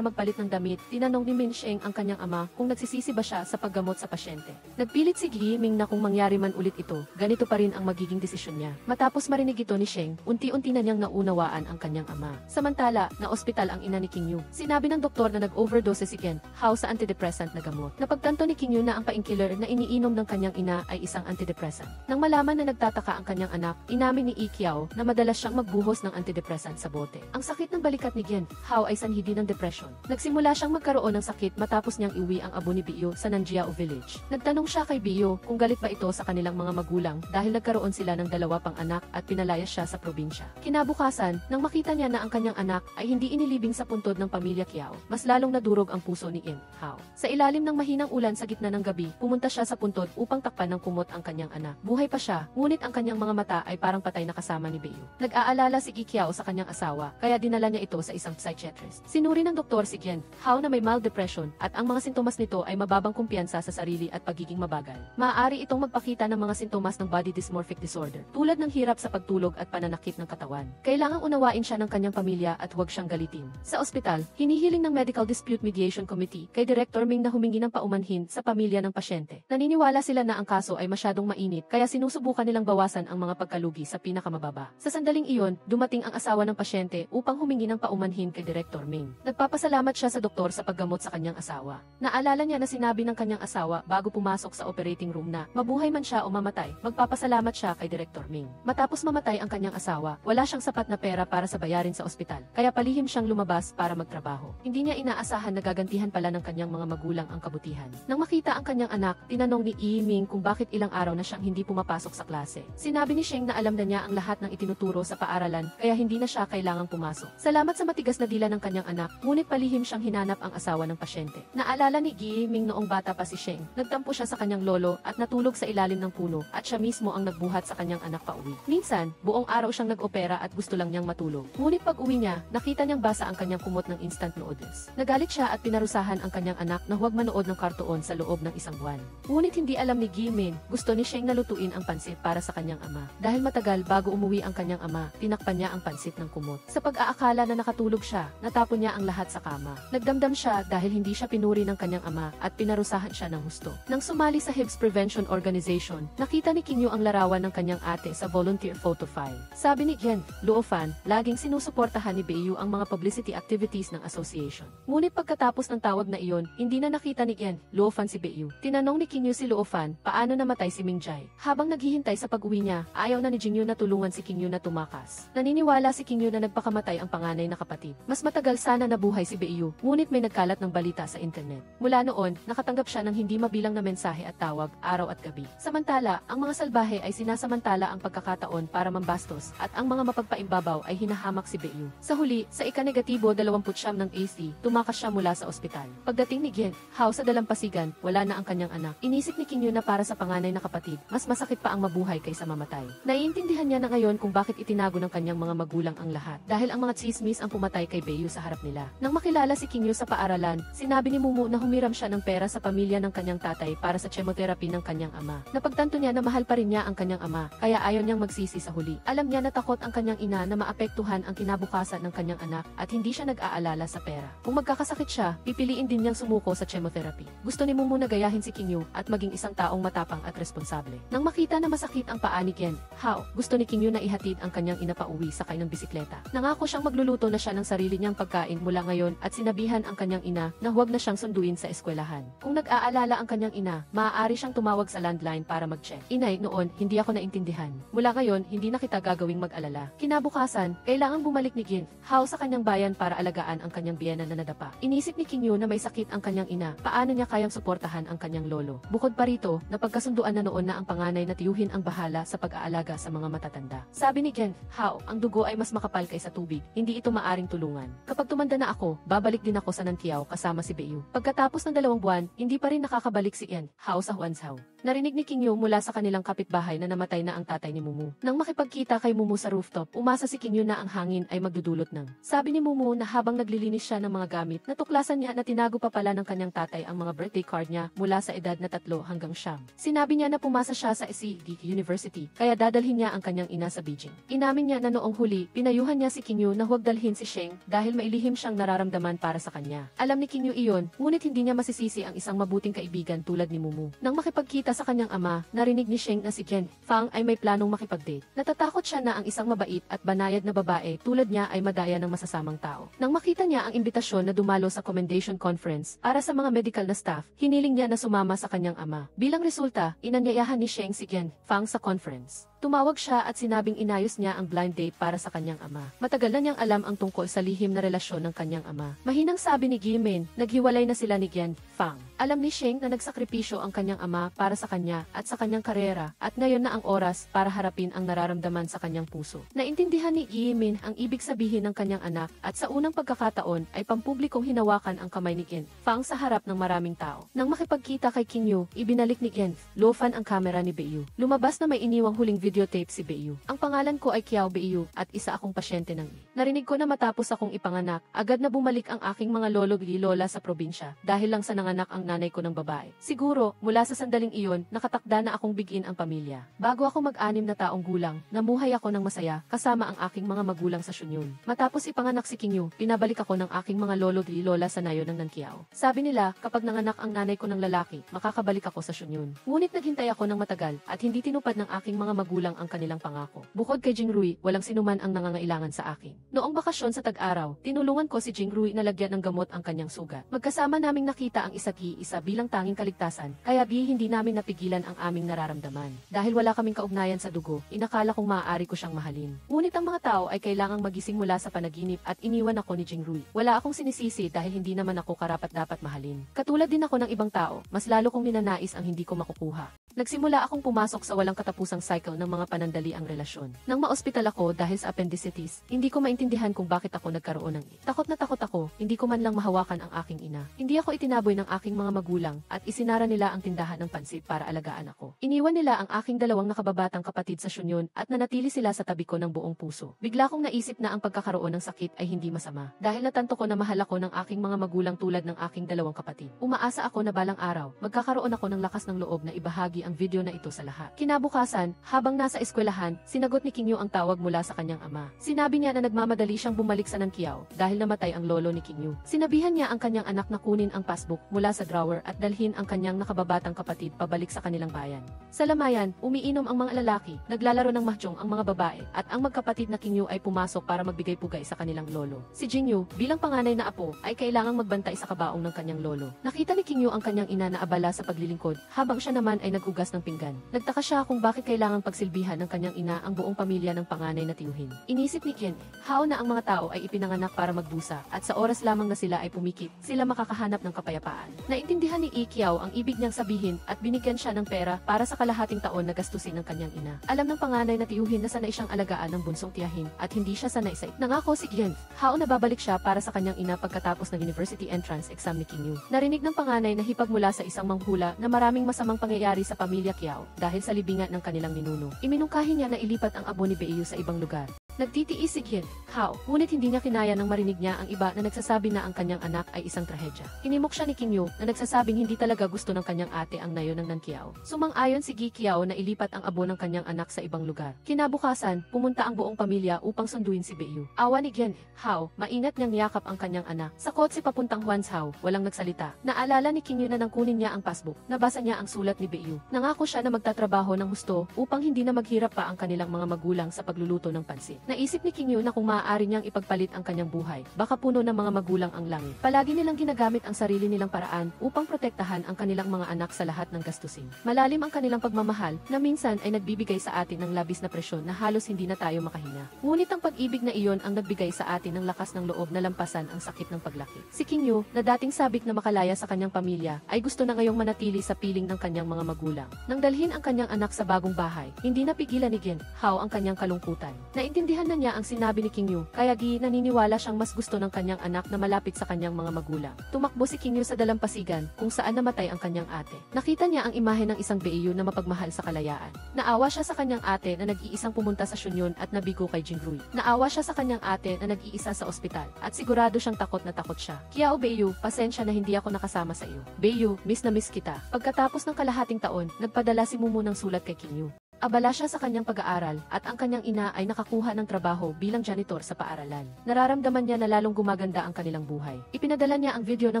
magpalit ng damit, tinanong ni Min Sheng ang kanyang ama kung nagsisisi ba siya sa paggamot sa pasyente. Nagpilit si Gi Ming na kung mangyari man ulit ito, ganito pa rin ang magiging desisyon niya. Matapos marinig ito ni Sheng, unti-unti na niyang naunawaan ang kanyang ama. Samantala, na ospital ang ina ni King Yu. Sinabi ng doktor na nag-overdose si Gen Hao sa antidepressant na gamot. Napagtanto ni King Yu na ang painkiller na iniinom ng kanyang ina ay isang antidepressant. Nang malaman na nagtataka ang kanyang anak, inamin ni Ikiao na madalas siyang magbuhos ng antidepressant sa bote. Ang sakit ng balikat ni Gen Hao ay sanhi din ng depression. Nagsimula siyang magkaroon ng sakit matapos niyang iuwi ang abo ni Biyo sa Nanjiao Village. Nagtanong siya kay Biyo kung galit ba ito sa kanilang mga magulang dahil nagkaroon sila ng 2 pang anak at pinalayas siya sa probinsya. Kinabukasan, nang makita niya na ang kanyang anak ay hindi inilibing sa puntod ng pamilya Kiao, mas lalong nadurog ang puso ni Im Hao. Sa ilalim ng mahinang ulan sa gitna ng gabi, pumunta siya sa puntod upang takpan ng kumot ang kanyang anak. Buhay pa siya, ngunit ang kanyang mga mata ay parang patay na kasama ni Biyo. Nag-aalala si Kiao sa kanyang asawa, kaya dinala niya ito sa isang psychiatrist. Sinuri ng doktor si Gen Hao na may mild depression at ang mga sintomas nito ay mababang kumpiyansa sa sarili at pagiging mabagal. Maaari itong magpakita ng mga sintomas ng body dysmorphic disorder, tulad ng hirap sa pagtulog at pananakit ng katawan. Kailangang unawain siya ng kanyang pamilya at huwag siyang galitin. Sa ospital, hinihiling ng Medical Dispute Mediation Committee kay Director Ming na humingi ng paumanhin sa pamilya ng pasyente. Naniniwala sila na ang kaso ay masyadong mainit kaya sinusubukan nilang bawasan ang mga pagkalugi sa pinakamababa. Sa sandaling iyon, dumating ang asawa ng pasyente upang humingi ng paumanhin kay Director Ming. Nagpapasalamat siya sa doktor sa paggamot sa kanyang asawa. Naalala niya na sinabi ng kanyang asawa bago pumasok sa operating room na mabuhay man siya o mamatay, magpapasalamat siya kay Director Ming. Matapos mamatay ang kanyang asawa, wala siyang sapat na pera para sa bayarin sa ospital, kaya palihim siyang lumabas para magtrabaho. Hindi niya inaasahan na gagantihan pala ng kanyang mga magulang ang kabutihan. Nang makita ang kanyang anak, tinanong ni Ming kung bakit ilang araw na siyang hindi pumapasok sa klase. Sinabi ni Sheng na alam na niya ang lahat ng itinuturo sa paaralan, kaya hindi na siya kailangang pumasok. Salamat sa matigas na dila ng kanyang anak, ngunit palihim siyang hinanap ang asawa ng pasyente. Naalala ni Ming noong bata pa si Sheng, nagtampo siya sa kanyang lolo at natulog sa ilalim ng puno at siya mismo ang nagbuhat sa kanyang anak pauwi. Minsan, buong araw siyang nag-opera at gusto lang niyang matulog. Ngunit pag uwi niya, nakita niyang basa ang kanyang kumot ng instant noodles. Nagalit siya at pinarusahan ang kanyang anak na huwag manood ng kartoon sa loob ng isang buwan. Ngunit hindi alam ni Ming, gusto ni Sheng na lutuin ang pansit para sa kanyang ama. Dahil matagal bago umuwi ang kanyang ama, tinakpan niya ang pansit ng kumot. Sa pag-aakala na nakatulog siya, natapon niya ang lahat sa kama. Nagdamdam siya dahil hindi siya pinuri ng kanyang ama at pinarusahan siya ng husto. Nang sumali sa HIV Prevention Organization, nakita ni King Yu ang larawan ng kanyang ate sa volunteer photo file. Sabi ni Gen Luo Fan, laging sinusuportahan ni Biyu ang mga publicity activities ng association. Ngunit pagkatapos ng tawag na iyon, hindi na nakita ni Gen Luo Fan si Biyu. Tinanong ni King Yu si Luo Fan, paano namatay si Mingjai? Habang naghihintay sa pag-uwi niya, ayaw na ni Jingyu na tulungan si Kingyu na tumakas. Naniniwala si Kingyu na nagpakamatay ang panganay na kapatid. Mas matagal sana nabuhay si Beiyu, ngunit may nagkalat ng balita sa internet. Mula noon, nakatanggap siya ng hindi mabilang na mensahe at tawag, araw at gabi. Samantala, ang mga salbahe ay sinasamantala ang pagkakataon para mambastos, at ang mga mapagpaimbabaw ay hinahamak si Beiyu. Sa huli, sa ika-negatibo 29 ng AC, tumakas siya mula sa ospital. Pagdating ni Gen Hao sa dalampasigan, wala na ang kanyang anak. Inisip ni Kingyu na para sa panganay na kapatid, mas masakit pa ang mabuhay kaysa mamatay. Naiintindihan niya na ngayon kung bakit itinago ng kanyang mga magulang ang lahat, dahil ang mga tsismis ang pumatay kay Beiyu sa harap nila. Nang makilala si Kingyu sa paaralan, sinabi ni Mumu na humiram siya ng pera sa pamilya ng kanyang tatay para sa chemotherapy ng kanyang ama. Napagtanto niya na mahal pa rin niya ang kanyang ama, kaya ayaw niyang magsisi sa huli. Alam niya na takot ang kanyang ina na maapektuhan ang kinabukasan ng kanyang anak at hindi siya nag-aalala sa pera. Kung magkakasakit siya, pipiliin din niyang sumuko sa chemotherapy. Gusto ni Mumu na gayahin si Kingyu at maging isang taong matapang at responsable. Nang makita na masakit ang paa ni Gen Hao, gusto ni Kingyu na ihatid ang kanyang ina pauwi sakay ng bisikleta. Nangako siyang magluluto na siya ng sarili niyang pagkain mula ngayon at sinabihan ang kanyang ina na huwag na siyang sunduin sa eskwelahan. Kung nag-aalala ang kanyang ina, maaari siyang tumawag sa landline para mag-check. Inay, noon, hindi ako naintindihan. Mula ngayon, hindi na kita gagawing mag-alala. Kinabukasan, kailangang bumalik ni Gen Hao sa kanyang bayan para alagaan ang kanyang biyenan na nadapa. Inisip ni Kingyu na may sakit ang kanyang ina, paano niya kayang suportahan ang kanyang lolo. Bukod pa rito, napagkasunduan na noon na ang panganay na tiyuhin ang bahala sa pag-aalaga sa mga matatanda. Sabi ni Gen Hao, ang dugo ay mas makapal kaysa tubig, hindi ito maaring tulungan. Kapag tumanda na ako, babalik din ako sa Nankiao kasama si Beiyu. Pagkatapos ng 2 buwan, hindi pa rin nakakabalik si Gen Hao sa Huanzhou. Narinig ni Kingyu mula sa kanilang kapitbahay na namatay na ang tatay ni Mumu. Nang makipagkita kay Mumu sa rooftop, umasa si Kingyu na ang hangin ay magdudulot ng. Sabi ni Mumu na habang naglilinis siya ng mga gamit, natuklasan niya na tinago pa pala ng kanyang tatay ang mga birthday card niya mula sa edad na 3 hanggang 9. Sinabi niya na pumasa siya sa SCD University, kaya dadalhin niya ang kanyang ina sa Beijing. Inamin niya na noong huli, pinayuhan niya si Kingyu na huwag dalhin si Sheng dahil mailihim siyang nararamdaman para sa kanya. Alam ni Kingyu iyon, ngunit hindi niya masisisi ang isang mabuting kaibigan tulad ni Mumu. Nang makipagkita sa kanyang ama, narinig ni Sheng na si Gen Fang ay may planong makipag-date. Natatakot siya na ang isang mabait at banayad na babae tulad niya ay madaya ng masasamang tao. Nang makita niya ang imbitasyon na dumalo sa commendation conference para sa mga medical na staff, hiniling niya na sumama sa kanyang ama. Bilang resulta, inanyayahan ni Sheng si Gen Fang sa conference. Tumawag siya at sinabing inayos niya ang blind date para sa kanyang ama. Matagal na niyang alam ang tungkol sa lihim na relasyon ng kanyang ama. Mahinang sabi ni Gimin, naghiwalay na sila ni Gen Fang. Alam ni Sheng na nagsakripisyo ang kanyang ama para sa kanya at sa kanyang karera at ngayon na ang oras para harapin ang nararamdaman sa kanyang puso. Naintindihan ni Gimin ang ibig sabihin ng kanyang anak at sa unang pagkakataon ay pampublikong hinawakan ang kamay ni Gen Fang sa harap ng maraming tao. Nang makipagkita kay Kingyu, ibinalik ni Gen Lofan ang kamera ni Beiyu. Lumabas na may iniwang huling videotape si Beiyu. Ang pangalan ko ay Kiao Beiyu at isa akong pasyente ng Narinig ko na matapos akong ipanganak, agad na bumalik ang aking mga lolo at lola sa probinsya dahil lang sa nanganak ang nanay ko ng babae. Siguro, mula sa sandaling iyon, nakatakda na akong bigin ang pamilya. Bago ako mag-6 na taong gulang, namuhay ako ng masaya kasama ang aking mga magulang sa Shunyon. Matapos ipanganak si Kingyu, pinabalik ako ng aking mga lolo at lola sa nayo ng Nankiao. Sabi nila, kapag nanganak ang nanay ko ng lalaki, makakabalik ako sa Shunyon. Ngunit naghintay ako ng matagal at hindi tinupad ng aking mga magulang ang kanilang pangako. Bukod kay Jingrui, walang sinuman ang nangangailangan sa akin. Noong bakasyon sa tag-araw, tinulungan ko si Jingrui na lagyan ng gamot ang kanyang sugat. Magkasama naming nakita ang isa't isa bilang tanging kaligtasan, kaya hindi namin napigilan ang aming nararamdaman. Dahil wala kaming kaugnayan sa dugo, inakala kong maaari ko siyang mahalin. Ngunit ang mga tao ay kailangang magising mula sa panaginip at iniwan ako ni Jingrui. Wala akong sinisisi dahil hindi naman ako karapat-dapat mahalin. Katulad din ako ng ibang tao, mas lalo kong ninanais ang hindi ko makukuha. Nagsimula akong pumasok sa walang katapusang cycle ng mga panandali ang relasyon. Nang ma-ospital ako dahil sa appendicitis, hindi ko maintindihan kung bakit ako nagkaroon ng Takot na takot ako, hindi ko man lang mahawakan ang aking ina. Hindi ako itinaboy ng aking mga magulang at isinara nila ang tindahan ng pansit para alagaan ako. Iniwan nila ang aking 2 nakababatang kapatid sa Shunyon at nanatili sila sa tabi ko ng buong puso. Bigla kong naisip na ang pagkakaroon ng sakit ay hindi masama dahil natanto ko na mahal ako ng aking mga magulang tulad ng aking 2 kapatid. Umaasa ako na balang araw, magkakaroon ako ng lakas ng loob na ibahagi ang video na ito sa lahat. Kinabukasan, habang Habang nasa eskwelahan, sinagot ni King Yu ang tawag mula sa kanyang ama. Sinabi niya na nagmamadali siyang bumalik sa Nankiao dahil namatay ang lolo ni King Yu. Sinabihan niya ang kanyang anak na kunin ang passbook mula sa drawer at dalhin ang kanyang nakababatang kapatid pabalik sa kanilang bayan. Sa lamayan, umiinom ang mga lalaki, naglalaro ng mahjong ang mga babae, at ang magkapatid na King Yu ay pumasok para magbigay pugay sa kanilang lolo. Si Jingyu, bilang panganay na apo, ay kailangang magbantay sa kabaong ng kanyang lolo. Nakita ni King Yu ang kanyang ina na abala sa paglilingkod, habang siya naman ay naghugas ng pinggan. Nagtaka siya kung bakit kailangang pagsilbihan ng kanyang ina ang buong pamilya ng panganay na tiyuhin. Inisip ni Ken, how na ang mga tao ay ipinanganak para magdusa, at sa oras lamang na sila ay pumikit, sila makakahanap ng kapayapaan. Naintindihan ni Ikiao ang ibig niyang sabihin at binigyan siya ng pera para sa kalahating taon na gastusin ng kanyang ina. Alam ng panganay na tiyuhin na sanay siyang alagaan ng bunsong tiyahin at hindi siya sanay sa nangako si Gen, how na babalik siya para sa kanyang ina pagkatapos ng university entrance exam ni King Yu. Narinig ng panganay na hipag mula sa isang manghula na maraming masamang pangyayari sa pamilya Kiao dahil sa libingan ng kanilang ninuno. Iminungkahi niya na ilipat ang abo ni Beiyu sa ibang lugar. Nagtitiis si Gen, how, ngunit hindi niya kinaya nang marinig niya ang iba na nagsasabi na ang kanyang anak ay isang trahedya. Hinimok siya ni King Yu na nagsasabing hindi talaga gusto ng kanyang ate ang nayo ng Nankiao. Sumang-ayon si Gi Kiao na ilipat ang abo ng kanyang anak sa ibang lugar. Kinabukasan, pumunta ang buong pamilya upang sunduin si Beiyu. Awa ni Gen, how, maingat niyang niyakap ang kanyang anak. Sa kotse papuntang Huan's Hao, walang nagsalita. Naalala ni King Yu na nang kunin niya ang passbook. Nabasa niya ang sulat ni Beiyu. Nangako siya na magtatrabaho ng husto upang hindi na maghirap pa ang kanilang mga magulang sa pagluluto ng pansit. Naisip ni King Yu na kung maaari niyang ipagpalit ang kanyang buhay, baka puno ng mga magulang ang langit. Palagi nilang ginagamit ang sarili nilang paraan upang protektahan ang kanilang mga anak sa lahat ng gastusin. Malalim ang kanilang pagmamahal na minsan ay nagbibigay sa atin ng labis na presyon na halos hindi na tayo makahinga. Ngunit ang pag-ibig na iyon ang nagbigay sa atin ng lakas ng loob na lampasan ang sakit ng paglaki. Si King Yu, na dating sabik na makalaya sa kanyang pamilya, ay gusto na ngayong manatili sa piling ng kanyang mga magulang. Nang dalhin ang kanyang anak sa bagong bahay, hindi napigilan ni Gen Hao ang kanyang kalungkutan. Naintindihan na niya ang sinabi ni King Yu, kaya naniniwala siyang mas gusto ng kanyang anak na malapit sa kanyang mga magulang. Tumakbo si King Yu sa dalampasigan kung saan namatay ang kanyang ate. Nakita niya ang imahe ng isang Beiyu na mapagmahal sa kalayaan. Naawa siya sa kanyang ate na nag-iisang pumunta sa Shunyon at nabigo kay Jingrui. Naawa siya sa kanyang ate na nag-iisa sa ospital at sigurado siyang takot na takot siya. Kiao Beiyu, pasensya na hindi ako nakasama sa iyo. Beiyu, miss na miss kita. Pagkatapos ng kalahating taon, nagpadala si Mumu ng sulat kay King Yu. Abala siya sa kanyang pag-aaral at ang kanyang ina ay nakakuha ng trabaho bilang janitor sa paaralan. Nararamdaman niya na lalong gumaganda ang kanilang buhay. Ipinadala niya ang video ng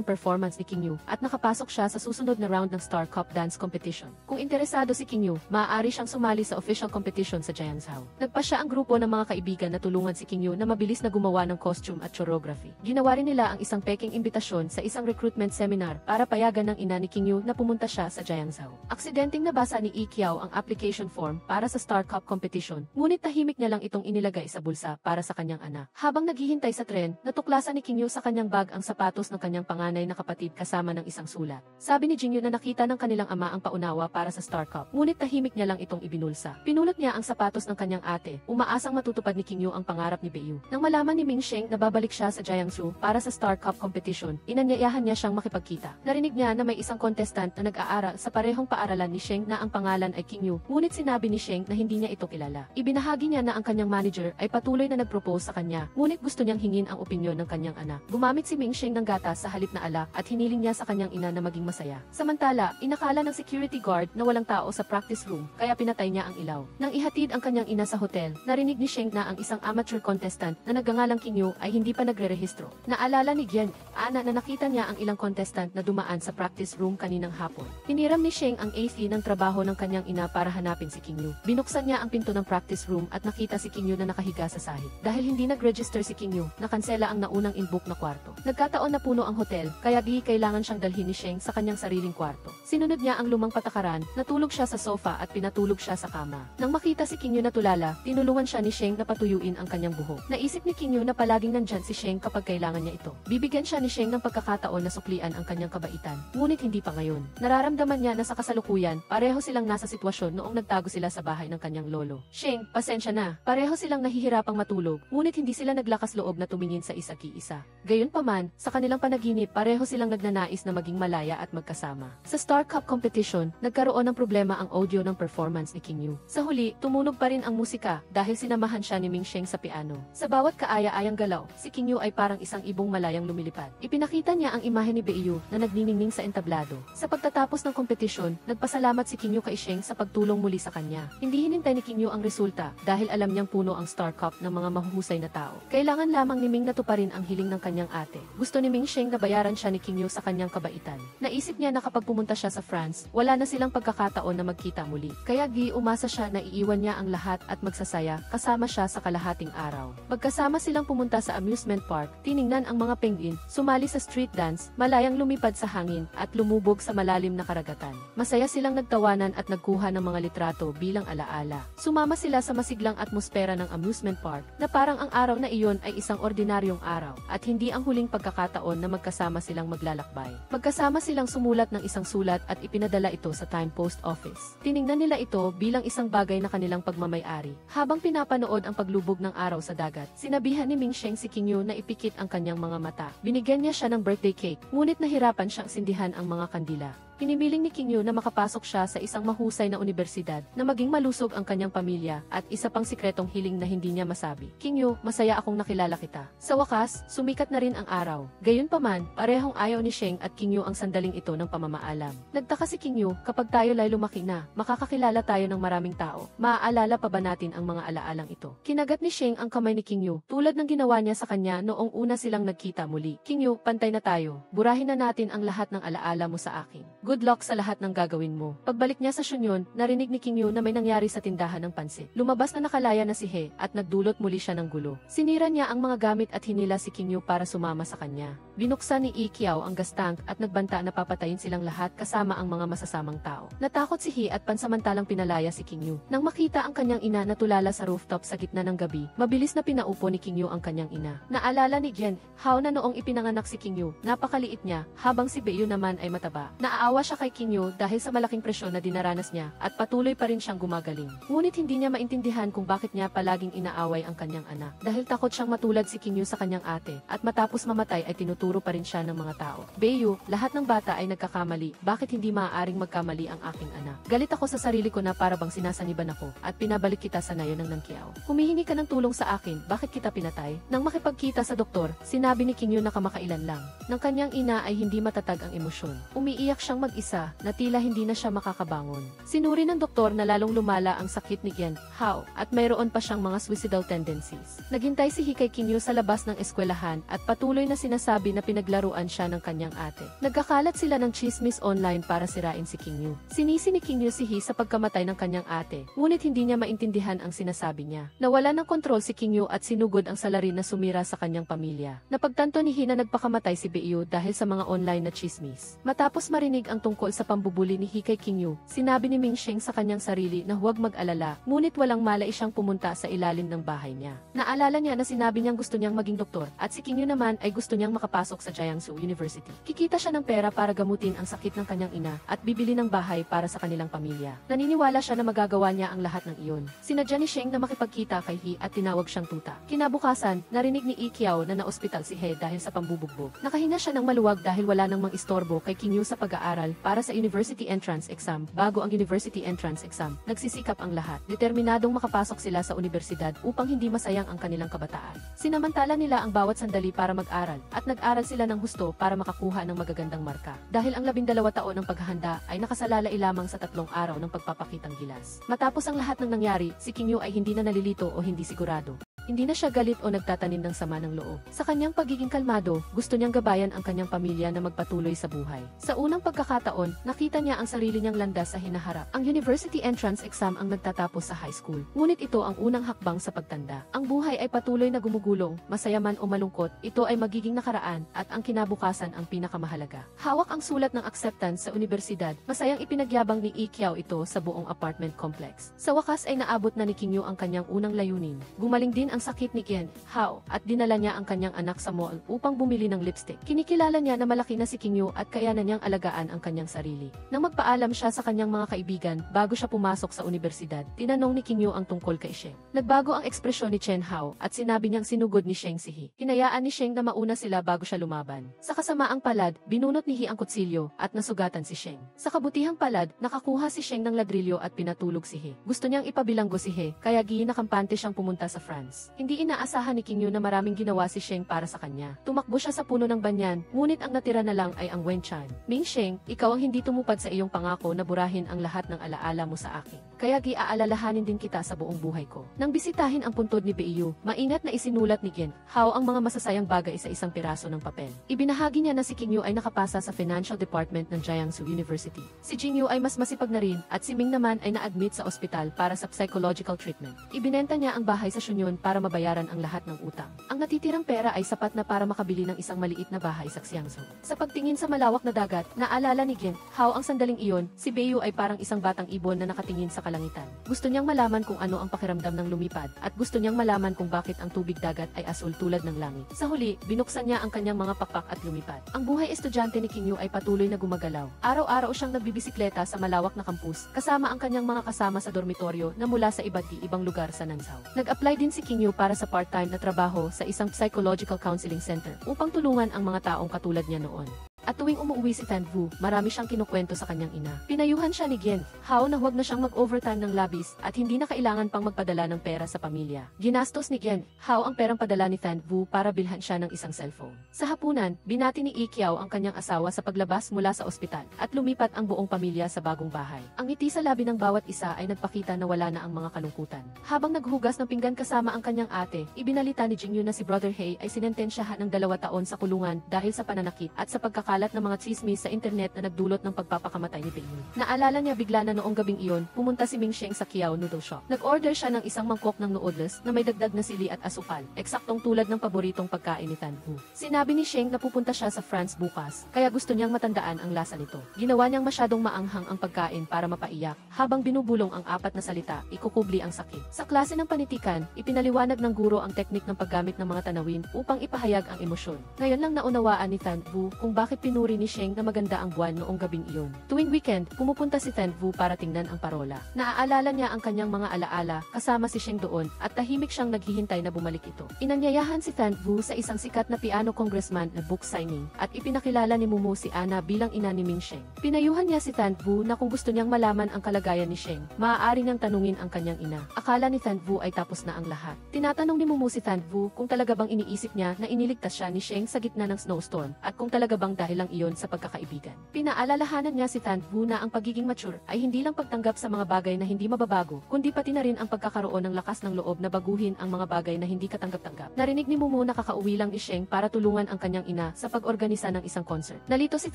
performance ni King Yu at nakapasok siya sa susunod na round ng Star Cup Dance Competition. Kung interesado si King Yu, maaari siyang sumali sa official competition sa Jiangzhou. Nagpa siya ang grupo ng mga kaibigan na tulungan si King Yu na mabilis na gumawa ng costume at choreography. Ginawa rin nila ang isang peking imbitasyon sa isang recruitment seminar para payagan ng ina ni King Yu na pumunta siya sa Jiangzhou. Aksidenteng nabasa ni Ikiao ang application form para sa Star Cup competition, ngunit tahimik niya lang itong inilagay sa bulsa para sa kanyang anak. Habang naghihintay sa tren, natuklasan ni King Yu sa kanyang bag ang sapatos ng kanyang panganay na kapatid kasama ng isang sulat. Sabi ni Jingyu na nakita ng kanilang ama ang paunawa para sa Star Cup, ngunit tahimik niya lang itong ibinulsa. Pinulot niya ang sapatos ng kanyang ate, umaasang matutupad ni King Yu ang pangarap ni Beiyu. Nang malaman ni Ming Sheng na babalik siya sa Jiangsu para sa Star Cup competition, inanyayahan niya siyang makipagkita. Narinig niya na may isang contestant na nag-aaral sa parehong paaralan ni Sheng na ang pangalan ay King Yu, ngunit sinabi ni Sheng na hindi niya ito kilala. Ibinahagi niya na ang kanyang manager ay patuloy na nag-propose sa kanya, ngunit gusto niyang hingin ang opinyon ng kanyang anak. Gumamit si Ming Sheng ng gatas sa halip na alak at hiniling niya sa kanyang ina na maging masaya. Samantala, inakala ng security guard na walang tao sa practice room, kaya pinatay niya ang ilaw. Nang ihatid ang kanyang ina sa hotel, narinig ni Sheng na ang isang amateur contestant na nagngangalang King Yu ay hindi pa nagre-rehistro. Naalala ni Gian, Ana na nakita niya ang ilang contestant na dumaan sa practice room kaninang hapon. Hiniram ni Sheng ang AC ng trabaho ng kanyang ina para hanapin si King Yu. Binuksan niya ang pinto ng practice room at nakita si King Yu na nakahiga sa sahig. Dahil hindi nag-register si King Yu, nakansela ang naunang in-book na kwarto. Nagkataon na puno ang hotel, kaya kailangan siyang dalhin ni Sheng sa kanyang sariling kwarto. Sinunod niya ang lumang patakaran, natulog siya sa sofa at pinatulog siya sa kama. Nang makita si King Yu na tulala, tinulungan siya ni Sheng na patuyuin ang kanyang buhok. Naisip ni King Yu na palaging nandyan si Sheng kapag kailangan niya ito. Bibigyan siya ni Sheng ng pagkakataon na suklian ang kanyang kabaitan, ngunit hindi pa ngayon. Nararamdaman niya na sa kasalukuyan, pareho silang nasa sitwasyon noong nagtago sila sa bahay ng kanyang lolo. Sheng, pasensya na. Pareho silang nahihirapang matulog, ngunit hindi sila naglakas loob na tumingin sa isa't-isa. Gayunpaman, sa kanilang panaginip, pareho silang nagnanais na maging malaya at magkasama. Sa Star Cup competition, nagkaroon ng problema ang audio ng performance ni King Yu. Sa huli, tumunog pa rin ang musika dahil sinamahan siya ni Ming Sheng sa piano. Sa bawat kaaya-ayang galaw, si King Yu ay parang isang ibong malayang lumilipad. Ipinakita niya ang imahe ni Beiyu na nagniningning sa entablado. Sa pagtatapos ng kompetisyon, nagpasalamat si King Yu kay Sheng sa pagtulong muli sa kanya. kanya. Hindi hinintay ni King Yu ang resulta dahil alam niyang puno ang Star Cup ng mga mahuhusay na tao. Kailangan lamang ni Ming natuparin ang hiling ng kanyang ate. Gusto ni Ming Sheng na bayaran siya ni King Yu sa kanyang kabaitan. Naisip niya na kapag pumunta siya sa France, wala na silang pagkakataon na magkita muli. Kaya umasa siya na iiwan niya ang lahat at magsasaya kasama siya sa kalahating araw. Magkasama silang pumunta sa amusement park, tiningnan ang mga penguin, sumali sa street dance, malayang lumipad sa hangin at lumubog sa malalim na karagatan. Masaya silang nagtawanan at nagkuha ng mga litrato bilang alaala. Sumama sila sa masiglang atmosfera ng amusement park na parang ang araw na iyon ay isang ordinaryong araw at hindi ang huling pagkakataon na magkasama silang maglalakbay. Magkasama silang sumulat ng isang sulat at ipinadala ito sa Time Post Office. Tiningnan nila ito bilang isang bagay na kanilang pagmamay-ari. Habang pinapanood ang paglubog ng araw sa dagat, sinabihan ni Ming Sheng si King Yu na ipikit ang kanyang mga mata. Binigyan niya siya ng birthday cake, ngunit nahirapan siyang sindihan ang mga kandila. Hinibiling ni King Yu na makapasok siya sa isang mahusay na universidad, na maging malusog ang kanyang pamilya, at isa pang sikretong hiling na hindi niya masabi. King Yu, masaya akong nakilala kita. Sa wakas, sumikat na rin ang araw. Gayunpaman, parehong ayaw ni Sheng at King Yu ang sandaling ito ng pamamaalam. Nagtaka si King Yu, kapag tayo lay lumaki na, makakakilala tayo ng maraming tao. Maaalala pa ba natin ang mga alaalang ito? Kinagat ni Sheng ang kamay ni King Yu, tulad ng ginawa niya sa kanya noong una silang nagkita muli. King Yu, pantay na tayo. Burahin na natin ang lahat ng alaala mo sa akin. Good luck sa lahat ng gagawin mo. Pagbalik niya sa Shunyon, narinig ni King Yu na may nangyari sa tindahan ng pansit. Lumabas na nakalaya na si He at nagdulot muli siya ng gulo. Sinira niya ang mga gamit at hinila si King Yu para sumama sa kanya. Binuksan ni Yi Qiao ang gas tank at nagbanta na papatayin silang lahat kasama ang mga masasamang tao. Natakot si He at pansamantalang pinalaya si King Yu. Nang makita ang kanyang ina na tulala sa rooftop sa gitna ng gabi, mabilis na pinaupo ni King Yu ang kanyang ina. Naalala ni Jian Hao na noong ipinanganak si King Yu, napakaliit niya, habang si Bei Yu naman ay mataba. Naaawa siya kay King Yu dahil sa malaking presyon na dinaranas niya at patuloy pa rin siyang gumagaling. Ngunit hindi niya maintindihan kung bakit niya palaging inaaway ang kanyang anak. Dahil takot siyang matulad si King Yu sa kanyang ate at matapos mamatay ay tinuturo pa rin siya ng mga tao. Bei Yu, lahat ng bata ay nagkakamali. Bakit hindi maaaring magkamali ang aking anak? Galit ako sa sarili ko na para bang sinasaniban ako at pinabalik kita sa nayon ng Nangqiao. Humihingi ka ng tulong sa akin, bakit kita pinatay? Nang makipagkita sa doktor, sinabi ni King Yu na kamakailan lang. Ng kanyang ina ay hindi matatag ang emosyon. Umiiyak siyang mag-isa na tila hindi na siya makakabangon. Sinuri ng doktor na lalong lumala ang sakit ni Jian Hao at mayroon pa siyang mga suicidal tendencies. Naghintay si He kay King Yu sa labas ng eskwelahan at patuloy na sinasabi na pinaglaruan siya ng kanyang ate. Nagkakalat sila ng chismis online para sirain si King Yu. Sinisi ni King Yu si He sa pagkamatay ng kanyang ate, ngunit hindi niya maintindihan ang sinasabi niya. Nawala ng kontrol si King Yu at sinugod ang salarin na sumira sa kanyang pamilya. Napagtanto ni He na nagpakamatay si Bei Yu dahil sa mga online na chismis. Matapos marinig ang tungkol sa pambubuli ni He kay King Yu, sinabi ni Ming Sheng sa kanyang sarili na huwag mag-alala, ngunit walang malay siyang pumunta sa ilalim ng bahay niya. Naalala niya na sinabi niyang gusto niyang maging doktor at si King Yu naman ay gusto niyang makapasok sa Jiangsu University. Kikita siya ng pera para gamutin ang sakit ng kanyang ina at bibili ng bahay para sa kanilang pamilya. Naniniwala siya na magagawa niya ang lahat ng iyon. Sinadya ni Sheng na makipagkita kay He at tinawag siyang tuta. Kinabukasan, narinig ni Yi Qiao na naospital si He dahil sa pambubugbog. Nakahinga siya ng maluwag dahil wala nang mang-istorbo kay King Yu sa pag-aaral para sa University Entrance Exam. Bago ang University Entrance Exam, nagsisikap ang lahat. Determinadong makapasok sila sa universidad upang hindi masayang ang kanilang kabataan. Sinamantala nila ang bawat sandali para mag-aral at nag-aral sila ng husto para makakuha ng magagandang marka. Dahil ang 12 taon ng paghahanda ay nakasalalay lamang sa 3 araw ng pagpapakitang gilas. Matapos ang lahat ng nangyari, si King Yu ay hindi na nalilito o hindi sigurado. Hindi na siya galit o nagtatanim ng sama ng loob. Sa kanyang pagiging kalmado, gusto niyang gabayan ang kanyang pamilya na magpatuloy sa buhay. Sa unang pagkakataon, nakita niya ang sarili niyang landas sa hinaharap. Ang University Entrance Exam ang nagtatapos sa high school. Ngunit ito ang unang hakbang sa pagtanda. Ang buhay ay patuloy na gumugulong, masaya man o malungkot, ito ay magiging nakaraan at ang kinabukasan ang pinakamahalaga. Hawak ang sulat ng acceptance sa universidad, masayang ipinagyabang ni Yi Qiao ito sa buong apartment complex. Sa wakas ay naabot na ni King Yu ang kanyang unang layunin. Gumaling din ang sakit ni Jian Hao at dinala niya ang kanyang anak sa mall upang bumili ng lipstick. Kinikilala niya na malaki na si King Yu at kaya na niyang alagaan ang kanyang sarili. Nang magpaalam siya sa kanyang mga kaibigan bago siya pumasok sa universidad, tinanong ni King Yu ang tungkol kay Sheng. Nagbago ang ekspresyon ni Chen Hao at sinabi niyang sinugod ni Sheng si He. Hinayaan ni Sheng na mauna sila bago siya lumaban. Sa kasamaang palad, binunot ni He ang kutsilyo at nasugatan si Sheng. Sa kabutihang palad, nakakuha si Sheng ng ladrilyo at pinatulog si He. Gusto niyang ipabilanggo si He, kaya ginakampante siyang pumunta sa France. bukas. Hindi inaasahan ni King Yu na maraming ginawa si Sheng para sa kanya. Tumakbo siya sa puno ng banyan, ngunit ang natira na lang ay ang Wen Chan. Ming Sheng, ikaw ang hindi tumupad sa iyong pangako na burahin ang lahat ng alaala mo sa akin. Kaya giaalalahanin din kita sa buong buhay ko. Nang bisitahin ang puntod ni Beiyu, maingat na isinulat ni Gen Hao ang mga masasayang bagay sa isang piraso ng papel. Ibinahagi niya na si King Yu ay nakapasa sa Financial Department ng Jiangsu University. Si Jing Yu ay mas masipag na rin at si Ming naman ay na-admit sa ospital para sa psychological treatment. Ibinenta niya ang bahay sa Shunyon para mabayaran ang lahat ng utang. Ang natitirang pera ay sapat na para makabili ng isang maliit na bahay sa Xiangsu. Sa pagtingin sa malawak na dagat, naalala ni Gen Hao ang sandaling iyon, si Beiyu ay parang isang batang ibon na nakatingin sa kalangitan. Gusto niyang malaman kung ano ang pakiramdam ng lumipad at gusto niyang malaman kung bakit ang tubig dagat ay asul tulad ng langit. Sa huli, binuksan niya ang kanyang mga pakpak at lumipad. Ang buhay estudyante ni King Yu ay patuloy na gumagalaw. Araw-araw siyang nagbibisikleta sa malawak na kampus, kasama ang kanyang mga kasama sa dormitoryo na mula sa iba't ibang lugar sa Nansao. Nag-apply din si King Yu para sa part-time na trabaho sa isang psychological counseling center upang tulungan ang mga taong katulad niya noon. At tuwing umuwi si Tan Vu, marami siyang kinukwento sa kanyang ina. Pinayuhan siya ni Gen Hao na huwag na siyang mag-overtime ng labis at hindi na kailangan pang magpadala ng pera sa pamilya. Ginastos ni Gen Hao ang perang padala ni Tan Vu para bilhan siya ng isang cellphone. Sa hapunan, binati ni Yi Qiao ang kanyang asawa sa paglabas mula sa ospital at lumipat ang buong pamilya sa bagong bahay. Ang ngiti sa labi ng bawat isa ay nagpakita na wala na ang mga kalungkutan. Habang naghugas ng pinggan kasama ang kanyang ate, ibinalita ni Jing Yu na si Brother Hei ay sinentensyahan ng 2 taon sa kulungan dahil sa pananakit at sa pagkakalat ng mga tsismis sa internet na nagdulot ng pagpapakamatay ni Beiyu. Naalala niya bigla na noong gabing iyon, pumunta si Ming Sheng sa Qiao Noodle Shop. Nag-order siya ng isang mangkok ng noodles na may dagdag na sili at asukal, eksaktong tulad ng paboritong pagkain ni Tan Vu. Sinabi ni Sheng na pupunta siya sa France bukas, kaya gusto niyang matandaan ang lasa nito. Ginawa niyang masyadong maanghang ang pagkain para mapaiyak, habang binubulong ang 4 na salita, ikukubli ang sakit. Sa klase ng panitikan, ipinaliwanag ng guro ang teknik ng paggamit ng mga tanawin upang ipahayag ang emosyon. Ngayon lang naunawaan ni Tan Vu kung bakit pinuri ni Sheng na maganda ang buwan noong gabing iyon. Tuwing weekend, pumupunta si Tan Vu para tingnan ang parola. Naaalala niya ang kanyang mga alaala, kasama si Sheng doon, at tahimik siyang naghihintay na bumalik ito. Inanyayahan si Tan Vu sa isang sikat na piano congressman na book signing, at ipinakilala ni Mumu si Ana bilang ina ni Ming Sheng. Pinayuhan niya si Tan Vu na kung gusto niyang malaman ang kalagayan ni Sheng, maaari niyang tanungin ang kanyang ina. Akala ni Tan Vu ay tapos na ang lahat. Tinatanong ni Mumu si Tan Vu kung talaga bang iniisip niya na iniligtas siya ni Sheng sa gitna ng snowstorm, at kung talaga bang dahil lang iyon sa pagkakaibigan. Pinaalalahanan niya si Tan Vu na ang pagiging mature ay hindi lang pagtanggap sa mga bagay na hindi mababago, kundi pati na rin ang pagkakaroon ng lakas ng loob na baguhin ang mga bagay na hindi katanggap-tanggap. Narinig ni Mumu na kakauwi lang ni Sheng para tulungan ang kanyang ina sa pag-organisa ng isang concert. Nalito si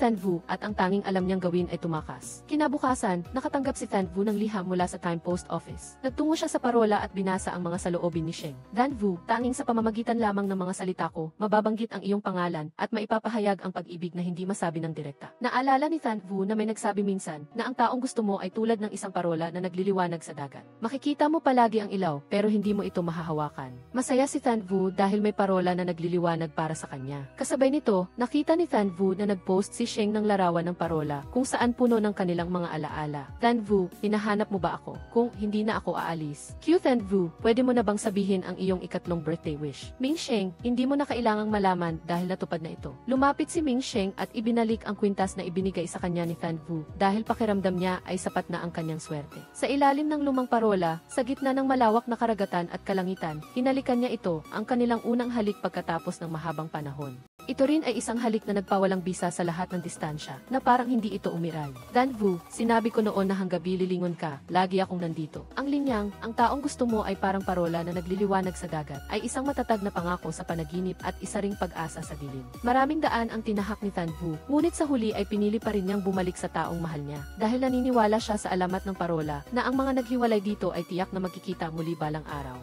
Tan Vu at ang tanging alam niyang gawin ay tumakas. Kinabukasan, nakatanggap si Tan Vu ng liham mula sa Time Post Office. Nagtungo siya sa parola at binasa ang mga saloobin ni Sheng. Tan Vu, tanging sa pamamagitan lamang ng mga salita ko, mababanggit ang iyong pangalan at maipapahayag ang pag-ibig na hindi masabi ng direkta. Naalala ni Tan Vu na may nagsabi minsan na ang taong gusto mo ay tulad ng isang parola na nagliliwanag sa dagat. Makikita mo palagi ang ilaw pero hindi mo ito mahahawakan. Masaya si Tan Vu dahil may parola na nagliliwanag para sa kanya. Kasabay nito, nakita ni Tan Vu na nag-post si Sheng ng larawan ng parola kung saan puno ng kanilang mga alaala. Tan Vu, hinahanap mo ba ako? Kung hindi na ako aalis. Q Tan Vu, pwede mo na bang sabihin ang iyong ikatlong birthday wish? Ming Sheng, hindi mo na kailangang malaman dahil natupad na ito. Lumapit si Ming Sheng at ibinalik ang kwintas na ibinigay sa kanya ni Tan Vu dahil pakiramdam niya ay sapat na ang kanyang swerte. Sa ilalim ng lumang parola, sa gitna ng malawak na karagatan at kalangitan, hinalikan niya ito, ang kanilang unang halik pagkatapos ng mahabang panahon. Ito rin ay isang halik na nagpawalang bisa sa lahat ng distansya, na parang hindi ito umiral. Tan Vu, sinabi ko noon na hanggabi lilingon ka, lagi akong nandito. Ang linyang, ang taong gusto mo ay parang parola na nagliliwanag sa dagat, ay isang matatag na pangako sa panaginip at isa ring pag-asa sa dilim. Maraming daan ang tinahak ni Tan Vu, ngunit sa huli ay pinili pa rin niyang bumalik sa taong mahal niya. Dahil naniniwala siya sa alamat ng parola, na ang mga naghiwalay dito ay tiyak na magkikita muli balang araw.